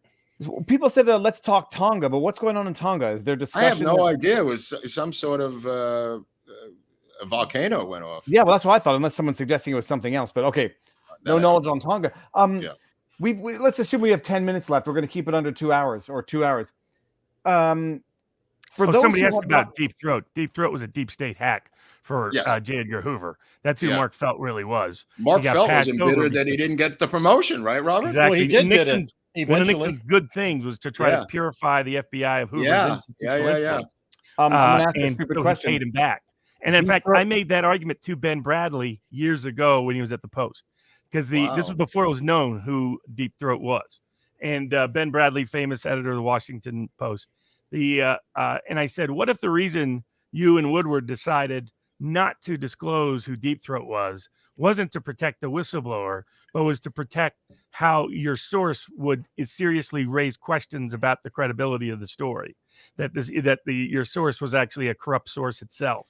People said, let's talk Tonga, but what's going on in Tonga? Is there discussion? I have no idea. It was some sort of a volcano went off. Yeah, well, that's what I thought, unless someone's suggesting it was something else. But okay, no knowledge on Tonga. We let's assume we have 10 minutes left. We're going to keep it under 2 hours or 2 hours. For those somebody asked about Deep Throat. Deep Throat was a deep state hack for J. Edgar Hoover. That's who Mark Felt really was. Mark Felt was embittered that he didn't get the promotion, right, Robert? Exactly. Well, he did get it. One of Nixon's good things was to try to purify the FBI of Hoover's institutional influence. I'm going to ask a stupid question. He paid him back. And in fact, I made that argument to Ben Bradley years ago when he was at the Post, because this was before it was known who Deep Throat was. And Ben Bradley, famous editor of the Washington Post, and I said, what if the reason you and Woodward decided not to disclose who Deep Throat wasn't to protect the whistleblower, but was to protect how your source would seriously raise questions about the credibility of the story, your source was actually a corrupt source itself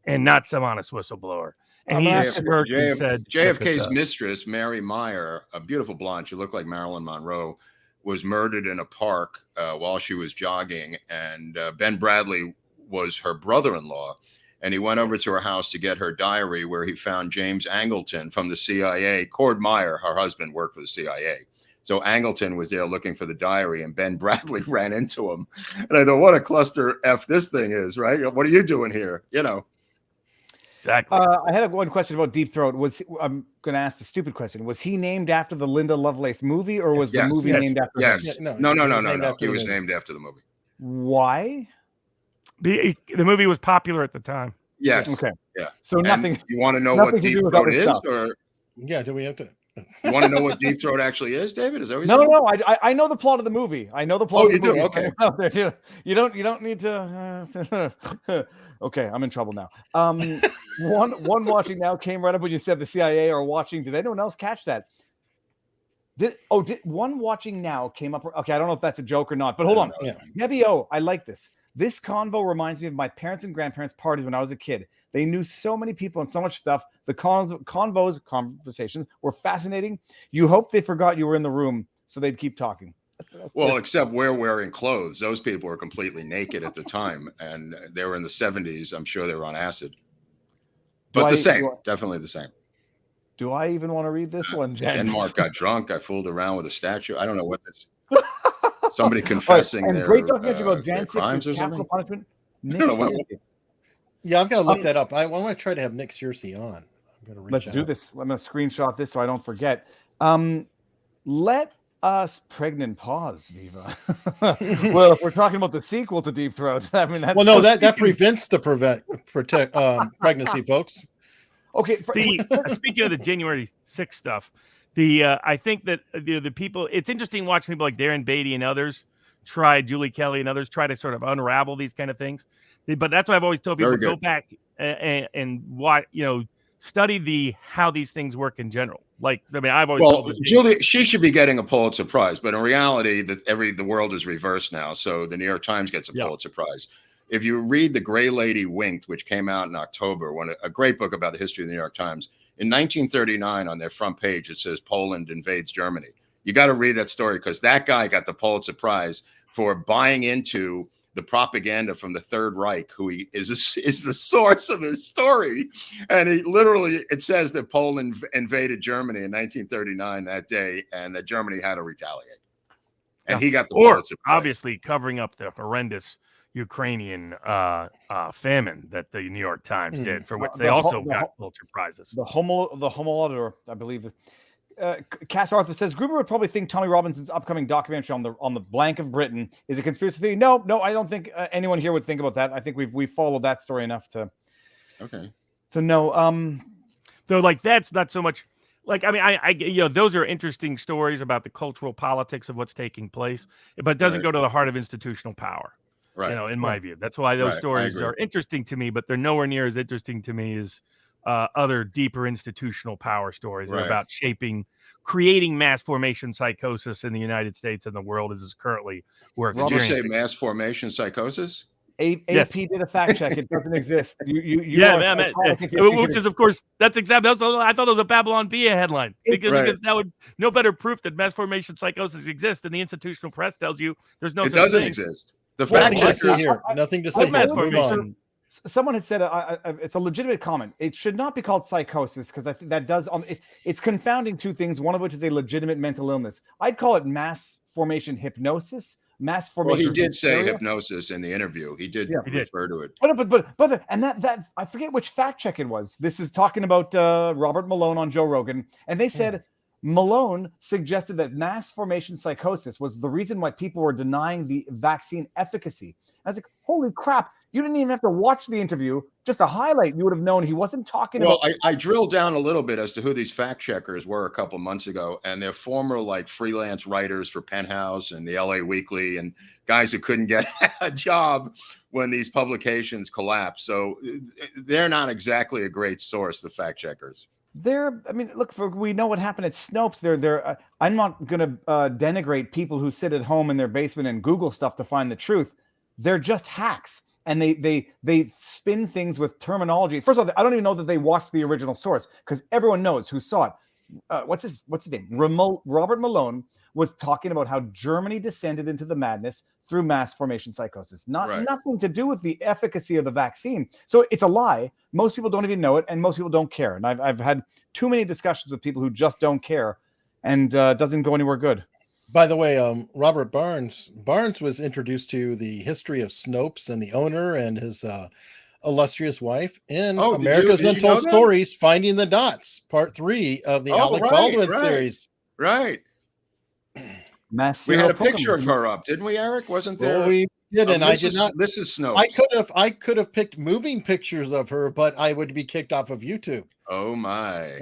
and not some honest whistleblower. And he just smirked and said, JFK's mistress, Mary Meyer, a beautiful blonde, she looked like Marilyn Monroe, was murdered in a park while she was jogging. And Ben Bradley was her brother-in-law. And he went over to her house to get her diary, where he found James Angleton from the CIA. Cord Meyer, her husband, worked for the CIA. So Angleton was there looking for the diary, and Ben Bradley ran into him. And I thought, what a cluster F this thing is, right? What are you doing here? You know. Exactly. I had one question about Deep Throat. I'm going to ask the stupid question. Was he named after the Linda Lovelace movie, or was the movie named after him? Yes. No. He was named after the movie. Why? The movie was popular at the time. Yes. Okay. Yeah. So nothing. And you want to know what Deep Throat is, or do we have to? You want to know what Deep Throat actually is, David? Is that what No. I know the plot of the movie. I know the plot. Oh, you do? Okay. You don't need to. Okay, I'm in trouble now. One watching now came right up when you said the CIA are watching. Did anyone else catch that? Did one watching now came up? Okay, I don't know if that's a joke or not, but hold on. Yeah. Debbie O, I like this. This convo reminds me of my parents and grandparents' parties when I was a kid. They knew so many people and so much stuff. The conversations were fascinating. You hope they forgot you were in the room, so they'd keep talking. Well, except we're wearing clothes. Those people were completely naked at the time, and they were in the 70s. I'm sure they were on acid. But definitely the same. Do I even want to read this one, Jen? Denmark got drunk. I fooled around with a statue. I don't know what this. Somebody confessing and their great documentary about Jan crimes 6's or capital something. punishment. Yeah, I'm gonna look that up. I want to try to have Nick Searcy on. I'm gonna reach Let's do this. I'm gonna screenshot this so I don't forget. Let us pregnant pause, Viva. Well, if we're talking about the sequel to Deep Throat, I mean, that's that prevents the protect pregnancy, folks. Okay. Speaking of the January 6th stuff, I think that the people, it's interesting watching people like Darren Beatty and others Julie Kelly and others try to sort of unravel these kind of things. But that's why I've always told people, go back and watch, study how these things work in general. Like, I mean, I've always told Julie, she should be getting a Pulitzer Prize, but in reality, the world is reversed now. So the New York Times gets a Pulitzer Prize. If you read The Gray Lady Winked, which came out in October, a great book about the history of the New York Times, In 1939, on their front page, it says Poland invades Germany. You got to read that story, because that guy got the Pulitzer Prize for buying into the propaganda from the Third Reich, who is the source of his story. And it says that Poland invaded Germany in 1939 that day, and that Germany had to retaliate. And he got the Pulitzer Prize. Obviously covering up the horrendous Ukrainian famine that the New York Times did, for which they also got Pulitzer Prizes. The homologator, I believe. Cass Arthur says Groubert would probably think Tommy Robinson's upcoming documentary on the blank of Britain is a conspiracy theory. No, I don't think anyone here would think about that. I think we've followed that story enough to know. Though, like, that's not so much. Like, I mean, I those are interesting stories about the cultural politics of what's taking place, but it doesn't go to the heart of institutional power. Right. In my view, that's why those stories are interesting to me, but they're nowhere near as interesting to me as other deeper institutional power stories that are about creating mass formation psychosis in the United States and the world as is currently we're experiencing. Did you say mass formation psychosis? AP did a fact check. It doesn't exist. Which is, of course, that's exactly. I thought that was a Babylon Bee headline because that would no better proof that mass formation psychosis exists than the institutional press tells you there's no. It doesn't exist. The fact checker here. Nothing to say here. Move on. Someone had said it's a legitimate comment. It should not be called psychosis, because I think that does it's confounding two things, one of which is a legitimate mental illness. I'd call it mass formation hypnosis. Mass formation. Well, he did say hypnosis in the interview. He did refer to it. But and that I forget which fact check it was. This is talking about Robert Malone on Joe Rogan, and they said Malone suggested that mass formation psychosis was the reason why people were denying the vaccine efficacy. I was like, holy crap. You didn't even have to watch the interview. Just a highlight, you would have known he wasn't talking about. Well, I drilled down a little bit as to who these fact checkers were a couple months ago, and they're former freelance writers for Penthouse and the LA Weekly, and guys who couldn't get a job when these publications collapsed. So they're not exactly a great source, the fact checkers. We know what happened at Snopes. I'm not going to denigrate people who sit at home in their basement and Google stuff to find the truth. They're just hacks. And they spin things with terminology. First of all, I don't even know that they watched the original source, because everyone knows who saw it. What's his name? Robert Malone was talking about how Germany descended into the madness through mass formation psychosis. Nothing to do with the efficacy of the vaccine. So it's a lie. Most people don't even know it, and most people don't care. And I've had too many discussions with people who just don't care, and doesn't go anywhere good. By the way, Robert Barnes was introduced to the history of Snopes and the owner and his illustrious wife in America's Untold Stories, Finding the Dots, Part 3 of the Alec Baldwin series. Right. We had a picture of her up, didn't we, Eric? Wasn't there? Well, we did, and I did not. This is Snopes. I could have picked moving pictures of her, but I would be kicked off of YouTube. Oh my!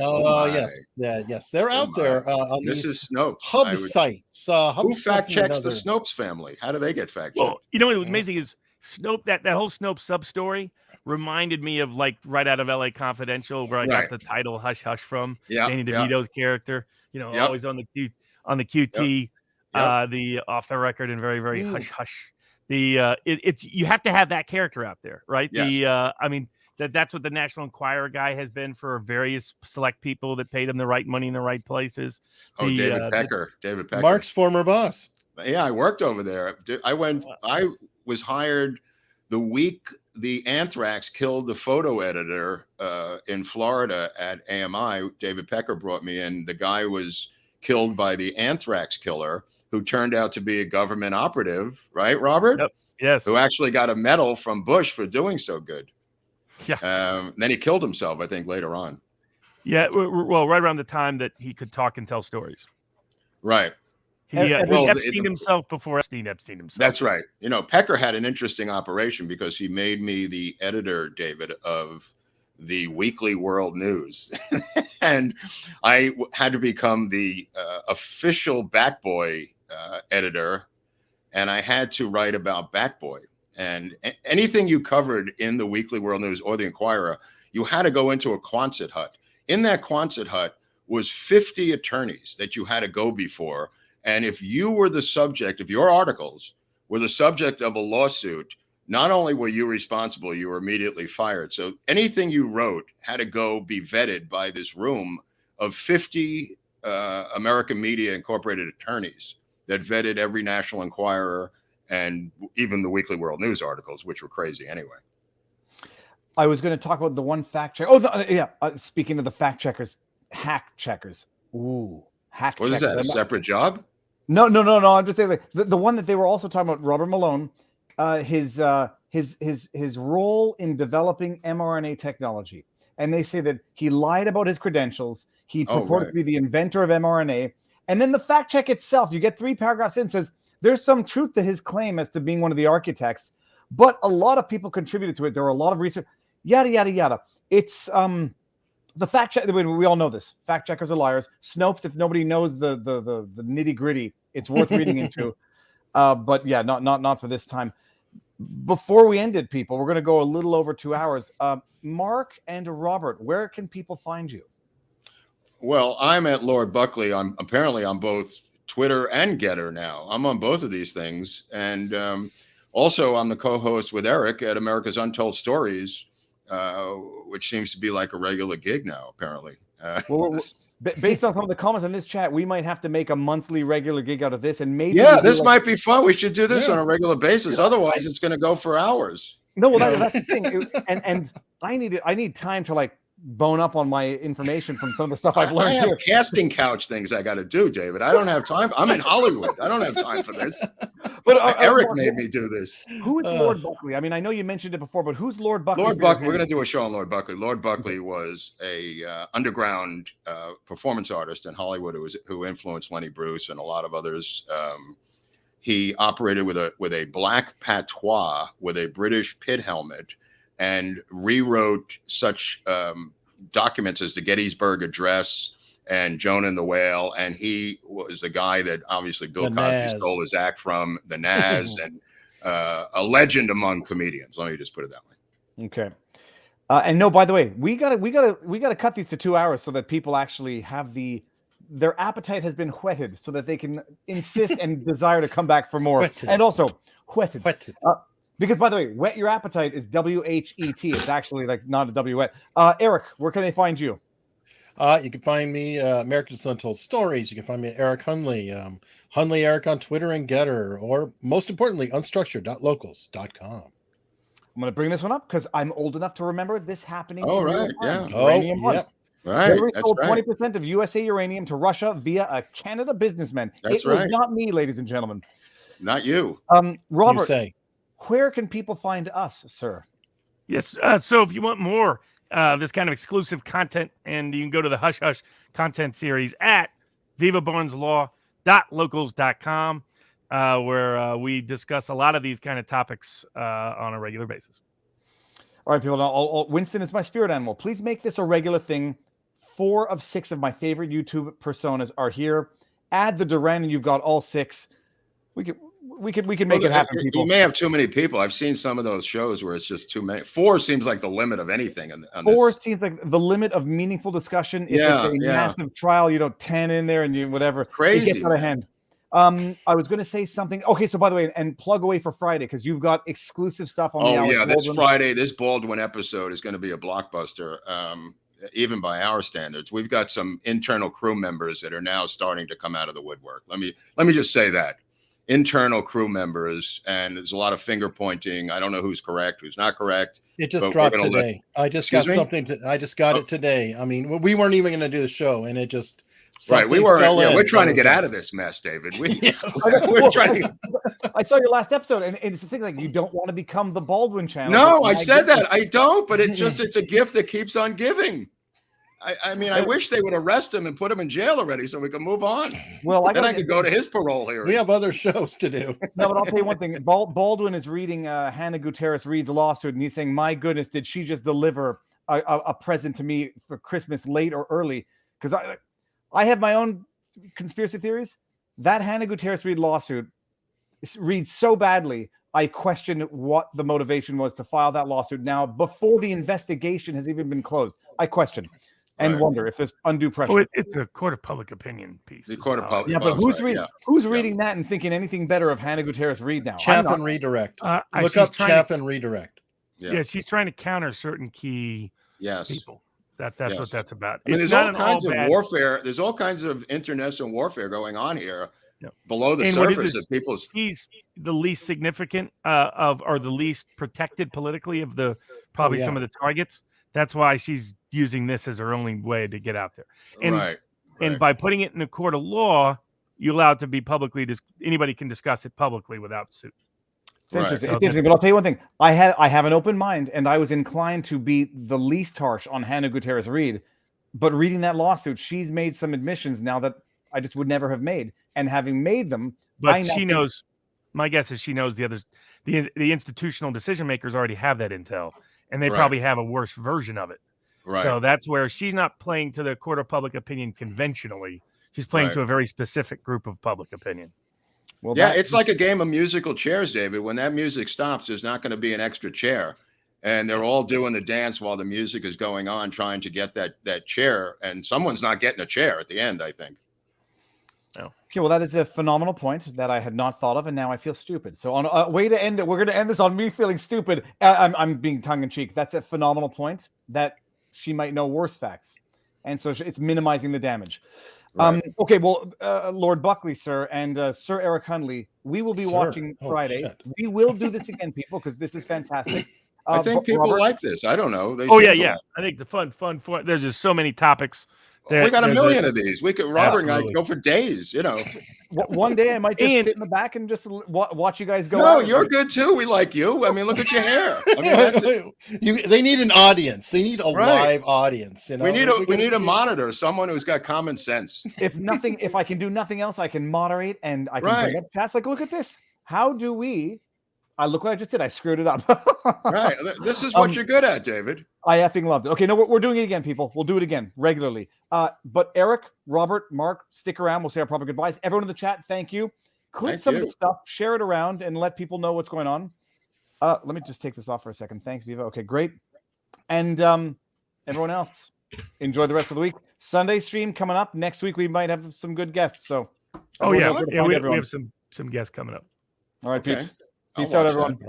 Yes, they're out there. On this is Snopes hub sites. Who fact checks the Snopes family? How do they get fact checked? Well, what was amazing is Snopes. That whole Snopes sub story reminded me of right out of LA Confidential, where I got the title "Hush Hush" from Danny DeVito's character. Always on the QT, the off the record and very very hush hush. It's you have to have that character out there, right? Yes. That's what the National Enquirer guy has been for various select people that paid him the right money in the right places. David Pecker. Mark's former boss. Yeah, I worked over there. I was hired the week the anthrax killed the photo editor in Florida at AMI. David Pecker brought me in. The guy was killed by the anthrax killer, who turned out to be a government operative, right, Robert? Yep. Yes. Who actually got a medal from Bush for doing so good. Yeah. Then he killed himself, I think, later on. Yeah. Well, right around the time that he could talk and tell stories. Right. He Epstein himself before Epstein himself. That's right. Pecker had an interesting operation because he made me the editor, David, of the Weekly World News. And I had to become the official Batboy editor, and I had to write about Batboy. And anything you covered in the Weekly World News or the Enquirer, you had to go into a Quonset hut. In that Quonset hut was 50 attorneys that you had to go before. And if you were the subject, if your articles were the subject of a lawsuit, not only were you responsible, you were immediately fired. So anything you wrote had to go be vetted by this room of 50 American Media Incorporated attorneys that vetted every National Enquirer and even the Weekly World News articles, which were crazy anyway. I was going to talk about the one fact check. Speaking of the fact checkers, hack checkers. Ooh, hack checkers. What is that? A separate job? No. I'm just saying, like, the one that they were also talking about, Robert Malone, his role in developing mRNA technology, and they say that he lied about his credentials. He purported to be the inventor of mRNA, and then the fact check itself, you get 3 paragraphs in, says there's some truth to his claim as to being one of the architects, but a lot of people contributed to it. There were a lot of research, yada yada yada. It's the fact check. We all know this. Fact checkers are liars. Snopes. If nobody knows the nitty gritty, it's worth reading into. But yeah, not for this time. Before we ended, people, we're going to go a little over 2 hours. Mark and Robert, where can people find you? Well, I'm at Lord Buckley. I'm apparently on both Twitter and Getter now. I'm on both of these things. And also I'm the co-host with Eric at America's Untold Stories, which seems to be like a regular gig now, apparently. Based on some of the comments in this chat, we might have to make a monthly regular gig out of this. And maybe this might be fun. We should do this on a regular basis. Otherwise, it's going to go for hours. No, well, that's the thing. And I need time to like bone up on my information from some of the stuff I've learned. I have casting couch things I got to do, David. I don't have time. I'm in Hollywood. I don't have time for this. But Eric made me do this. Who is Lord Buckley? I mean, I know you mentioned it before, but who's Lord Buckley? Lord Buckley. We're going to do a show on Lord Buckley. Lord Buckley was a underground performance artist in Hollywood who influenced Lenny Bruce and a lot of others. He operated with a black patois with a British pit helmet, and rewrote such documents as the Gettysburg Address and Jonah and the Whale. And he was a guy that obviously Bill Cosby stole his act from, the Naz, and a legend among comedians. Let me just put it that way. Okay. And no, by the way, we gotta cut these to 2 hours so that people actually have their appetite has been whetted so that they can insist and desire to come back for more. Whetted. And also whetted. Because, by the way, whet your appetite is W-H-E-T. It's actually like not a W-wet. Eric, where can they find you? You can find me, America's Untold Stories. You can find me at Eric Hunley. Hunley Eric on Twitter and Getter. Or, most importantly, unstructured.locals.com. I'm going to bring this one up because I'm old enough to remember this happening. Oh, right. Yeah. Uranium yeah. Right. Hillary sold 20% of USA uranium to Russia via a Canada businessman. It was not me, ladies and gentlemen. Not you. Robert. You say. Where can people find us, sir? Yes. So if you want more this kind of exclusive content, and you can go to the Hush Hush content series at vivabarneslaw.locals.com, where we discuss a lot of these kind of topics on a regular basis. All right, people. Now, Winston is my spirit animal. Please make this a regular thing. 4 of 6 of my favorite YouTube personas are here. Add the Duran, and you've got all 6. We can make it happen, people. You may have too many people. I've seen some of those shows where it's just too many. 4 seems like the limit of anything. On 4 seems like the limit of meaningful discussion. If it's a massive trial, 10 in there and you whatever. Crazy. It gets out of hand. I was going to say something. Okay, so by the way, and plug away for Friday because you've got exclusive stuff on the Alex this Friday, this Baldwin episode is going to be a blockbuster, even by our standards. We've got some internal crew members that are now starting to come out of the woodwork. Let me just say that. Internal crew members, and there's a lot of finger pointing. I don't know who's correct, who's not correct. It just dropped today. I just got something. I just got it today. I mean, we weren't even going to do the show, and it just we were. We're trying to get out of this mess, David. We're trying. I saw your last episode, and it's the thing like you don't want to become the Baldwin channel. No, I said that. I don't, but it's a gift that keeps on giving. I mean, I wish they would arrest him and put him in jail already so we can move on. Well, then I could go to his parole hearing. We have other shows to do. No, but I'll tell you one thing. Baldwin is reading Hannah Gutierrez Reed's lawsuit, and he's saying, my goodness, did she just deliver a present to me for Christmas late or early? Because I have my own conspiracy theories. That Hannah Gutierrez Reed lawsuit reads so badly, I question what the motivation was to file that lawsuit now before the investigation has even been closed. I question. and Right. wonder if there's undue pressure. Oh, it's a court of public opinion piece. The court of public. yeah, but I'm who's sorry, reading? yeah. Who's Yeah. reading that and thinking anything better of Hannah Gutierrez Reed now? I'm Chaff not. and redirect. Look she's up trying chaff to, and redirect. yeah, she's trying to counter certain key Yes. people. That's Yes. what that's about. I mean, It's there's all not an kinds of bad- warfare. There's all kinds of international warfare going on here Yeah. below the And what is surface this? of people's. He's the least significant or the least protected politically of the probably some of the targets. That's why she's using this as her only way to get out there. And Right. and by putting it in the court of law, you allow it to be publicly. Anybody can discuss it publicly without suit. It's interesting. So It's interesting, but I'll tell you one thing. I have an open mind, and I was inclined to be the least harsh on Hannah Gutierrez Reed. But reading that lawsuit, she's made some admissions now that I just would never have made. And having made them, But she knows. My guess is she knows the others. The institutional decision makers already have that intel, and they probably have a worse version of it. Right. So that's where she's not playing to the court of public opinion conventionally. She's playing to a very specific group of public opinion. well, Yeah, it's like a game of musical chairs, David. When that music stops, there's not going to be an extra chair. And they're all doing the dance while the music is going on, trying to get that chair. And someone's not getting a chair at the end, I think. okay. Well, that is a phenomenal point that I had not thought of, and now I feel stupid. So, on a way to end it, we're going to end this on me feeling stupid. I'm being tongue in cheek. That's a phenomenal point that she might know worse facts, and so it's minimizing the damage. Right. Okay, well, Lord Buckley, sir, and Sir Eric Hunley, we will be Sir. watching Oh, Friday. shit. We will do this again, people, because this is fantastic. I think people Robert, like this. I don't know. They Oh seem yeah, to yeah. like I think the fun. There's just so many topics. it. We got a there's million of these. We could, Robert and I Absolutely. go for days, you know. one day I might just And- sit in the back and just watch you guys go No, out. you're good too. We like you. I mean, look at your hair. I mean, that's it. They need an audience. They need a Right. live audience. You know? We need a monitor, someone who's got common sense. If I can do nothing else, I can moderate and I can Right. bring up chats. Like, look at this. How do we? Look what I just did. I screwed it up. Right. This is what you're good at, David. I effing loved it. Okay, no, we're doing it again, people. We'll do it again regularly. But Eric, Robert, Mark, stick around. We'll say our proper goodbyes. Everyone in the chat, thank you. Clip Thank some of you. the stuff, share it around, and let people know what's going on. Let me just take this off for a second. Thanks, Viva. Okay, great. And everyone else, enjoy the rest of the week. Sunday stream coming up. Next week, we might have some good guests. So, Oh everyone yeah, knows where to yeah. find We everyone. have some guests coming up. All right, Okay. peeps. I'll Peace out, watch everyone. that.